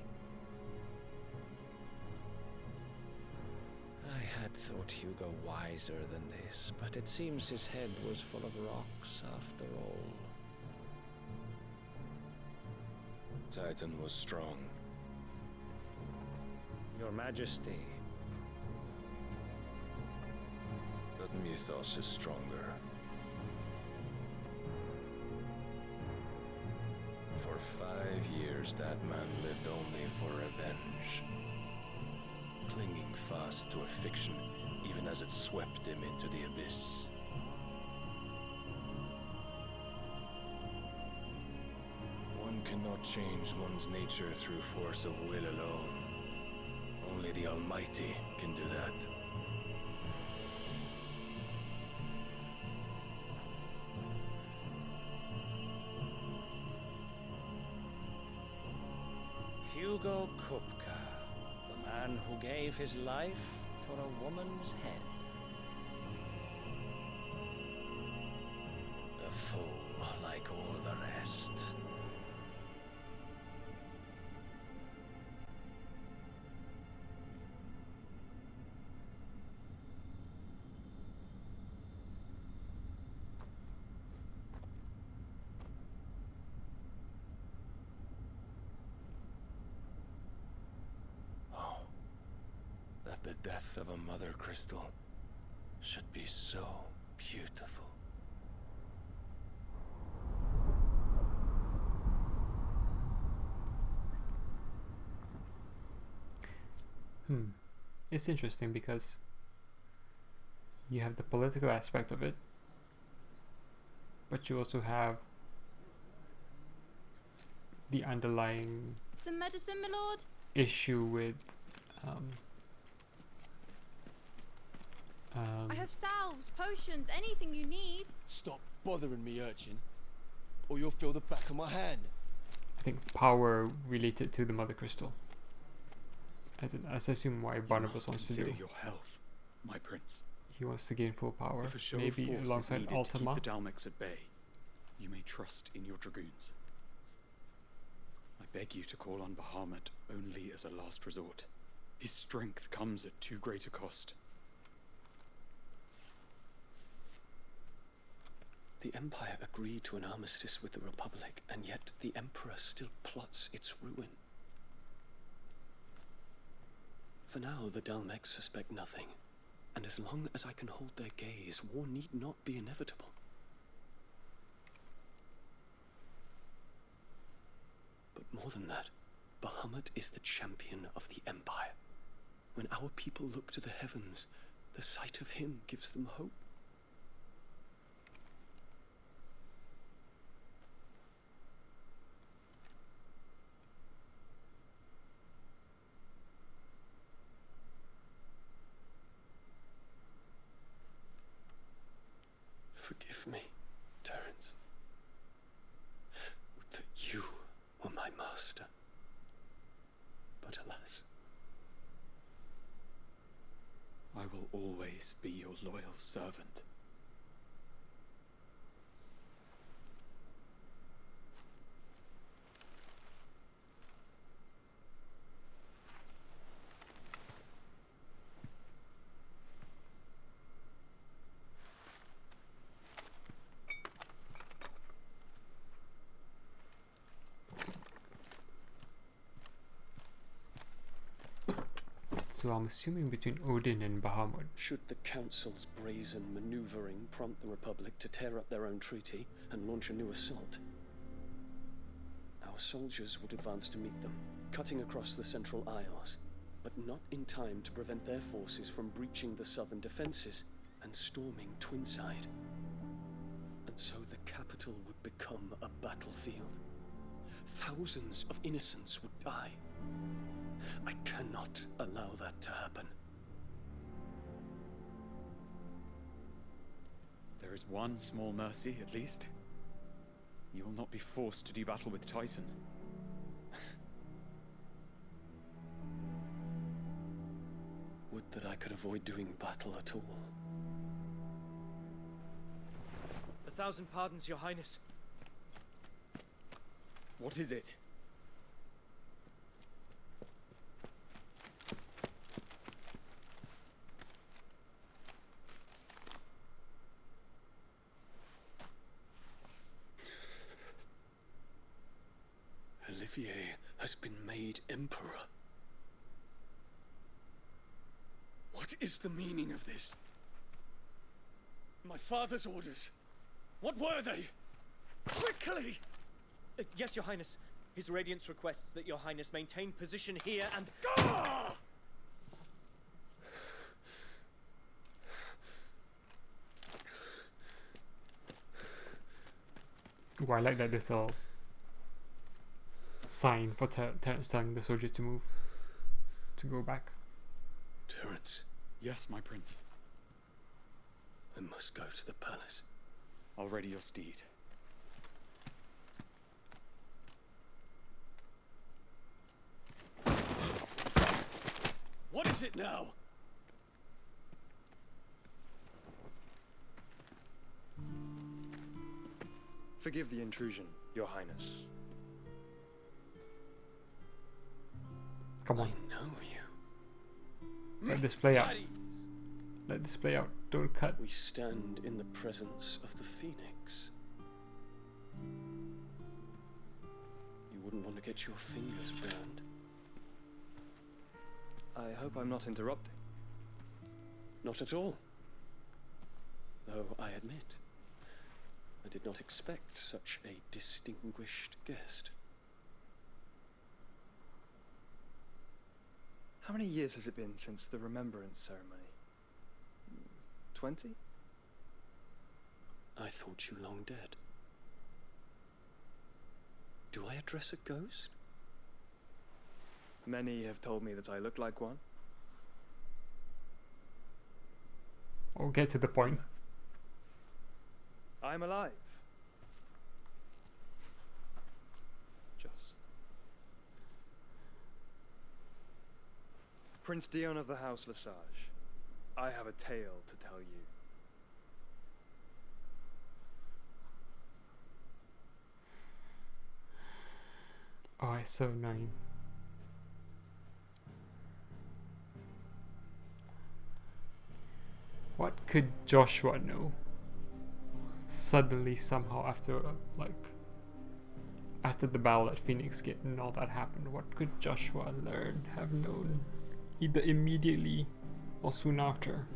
I had thought Hugo wiser than this, but it seems his head was full of rocks after all. Titan was strong. Your Majesty. But Mythos is stronger. For 5 years, that man lived only for revenge. Clinging fast to a fiction, even as it swept him into the abyss. One cannot change one's nature through force of will alone. Only Only the Almighty can do that. Hugo Kupka, the man who gave his life for a woman's head. A fool like all the rest. That the death of a mother crystal should be so beautiful. It's interesting because you have the political aspect of it, but you also have the underlying Some medicine, my lord? issue with I have salves, potions, anything you need. Stop bothering me, urchin, or you'll feel the back of my hand. I think power related to the mother crystal. As I assume why Barnabas wants to do. Consider your health, my prince. He wants to gain full power, If a show maybe of force alongside is needed Ultima. to keep the Dalmex at bay, you may trust in your dragoons. I beg you to call on Bahamut only as a last resort. His strength comes at too great a cost. The Empire agreed to an armistice with the Republic, and yet the Emperor still plots its ruin. For now, the Dalmex suspect nothing, and as long as I can hold their gaze, war need not be inevitable. But more than that, Bahamut is the champion of the Empire. When our people look to the heavens, the sight of him gives them hope. Forgive me, Terence. Would that you were my master. But alas. I will always be your loyal servant. So I'm assuming between Odin and Bahamut. Should the Council's brazen maneuvering prompt the Republic to tear up their own treaty and launch a new assault, our soldiers would advance to meet them, cutting across the Central Isles, but not in time to prevent their forces from breaching the southern defenses and storming Twinside. And so the capital would become a battlefield. Thousands of innocents would die. I cannot allow that to happen. There is one small mercy, at least. You will not be forced to do battle with Titan. Would that I could avoid doing battle at all. 1,000 pardons, Your Highness. What is it? Olivier has been made Emperor. What is the meaning of this? My father's orders. What were they? Quickly! Yes, Your Highness. His Radiance requests that Your Highness maintain position here and... Ah! Ooh, I like that little sign for Terence telling the soldier to move, to go back. Terence. Yes, my prince. I must go to the palace. I'll ready your steed. What is it now? Forgive the intrusion, Your Highness. Come on. I know you. Let this play out. Let this play out. Don't cut. We stand in the presence of the Phoenix. You wouldn't want to get your fingers burned. I hope I'm not interrupting. Not at all. Though I admit, I did not expect such a distinguished guest. How many years has it been since the Remembrance ceremony? 20? I thought you long dead. Do I address a ghost? Many have told me that I look like one. I'll get to the point. I'm alive. Just. Prince Dion of the House Lesage, I have a tale to tell you. Oh, it's so annoying. What could Joshua know? Suddenly, somehow, after after the battle at Phoenix Gate and all that happened, what could Joshua have known, either immediately or soon after?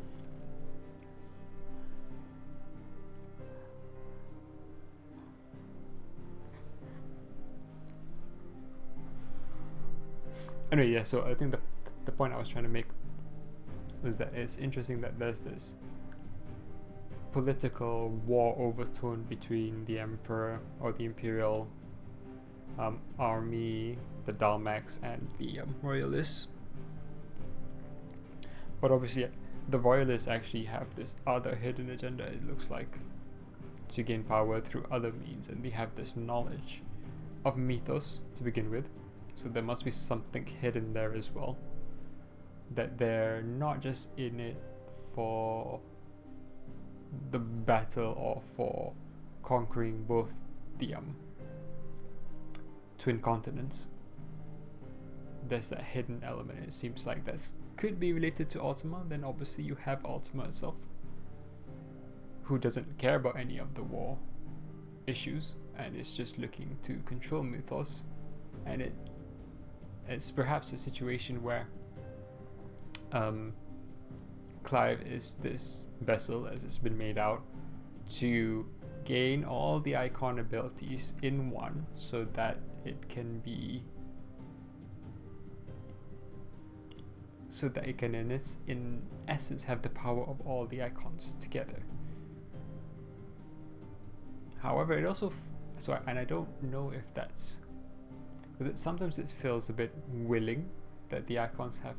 Anyway, yeah. So I think the point I was trying to make was that it's interesting that there's this political war overtone between the Emperor or the Imperial army, the Dalmacs, and the Royalists. But obviously, the Royalists actually have this other hidden agenda, it looks like, to gain power through other means, and they have this knowledge of mythos to begin with. So there must be something hidden there as well. That they're not just in it for the battle or for conquering both the twin continents. There's that hidden element. It seems like that could be related to Ultima. Then obviously you have Ultima itself, who doesn't care about any of the war issues and is just looking to control mythos. And it's perhaps a situation where Clive is this vessel, as it's been made out, to gain all the icon abilities in one, so that it can be, in essence have the power of all the icons together. However, it also and I don't know if that's because sometimes it feels a bit willing that the icons have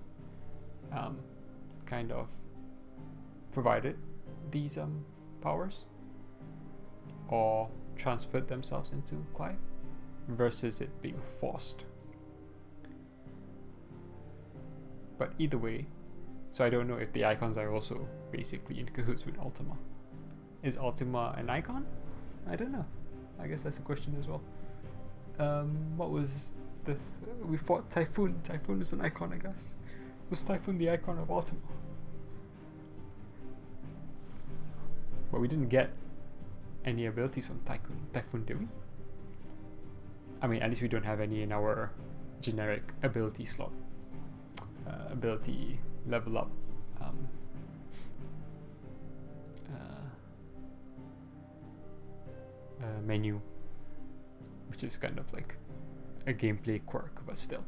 kind of provided these powers or transferred themselves into Clive versus it being forced. But either way, so I don't know if the icons are also basically in cahoots with Ultima. Is Ultima an icon? I don't know. I guess that's a question as well. What was we fought Typhoon. Typhoon is an icon, I guess. Was Typhoon the icon of Ultima? But we didn't get any abilities from Typhoon, did we? I mean, at least we don't have any in our generic ability slot. Ability level up. Menu, which is kind of like a gameplay quirk, but still.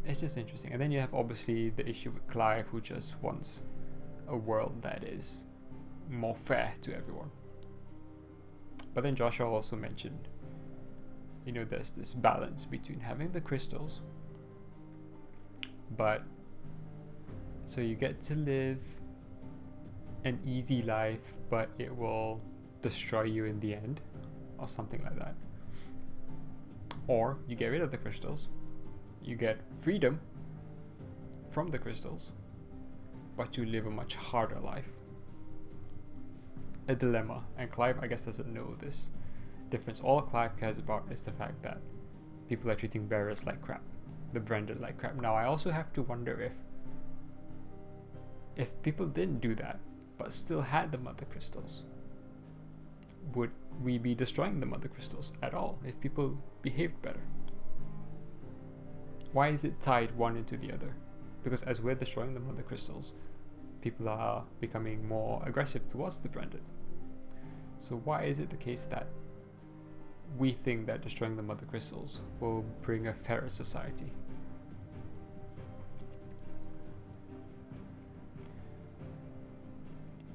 It's just interesting. And then you have obviously the issue with Clive, who just wants a world that is more fair to everyone. But then Joshua also mentioned, there's this balance between having the crystals, but So you get to live an easy life, but it will destroy you in the end, or something like that. Or you get rid of the crystals, you get freedom from the crystals, but you live a much harder life. A dilemma, and Clive, I guess, doesn't know this difference. All Clive cares about is the fact that people are treating bearers like crap, the branded like crap. Now, I also have to wonder if people didn't do that, but still had the mother crystals, would we be destroying the mother crystals at all if people behaved better? Why is it tied one into the other? Because as we're destroying the mother crystals, people are becoming more aggressive towards the branded. So why is it the case that we think that destroying the mother crystals will bring a fairer society?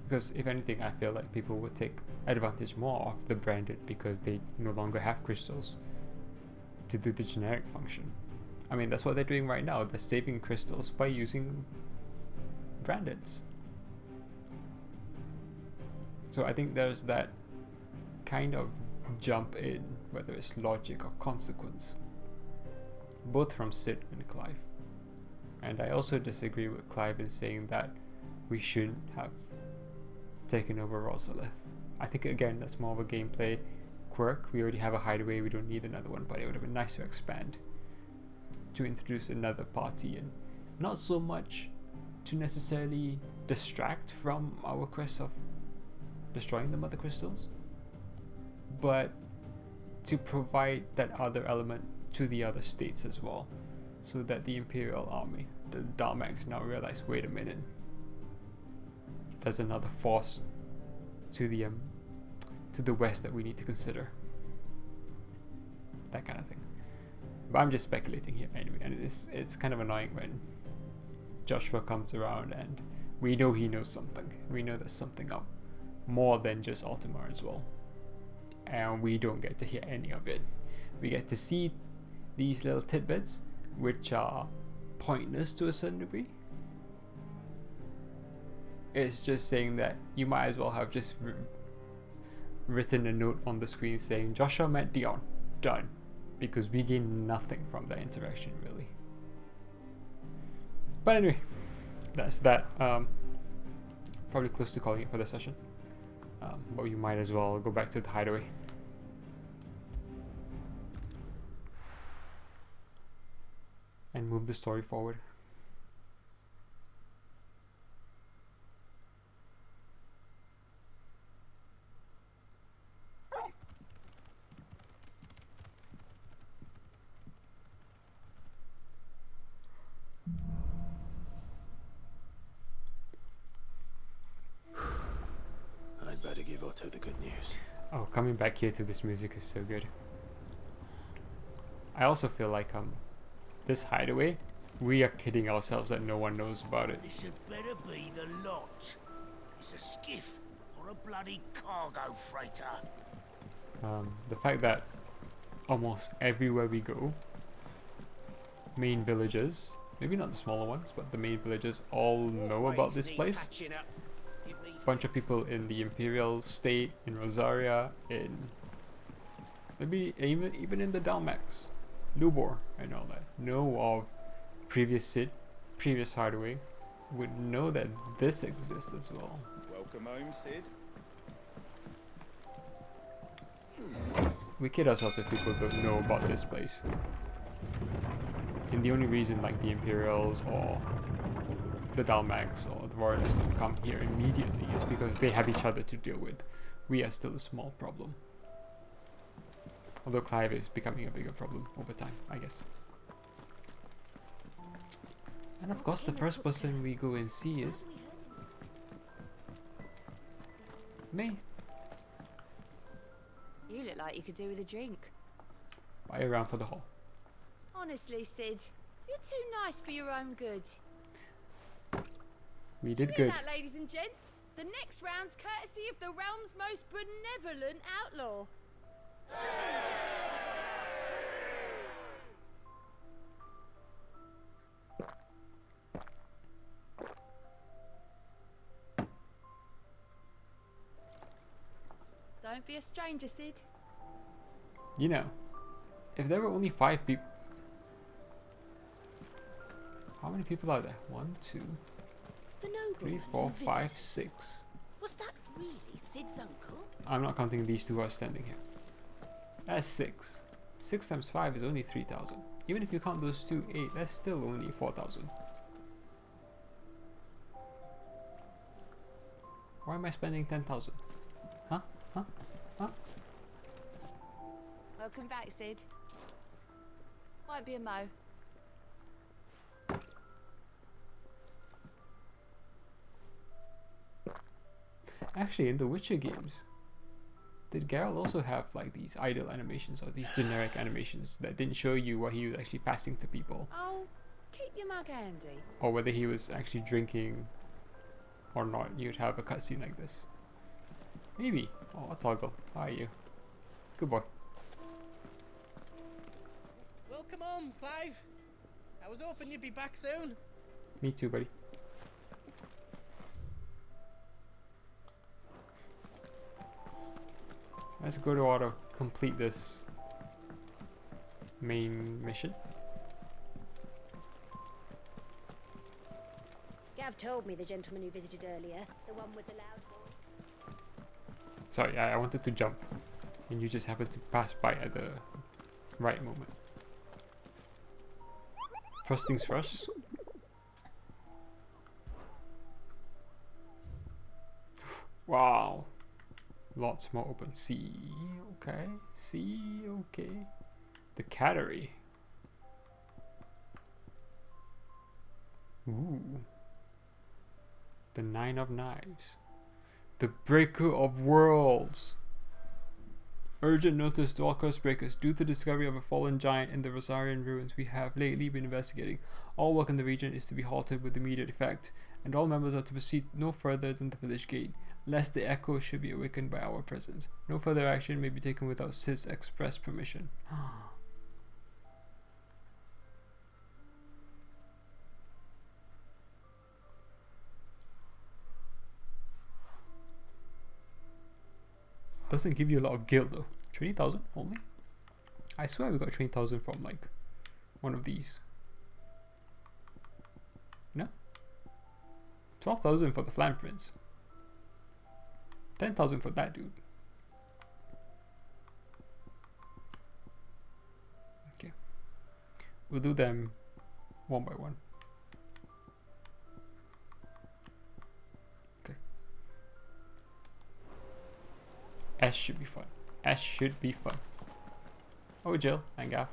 Because if anything, I feel like people would take advantage more of the branded because they no longer have crystals to do the generic function. I mean, that's what they're doing right now. They're saving crystals by using brandeds. So I think there's that kind of jump in, whether it's logic or consequence, both from Sid and Clive. And I also disagree with Clive in saying that we shouldn't have taken over Rosalith. I think, again, that's more of a gameplay quirk. We already have a hideaway, we don't need another one, but it would have been nice to expand, to introduce another party, and not so much to necessarily distract from our quest of destroying the mother crystals, but to provide that other element to the other states as well, so that the Imperial Army, the Dalmex, now realize, wait a minute, there's another force to the west that we need to consider. That kind of thing. But I'm just speculating here anyway, and it's kind of annoying when Joshua comes around and we know he knows something. We know there's something up, more than just Altamar as well. And we don't get to hear any of it. We get to see these little tidbits, which are pointless to a certain degree. It's just saying that you might as well have just written a note on the screen saying Joshua met Dion, done, because we gain nothing from that interaction really. But anyway, that's that. Probably close to calling it for the session, but you might as well go back to the hideaway. And move the story forward. I'd better give Otto the good news. Oh, coming back here to this music is so good. I also feel like this hideaway, we are kidding ourselves that no one knows about it. This had better be the lot. It's a skiff or a bloody cargo freighter. The fact that almost everywhere we go, main villages, maybe not the smaller ones, but the main villages all know about this place. Bunch of people in the Imperial State, in Rosaria, in maybe even in the Dalmex, Lubor and all that, know of previous Sid, previous hideaway, would know that this exists as well. Welcome home, Sid. We kid ourselves if people don't know about this place. And the only reason like the Imperials or the Dalmex or the Royalists don't come here immediately is because they have each other to deal with. We are still a small problem. Although Clive is becoming a bigger problem over time, I guess. And of course the first person we go and see is me. You look like you could do with a drink. Buy around for the haul. Honestly, Sid, you're too nice for your own good. We did Hear good. that, ladies and gents? The next round's courtesy of the realm's most benevolent outlaw. Don't be a stranger, Sid. You know, if there were only 5 people... How many people are there? 1, 2, The 3, nobleman 4, you 5, visited. 6. Was that really Sid's uncle? I'm not counting these 2 who are standing here. That's 6. 6 times 5 is only 3,000. Even if you count those 2, 8, that's still only 4,000. Why am I spending 10,000? Huh? Huh? Huh? Welcome back, Sid. Might be a mo. Actually, in the Witcher games, did Geralt also have like these idle animations or these generic animations that didn't show you what he was actually passing to people? Oh, keep your mug handy. Or whether he was actually drinking or not? You'd have a cutscene like this. Maybe. Oh, Toggle. How are you? Good boy. Welcome home, Clive. I was hoping you'd be back soon. Me too, buddy. Let's go to auto complete this main mission. Gav told me the gentleman who visited earlier, the one with the loud voice. Sorry, I wanted to jump, and you just happened to pass by at the right moment. First things first. Wow. Lots more open. C, okay. C, okay. The Cattery. Ooh. The 9 of Knives. The Breaker of Worlds. Urgent notice to all curse breakers. Due to the discovery of a fallen giant in the Rosarian ruins we have lately been investigating, all work in the region is to be halted with immediate effect, and all members are to proceed no further than the village gate, lest the echo should be awakened by our presence. No further action may be taken without Sid's express permission. Doesn't give you a lot of guild though. 20,000 only? I swear we got 20,000 from like one of these. No? 12,000 for the Flan Prince. 10,000 for that dude. Okay. We'll do them one by one. Okay. S should be fun. S should be fun. Oh, Jill and Gav.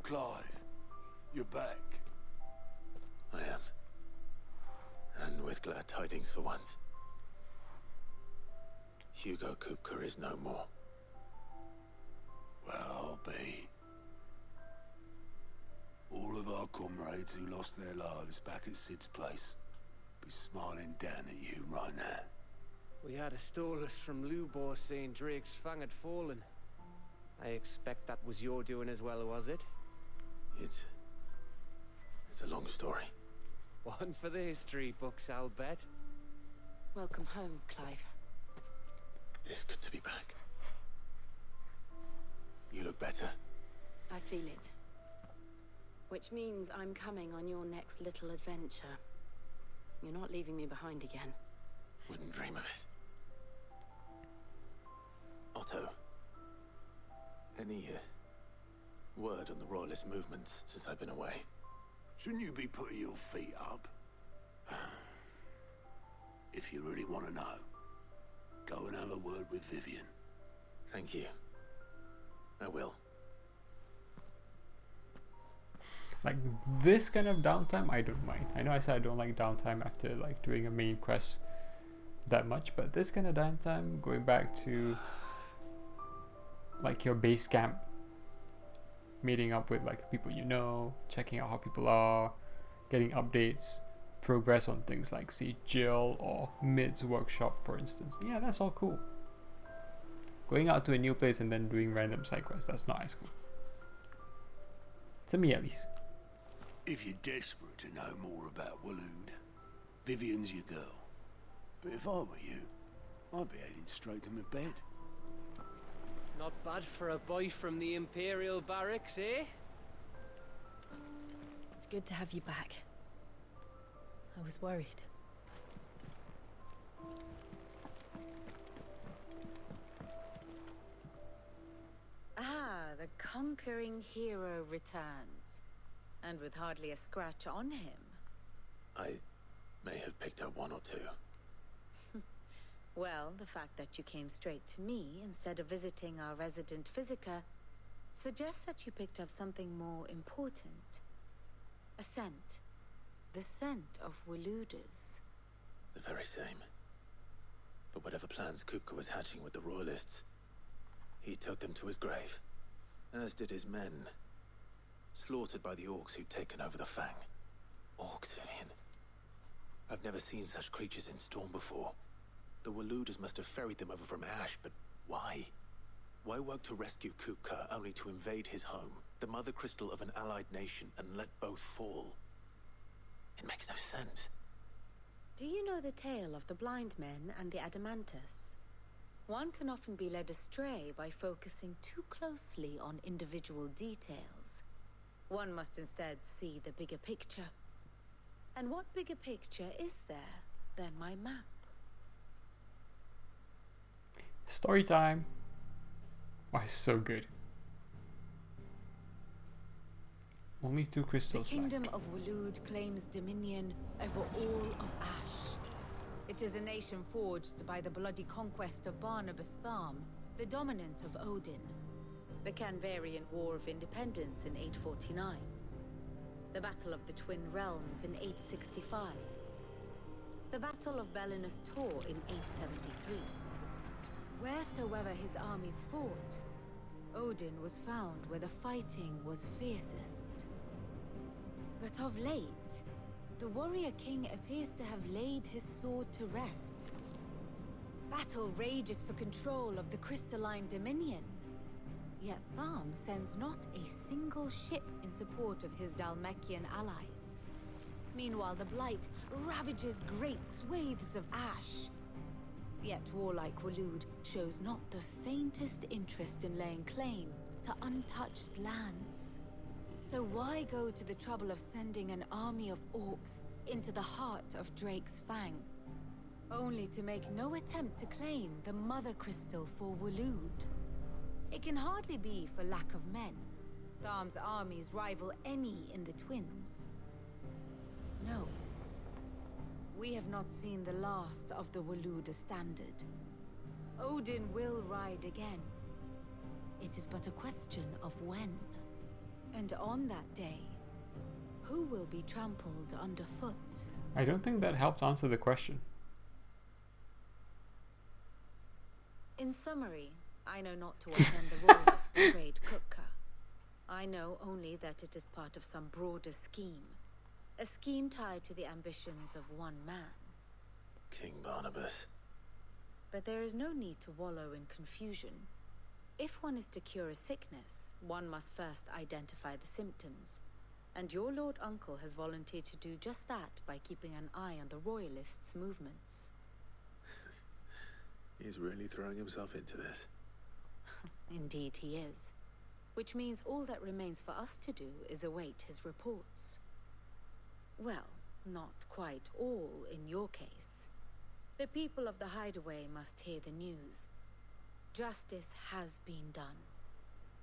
Clive, you're back. I am. And with glad tidings for once. Hugo Kupka is no more. Well, I'll be. All of our comrades who lost their lives back at Sid's place be smiling down at you right now. We had a stolus from Lubor saying Drake's Fang had fallen. I expect that was your doing as well, was it? It's a long story. One for the history books, I'll bet. Welcome home, Clive. It's good to be back. You look better. I feel it. Which means I'm coming on your next little adventure. You're not leaving me behind again. Wouldn't dream of it. Otto, any word on the Royalist movement since I've been away? Shouldn't you be putting your feet up? If you really want to know, go and have a word with Vivian. Thank you. I will. Like this kind of downtime, I don't mind. I know I said I don't like downtime after like doing a main quest that much, but this kind of downtime, going back to like your base camp, meeting up with like people you know, checking out how people are, getting updates, progress on things like say Jill or Mid's workshop for instance. Yeah, that's all cool. Going out to a new place and then doing random side quests, that's not as cool. To me at least. If you're desperate to know more about Waloed, Vivian's your girl. But if I were you, I'd be heading straight to my bed. Not bad for a boy from the Imperial Barracks, eh? It's good to have you back. I was worried. Ah, the conquering hero returns. And with hardly a scratch on him. I may have picked up one or two. Well, the fact that you came straight to me instead of visiting our resident physiker suggests that you picked up something more important. A scent. The scent of Waludas. The very same. But whatever plans Kupka was hatching with the Royalists, he took them to his grave. As did his men. Slaughtered by the orcs who'd taken over the Fang. Orcs, Vivian. I've never seen such creatures in Storm before. The Waludas must have ferried them over from Ash, but why? Why work to rescue Kupka only to invade his home, the mother crystal of an allied nation, and let both fall? It makes no sense. Do you know the tale of the blind men and the Adamantus? One can often be led astray by focusing too closely on individual details. One must instead see the bigger picture. And what bigger picture is there than my map? Story time. Why, so good. Only 2 crystals The kingdom left. of Walud claims dominion over all of Ash. It is a nation forged by the bloody conquest of Barnabas Tharm, the dominant of Odin. The Canvarian War of Independence in 849. The Battle of the Twin Realms in 865. The Battle of Belinus Tor in 873. Wheresoever his armies fought, Odin was found where the fighting was fiercest. But of late, the warrior king appears to have laid his sword to rest. Battle rages for control of the crystalline dominion. Yet Tharm sends not a single ship in support of his Dalmekian allies. Meanwhile, the Blight ravages great swathes of Ash. Yet warlike Walud shows not the faintest interest in laying claim to untouched lands. So why go to the trouble of sending an army of orcs into the heart of Drake's Fang, only to make no attempt to claim the Mother Crystal for Walud? It can hardly be for lack of men. Tharm's armies rival any in the Twins. No. We have not seen the last of the Waluda standard. Odin will ride again. It is but a question of when. And on that day, who will be trampled underfoot? I don't think that helps answer the question. In summary, I know not to what end the Royalists betrayed Kupka. I know only that it is part of some broader scheme. A scheme tied to the ambitions of one man. King Barnabas. But there is no need to wallow in confusion. If one is to cure a sickness, one must first identify the symptoms. And your Lord Uncle has volunteered to do just that by keeping an eye on the Royalists' movements. He's really throwing himself into this. Indeed he is. Which means all that remains for us to do is await his reports. Well, not quite all in your case. The people of the Hideaway must hear the news. Justice has been done.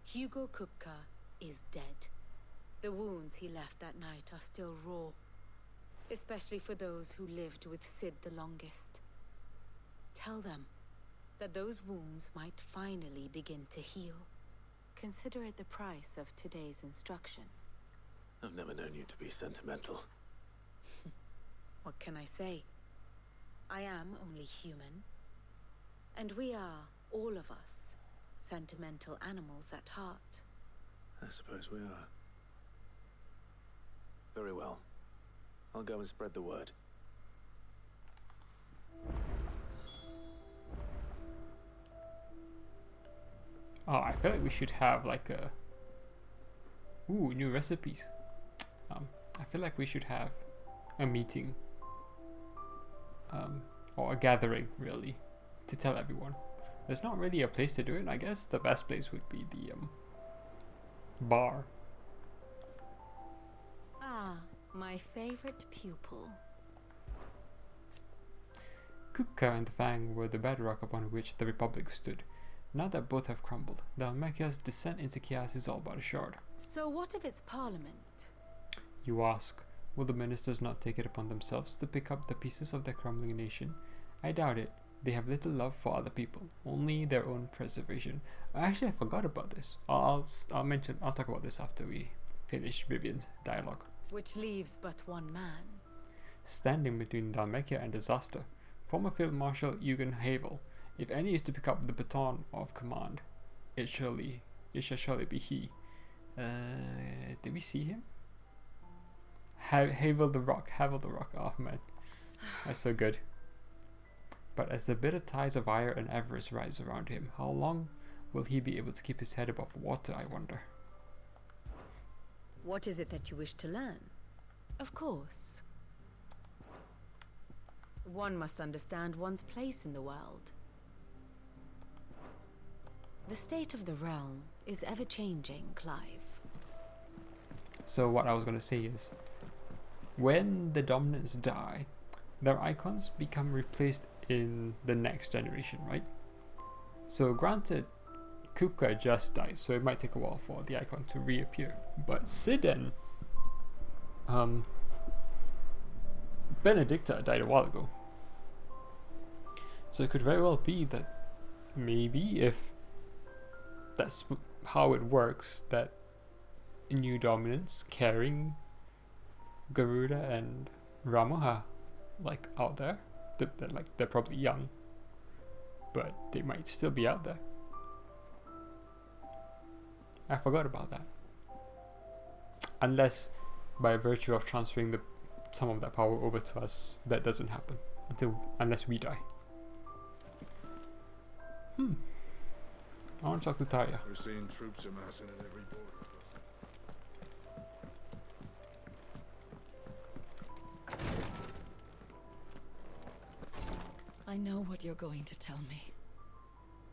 Hugo Kupka is dead. The wounds he left that night are still raw, especially for those who lived with Sid the longest. Tell them that those wounds might finally begin to heal. Consider it the price of today's instruction. I've never known you to be sentimental. What can I say? I am only human. And we are, all of us, sentimental animals at heart. I suppose we are. Very well. I'll go and spread the word. Oh, I feel like we should have like a... Ooh, new recipes. I feel like we should have a meeting or a gathering really, to tell everyone. There's not really a place to do it. I guess the best place would be the bar. Ah, my favorite pupil. Kupka and the Fang were the bedrock upon which the Republic stood. Now that both have crumbled, Dhalmekia's descent into chaos is all but assured. So what of its parliament? You ask, will the ministers not take it upon themselves to pick up the pieces of their crumbling nation? I doubt it. They have little love for other people, only their own preservation. Actually, I forgot about this. I'll talk about this after we finish Vivian's dialogue. Which leaves but one man. Standing between Dhalmekia and disaster, former Field Marshal Eugen Havel. If any is to pick up the baton of command, it shall surely be he. Did we see him? Havel the Rock. Oh man, that's so good. But as the bitter tides of ire and avarice rise around him, how long will he be able to keep his head above water, I wonder? What is it that you wish to learn? Of course. One must understand one's place in the world. The state of the realm is ever-changing, Clive. So what I was going to say is, when the dominants die, their icons become replaced in the next generation, right? So granted, Kupka just died, so it might take a while for the icon to reappear. But Sidon, Benedicta died a while ago. So it could very well be that maybe if that's how it works, that new dominants carrying Garuda and Ramuha like out there, they're probably young, but they might still be out there. I forgot about that. Unless by virtue of transferring some of that power over to us, that doesn't happen unless we die. I want to talk to Tarja. We're seeing troops amassing at every border crossing. I know what you're going to tell me.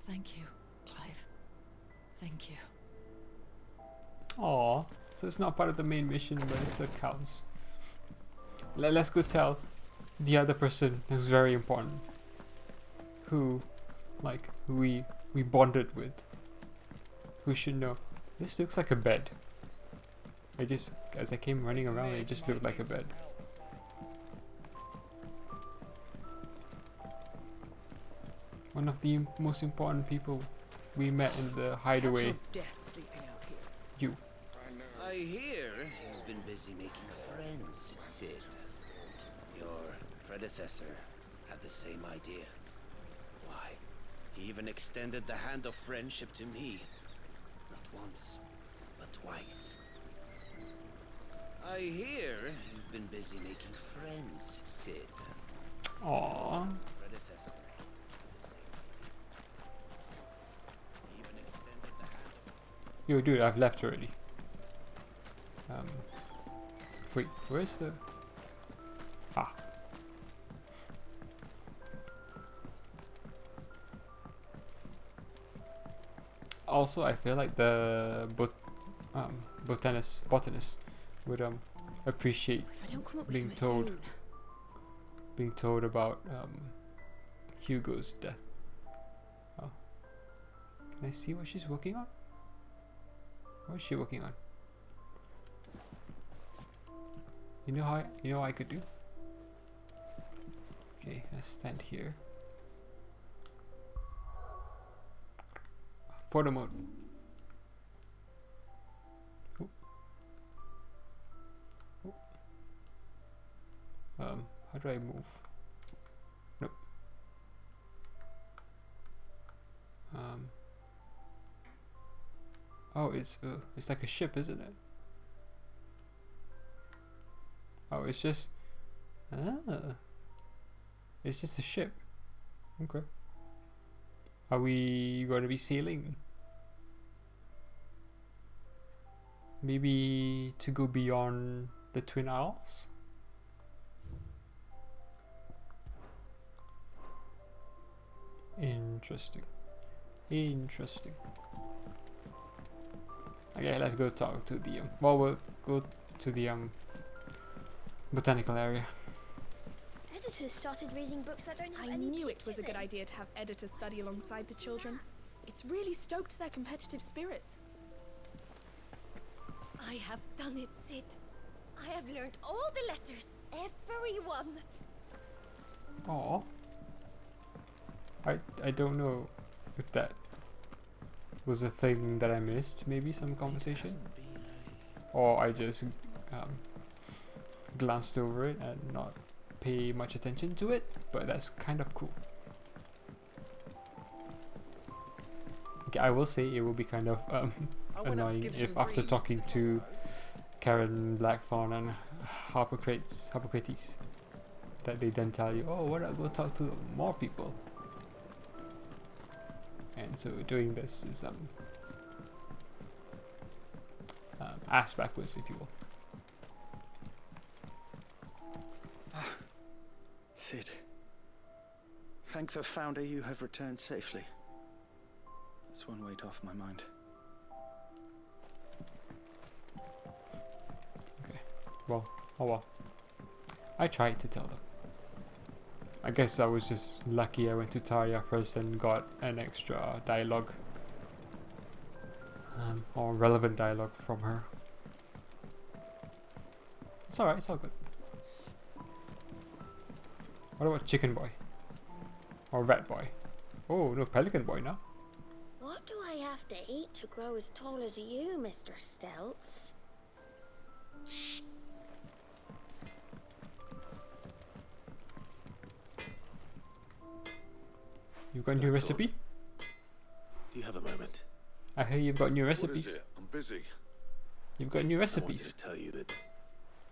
Thank you, Clive. Thank you. Aww, so it's not part of the main mission, but it still counts. Let's go tell the other person who's very important, who we bonded with, who should know. This looks like a bed. As I came running around, it just looked like a bed. One of the most important people we met in the hideaway. You. I hear you've been busy making friends, Sid. Your predecessor had the same idea. Why, he even extended the hand of friendship to me. Not once, but twice. I hear you've been busy making friends, Sid. Aww. Predecessor. Yo, dude, I've left already. Wait, where's the... Ah. Also, I feel like the botanist would appreciate being told about Hugo's death. Oh, can I see what she's working on? What is she working on? You know what I could do? Okay, let's stand here. Photo mode. Ooh. Ooh. How do I move? Nope. Oh, it's like a ship, isn't it? Oh, it's just a ship. Okay. Are we going to be sailing? Maybe to go beyond the Twin Isles? Interesting. Interesting. Okay, let's go talk to the well, we'll go to the botanical area. Editors started reading books that don't have I any knew it was a good in. idea to have editors study alongside the children. It's really stoked their competitive spirit. I have done it, Sid. I have learned all the letters, every one. Oh, I don't know if that was a thing that I missed. Maybe some conversation, or I just glanced over it and not pay much attention to it. But that's kind of cool. Okay, I will say it will be kind of annoying if after talking to Karen Blackthorn and Harpocrates that they then tell you, oh, why don't I go talk to more people? And so doing this is ass backwards, if you will. Sid, thank the Founder you have returned safely. That's one weight off my mind. Okay, well, oh well. I tried to tell them. I guess I was just lucky I went to Tarja first and got an extra dialogue. Or relevant dialogue from her. It's alright, it's all good. What about Chicken Boy? Or Rat Boy? Oh, no, Pelican Boy now. What do I have to eat to grow as tall as you, Mr. Stelz? You got a new recipe? Do you have a moment? I hear you've got new recipes. What is it? I'm busy. You've got new recipes. I wanted to tell you that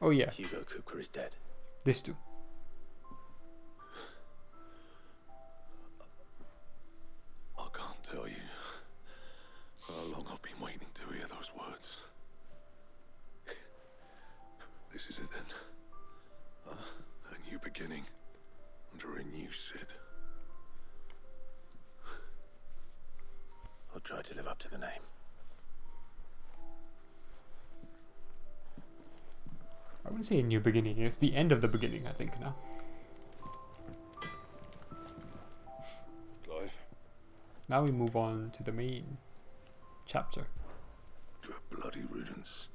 oh yeah. Hugo Kupka is dead. This too. I can't tell you how long I've been waiting to hear those words. This is it then. A new beginning under a new Sid. I'll try to live up to the name. I wouldn't say a new beginning, it's the end of the beginning, I think, now. Clive? Now we move on to the main chapter. Good bloody riddance.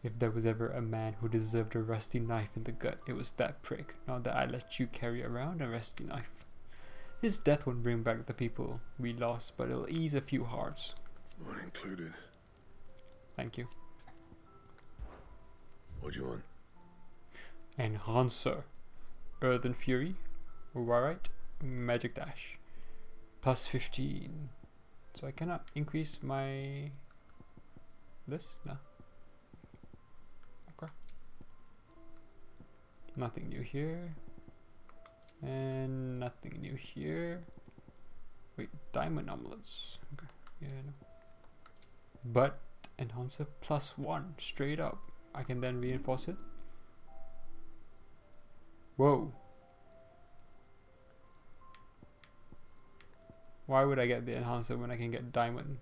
If there was ever a man who deserved a rusty knife in the gut, it was that prick. Not that I let you carry around a rusty knife. His death won't bring back the people we lost, but it'll ease a few hearts. Mine included. Thank you. What do you want? Enhancer. Earthen Fury. Warite. Magic Dash. Plus 15. So I cannot increase my... this? No. Okay. Nothing new here. And nothing new here. Wait, diamond omelets. Okay, yeah, no. But enhancer plus 1, straight up. I can then reinforce it. Whoa. Why would I get the enhancer when I can get diamond?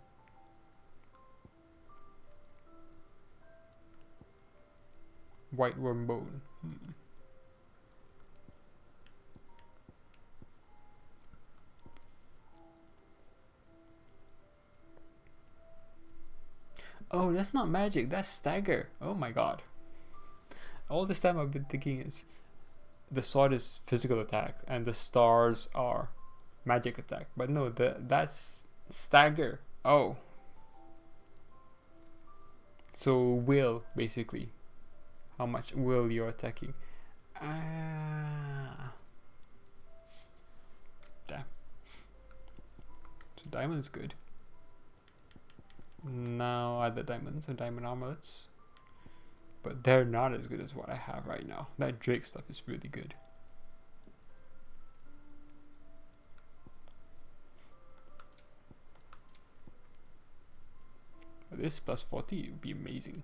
White worm bone. Oh, that's not magic, that's stagger. Oh my god. All this time I've been thinking is the sword is physical attack and the stars are magic attack. But no, that's stagger. Oh. So will, basically. How much will you're attacking. Ah. Damn. So diamond's good. Now other diamonds and diamond armlets, but they're not as good as what I have right now. That Drake stuff is really good. This plus 40 would be amazing.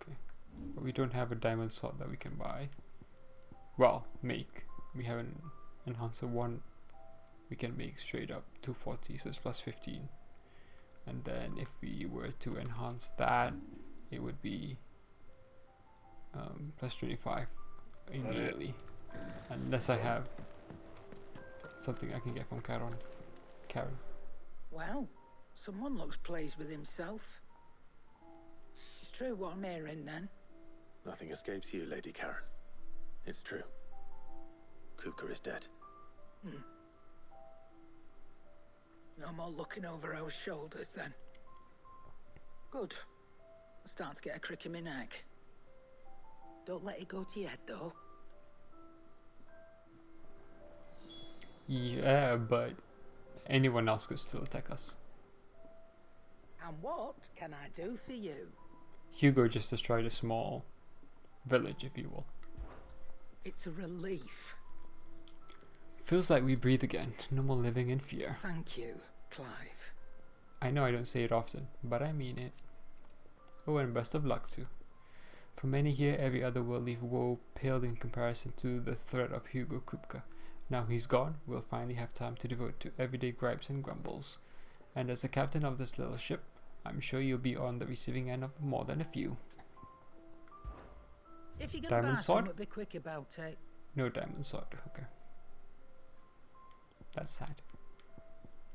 Okay, but we don't have a diamond sword that we can buy. well, make. We have an enhancer 1. We can make straight up 240, so it's plus 15. And then if we were to enhance that, it would be plus 25 immediately. Unless I have something I can get from Karen. Well, someone looks pleased with himself. It's true what I'm hearing then. Nothing escapes you, Lady Karen. It's true. Kupka is dead. No more looking over our shoulders then. Good. I'm starting to get a crick in my neck. Don't let it go to your head though. Yeah, but anyone else could still attack us. And what can I do for you? Hugo just destroyed a small village, if you will. It's a relief. Feels like we breathe again. No more living in fear. Thank you, Clive. I know I don't say it often, but I mean it. Oh, and best of luck too. For many here, every other worldly woe paled in comparison to the threat of Hugo Kupka. Now he's gone, we'll finally have time to devote to everyday gripes and grumbles. And as the captain of this little ship, I'm sure you'll be on the receiving end of more than a few. If you're gonna buy something, be quick about it. No diamond sword, okay. That's sad.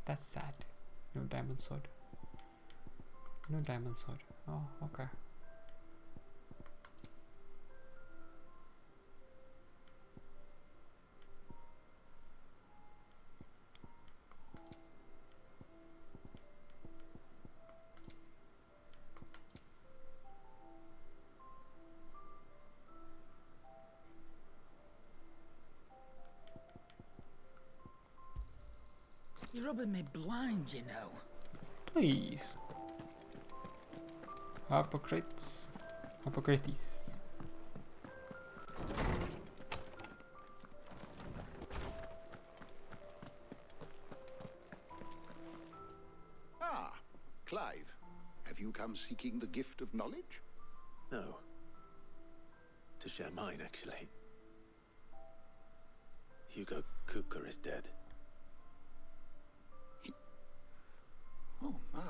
That's sad. No diamond sword. No diamond sword. Oh, okay. You're rubbing me blind, you know. Please. Hippocrates. Ah, Clive. Have you come seeking the gift of knowledge? No. To share mine, actually. Hugo Kupka is dead. Oh my.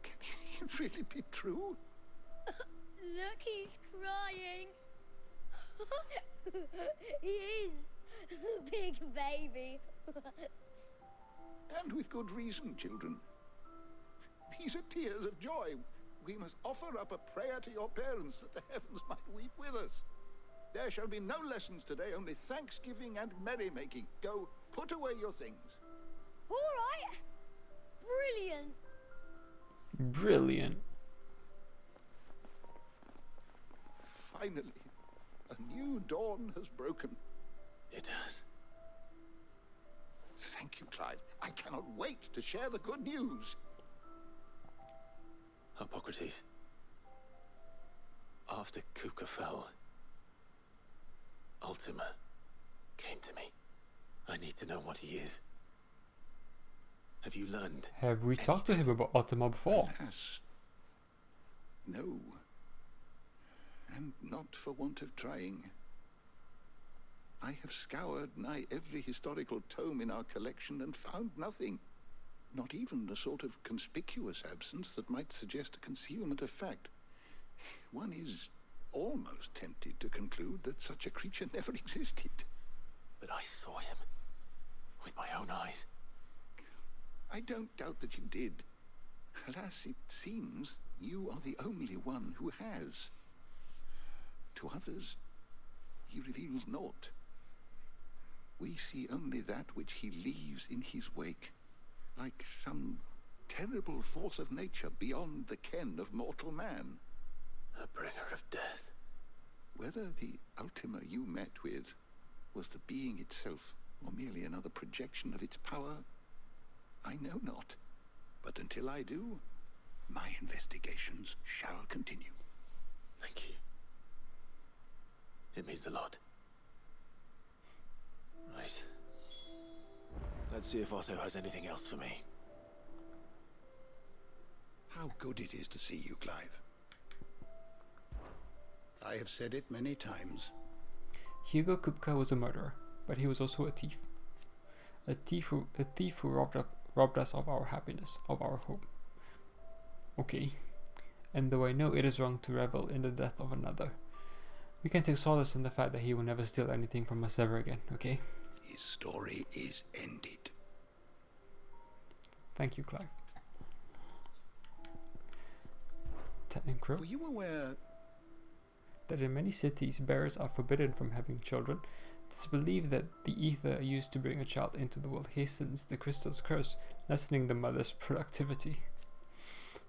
Can it really be true? Look, he's crying. He is. The big baby. And with good reason, children. These are tears of joy. We must offer up a prayer to your parents that the heavens might weep with us. There shall be no lessons today, only thanksgiving and merrymaking. Go, put away your things. All right. Brilliant. Brilliant. Finally, a new dawn has broken. It has. Thank you, Clive. I cannot wait to share the good news. Hippocrates. After Kupka fell, Ultima came to me. I need to know what he is. Have you learned? Have we talked to him about Ultima before? Alas, no. And not for want of trying. I have scoured nigh every historical tome in our collection and found nothing. Not even the sort of conspicuous absence that might suggest a concealment of fact. One is almost tempted to conclude that such a creature never existed. But I saw him. With my own eyes. I don't doubt that you did. Alas, it seems you are the only one who has. To others, he reveals naught. We see only that which he leaves in his wake, like some terrible force of nature beyond the ken of mortal man. A bringer of death. Whether the Ultima you met with was the being itself, or merely another projection of its power, I know not. But until I do, my investigations shall continue. Thank you. It means a lot. Right. Let's see if Otto has anything else for me. How good it is to see you, Clive. I have said it many times. Hugo Kupka was a murderer, but he was also a thief. A thief who robbed us of our happiness, of our hope. Okay. And though I know it is wrong to revel in the death of another, we can take solace in the fact that he will never steal anything from us ever again, okay? His story is ended. Thank you, Clive. Ted and Crow. Were you aware that in many cities, bearers are forbidden from having children? It is believed that the ether used to bring a child into the world hastens the crystal's curse, lessening the mother's productivity.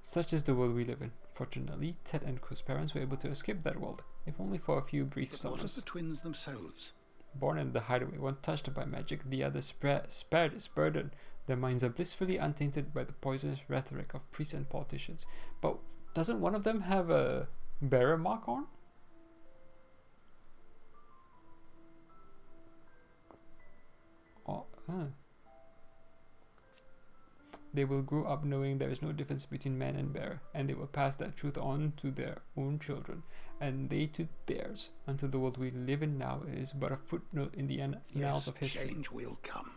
Such is the world we live in. Fortunately, Ted and Crow's parents were able to escape that world, if only for a few brief but what of summers. the twins themselves? Born in the hideaway, one touched by magic, the other spared its burden. Their minds are blissfully untainted by the poisonous rhetoric of priests and politicians. But doesn't one of them have a bearer mark on? Oh, They will grow up knowing there is no difference between man and bear, and they will pass that truth on to their own children, and they to theirs, until the world we live in now is but a footnote in the annals of history. Change will come.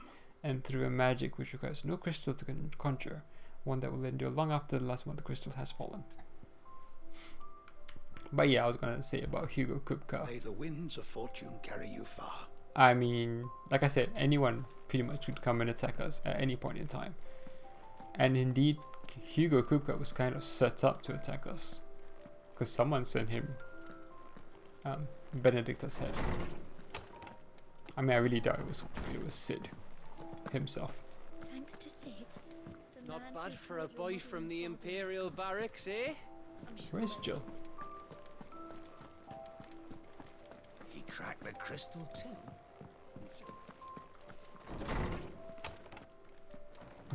And through a magic which requires no crystal to conjure, one that will endure long after the last one of the crystal has fallen. But yeah, I was gonna say about Hugo Kupka. May the winds of fortune carry you far. I mean, like I said, anyone pretty much could come and attack us at any point in time. And indeed, Hugo Kupka was kind of set up to attack us, because someone sent him Benedicta's head. I mean, I really doubt it was Sid himself. Thanks to Sid. Not bad for a boy from the Imperial Barracks, eh? Where's Jill? He cracked the crystal too.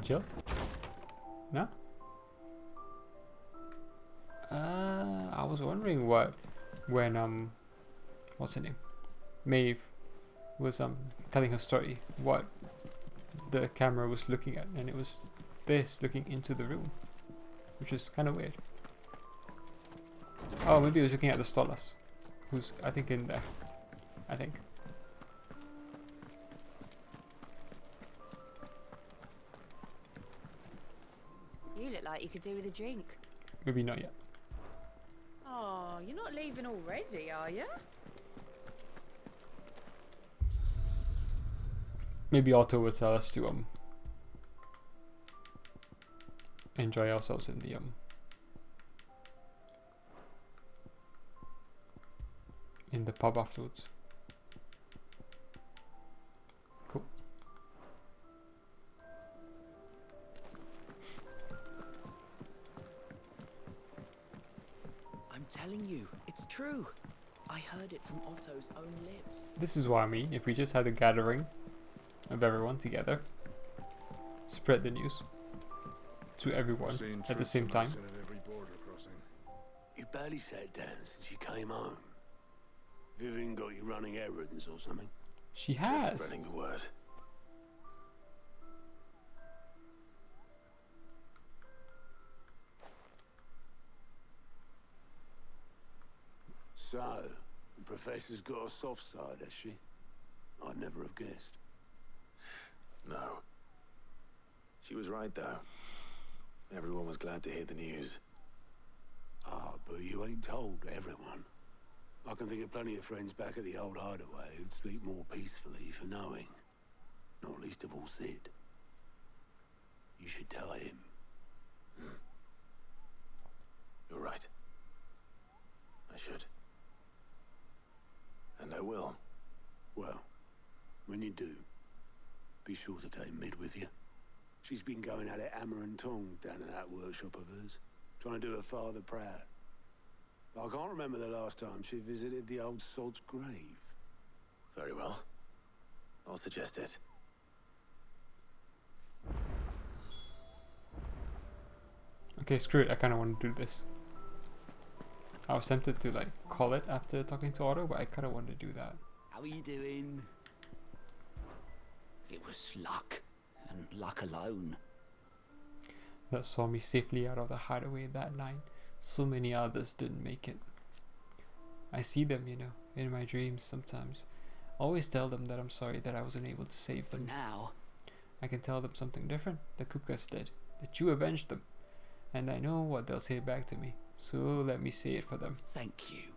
Jill? No? I was wondering when what's her name? Maeve was telling her story, what the camera was looking at, and it was this looking into the room, which is kind of weird. Oh, maybe it was looking at the Stolas, who's I think in there. I think. You look like you could do with a drink. Maybe not yet. Oh, you're not leaving already, are you? Maybe Otto will tell us to enjoy ourselves in the pub afterwards. Cool. I'm telling you, it's true. I heard it from Otto's own lips. This is what I mean. If we just had a gathering of everyone together, spread the news to everyone at the same time. You barely sat down since you came home. Vivian got you running errands or something? She has. Just spreading the word. So, the Professor's got a soft side, has she? I'd never have guessed. No. She was right, though. Everyone was glad to hear the news. Ah, but you ain't told everyone. I can think of plenty of friends back at the old hideaway who'd sleep more peacefully for knowing. Not least of all Sid. You should tell him. You're right. I should. And I will. Well, when you do, be sure to take Mid with you. She's been going at it hammer and tongs down in that workshop of hers, trying to do her father proud. I can't remember the last time she visited the old sod's grave. Very well. I'll suggest it. Okay, screw it. I kind of want to do this. I was tempted to like call it after talking to Otto, but I kind of want to do that. How are you doing? It was luck, and luck alone. That saw me safely out of the hideaway that night. So many others didn't make it. I see them, in my dreams sometimes, Always tell them that I'm sorry that I wasn't able to save them. Now, I can tell them something different, that Kupka's dead, that you avenged them, and I know what they'll say back to me, so let me say it for them. thank you,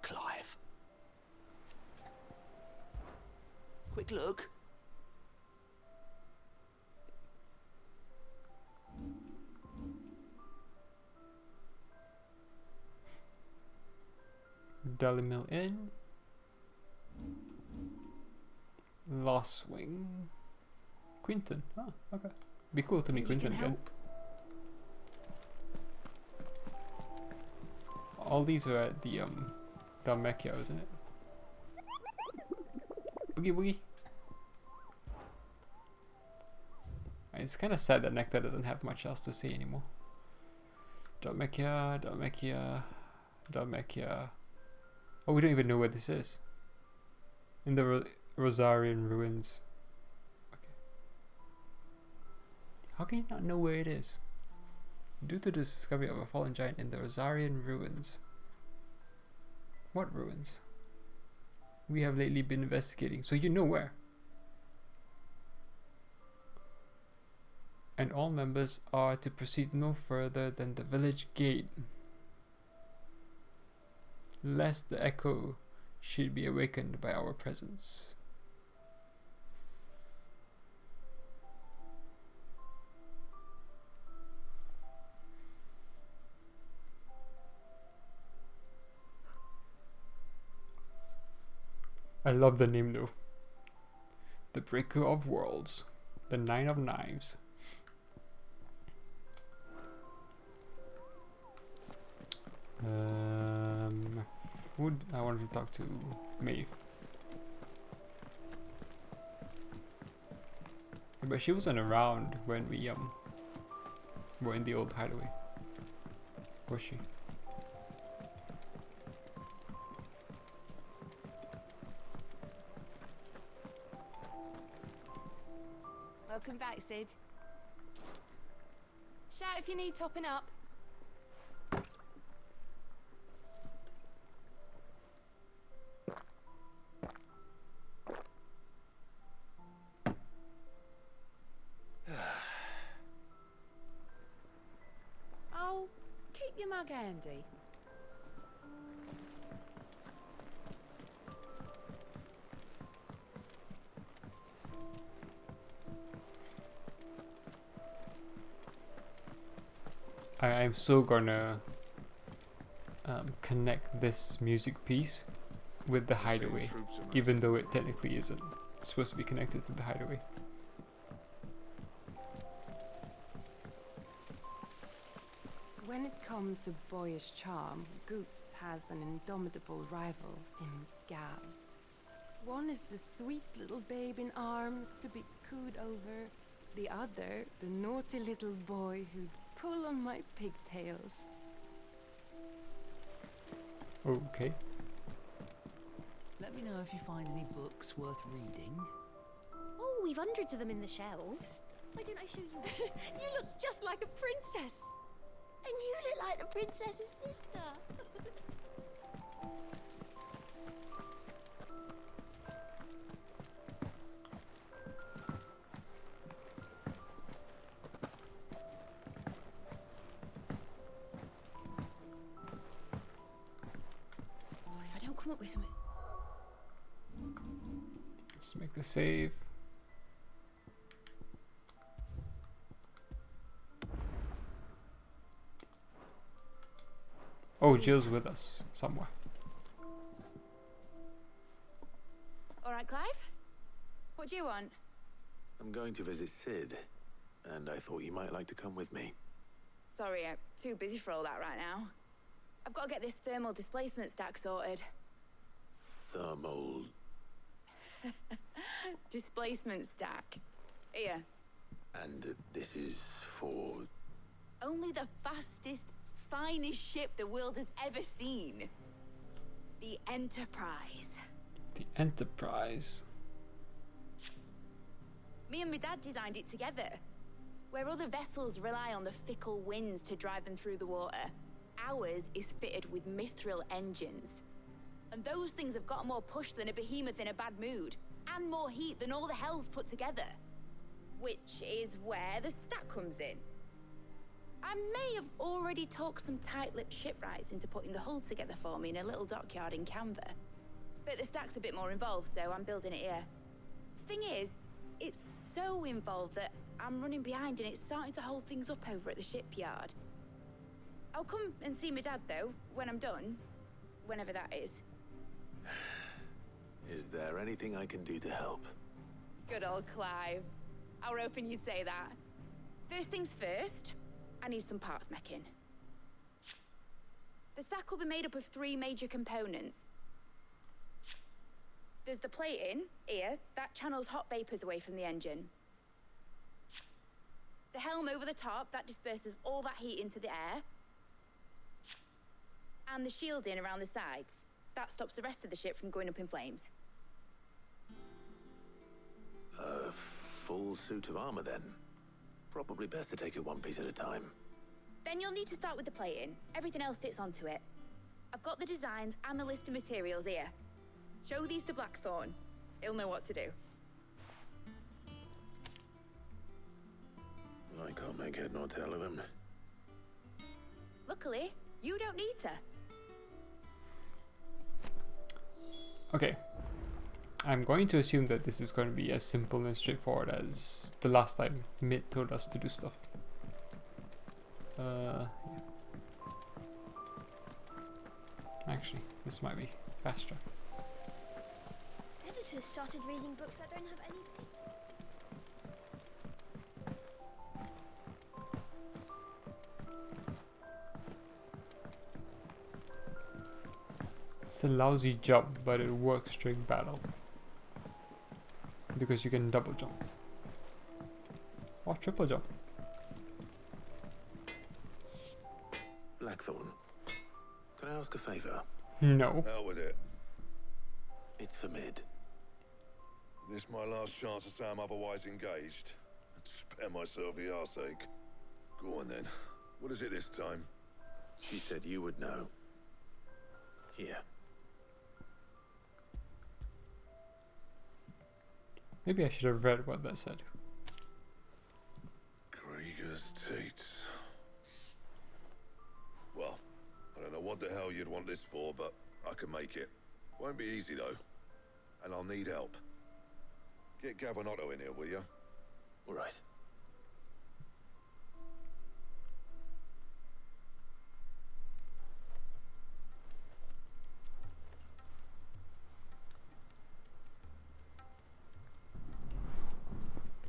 Clive. Quick look. Dalimil Inn. Lost Swing. Quinton. Oh, okay. Be cool to meet Quinton again. All these are at the Dalmekya, isn't it? Boogie boogie. It's kind of sad that Nectar doesn't have much else to say anymore. Dalmekya, Dalmekya, Dalmekya. Oh, we don't even know where this is. In the Rosarian ruins. Okay. How can you not know where it is? Due to the discovery of a fallen giant in the Rosarian ruins. What ruins? We have lately been investigating, so you know where. And all members are to proceed no further than the village gate, lest the echo should be awakened by our presence. I love the name though. The Breaker of Worlds. The Nine of Knives. Who I wanted to talk to? Maeve. But she wasn't around when we were in the old hideaway. Was she? Welcome back, Sid. Shout if you need topping up. Oh, keep your mug handy. I'm so gonna connect this music piece with the hideaway, even though it technically isn't supposed to be connected to the hideaway. When it comes to boyish charm, Goops has an indomitable rival in Gav. One is the sweet little babe in arms to be cooed over. The other, the naughty little boy who'd pull on my pigtails. Okay. Let me know if you find any books worth reading. Oh, we've hundreds of them in the shelves. Why don't I show you? You look just like a princess. And you look like the princess's sister. If I don't come up with something... Let's make the save. Oh, Jill's with us somewhere. All right, Clive? What do you want? I'm going to visit Sid, and I thought you might like to come with me. Sorry, I'm too busy for all that right now. I've got to get this thermal displacement stack sorted. Thermal... Displacement stack. Here. And this is for... Only the fastest, finest ship the world has ever seen. The Enterprise. The Enterprise. Me and my dad designed it together. Where other vessels rely on the fickle winds to drive them through the water, ours is fitted with mithril engines. And those things have got more push than a behemoth in a bad mood. And more heat than all the hells put together. Which is where the stack comes in. I may have already talked some tight-lipped shipwrights into putting the hull together for me in a little dockyard in Canva. But the stack's a bit more involved, so I'm building it here. Thing is, it's so involved that I'm running behind and it's starting to hold things up over at the shipyard. I'll come and see my dad, though, when I'm done. Whenever that is. Is there anything I can do to help? Good old Clive. I were hoping you'd say that. First things first, I need some parts meching. The stack will be made up of 3 major components. There's the plating, here, that channels hot vapors away from the engine. The helm over the top, that disperses all that heat into the air. And the shielding around the sides. That stops the rest of the ship from going up in flames. A full suit of armor, then. Probably best to take it one piece at a time. Then you'll need to start with the plating. Everything else fits onto it. I've got the designs and the list of materials here. Show these to Blackthorn. He'll know what to do. I can't make head nor tail of them. Luckily, you don't need to. Okay. I'm going to assume that this is going to be as simple and straightforward as the last time Mid told us to do stuff. Yeah. Actually, this might be faster. Editors started reading books that don't have any... It's a lousy jump, but it works during battle. Because you can double jump. Or triple jump. Blackthorn, can I ask a favor? No. Hell with it. It's for Mid. This my last chance to say I'm otherwise engaged. Spare myself the arseache. Go on then. What is it this time? She said you would know. Here. Maybe I should have read what that said. Krieger's teats. Well, I don't know what the hell you'd want this for, but I can make it. Won't be easy though. And I'll need help. Get Gavin-Otto in here, will you? All right.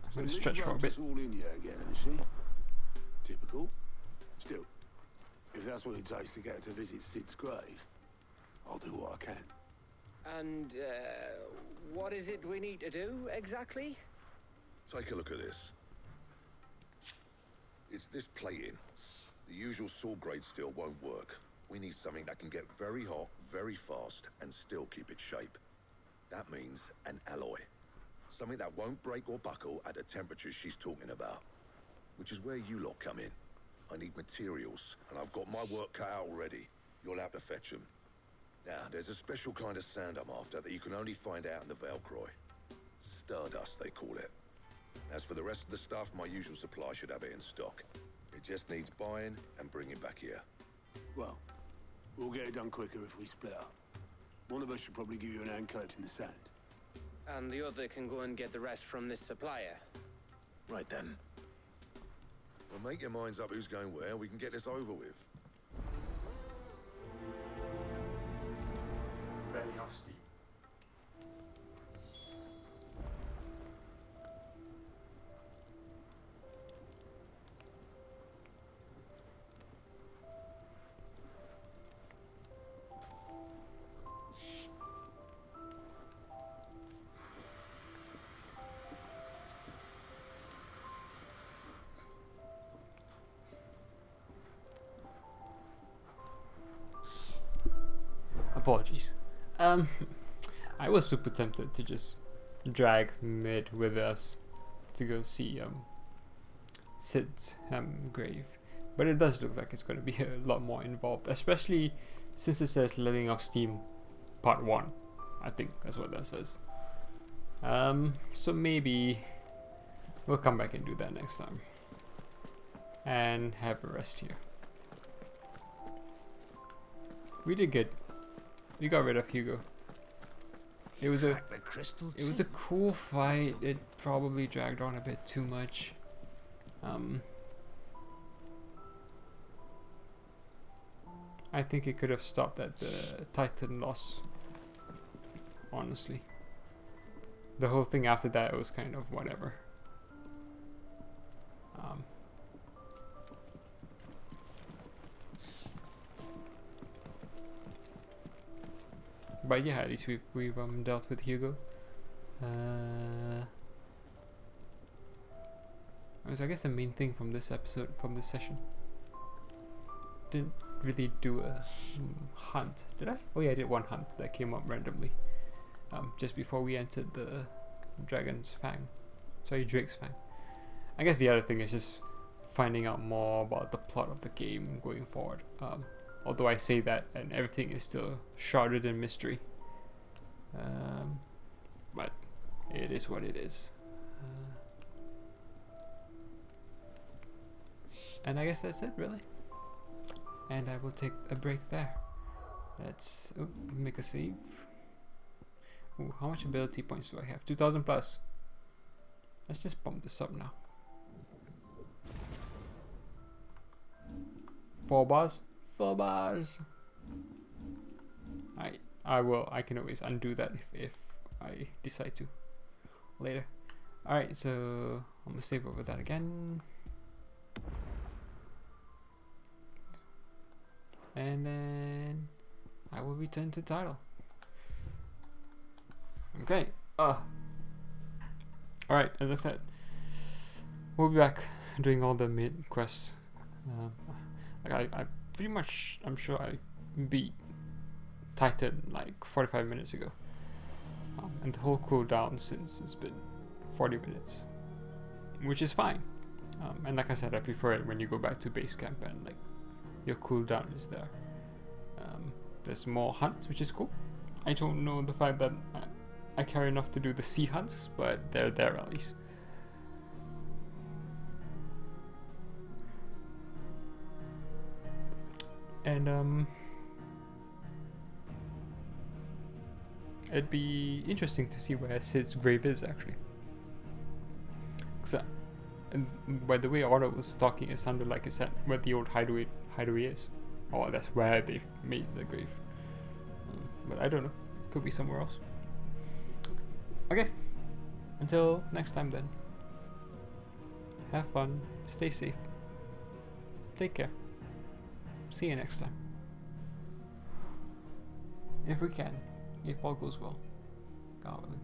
I'm going to stretch for a bit. All in here again, ain't she? Typical. Still, if that's what it takes to get her to visit Sid's grave, I'll do what I can. And, what is it we need to do, exactly? Take a look at this. It's this plating. The usual sword grade steel won't work. We need something that can get very hot, very fast, and still keep its shape. That means an alloy. Something that won't break or buckle at the temperatures she's talking about. Which is where you lot come in. I need materials, and I've got my work cut out already. You'll have to fetch them. Now, there's a special kind of sand I'm after that you can only find out in the Valcroy. Stardust, they call it. As for the rest of the stuff, my usual supply should have it in stock. It just needs buying and bringing back here. Well, we'll get it done quicker if we split up. One of us should probably give you an hand collecting the sand. And the other can go and get the rest from this supplier. Right then. Well, make your minds up who's going where, we can get this over with. Very nasty. Apologies. I was super tempted to just drag Mid with us to go see Sid's grave, but it does look like it's going to be a lot more involved, especially since it says letting off steam part 1. I think that's what that says. So maybe we'll come back and do that next time. And have a rest here. We did good. We got rid of Hugo. It was a cool fight. It probably dragged on a bit too much. I think it could have stopped at the Titan loss. Honestly. The whole thing after that was kind of whatever. But yeah, at least we've dealt with Hugo. So I guess the main thing from this episode, from this session, didn't really do a hunt, did I? Oh yeah, I did one hunt that came up randomly, just before we entered the Drake's Fang. I guess the other thing is just finding out more about the plot of the game going forward. Although I say that and everything is still shrouded in mystery. But it is what it is. And I guess that's it, really. And I will take a break there. Let's make a save. Ooh, how much ability points do I have? 2,000 plus. Let's just bump this up now. 4 bars? 4 bars. I can always undo that if I decide to later. Alright, so I'm gonna save over that again. And then I will return to title. Okay. Alright, as I said, we'll be back doing all the mid quests. I pretty much, I'm sure I beat Titan like 45 minutes ago. And the whole cooldown since it's been 40 minutes. Which is fine. And like I said, I prefer it when you go back to base camp and like your cooldown is there. There's more hunts, which is cool. I don't know the fact that I care enough to do the sea hunts, but they're there at least. And it'd be interesting to see where Sid's grave is actually. Cause by the way Otto was talking, it sounded like it said where the old hideaway is. Or that's where they've made the grave. But I don't know. Could be somewhere else. Okay. Until next time then. Have fun. Stay safe. Take care. See you next time. If we can. If all goes well. God willing.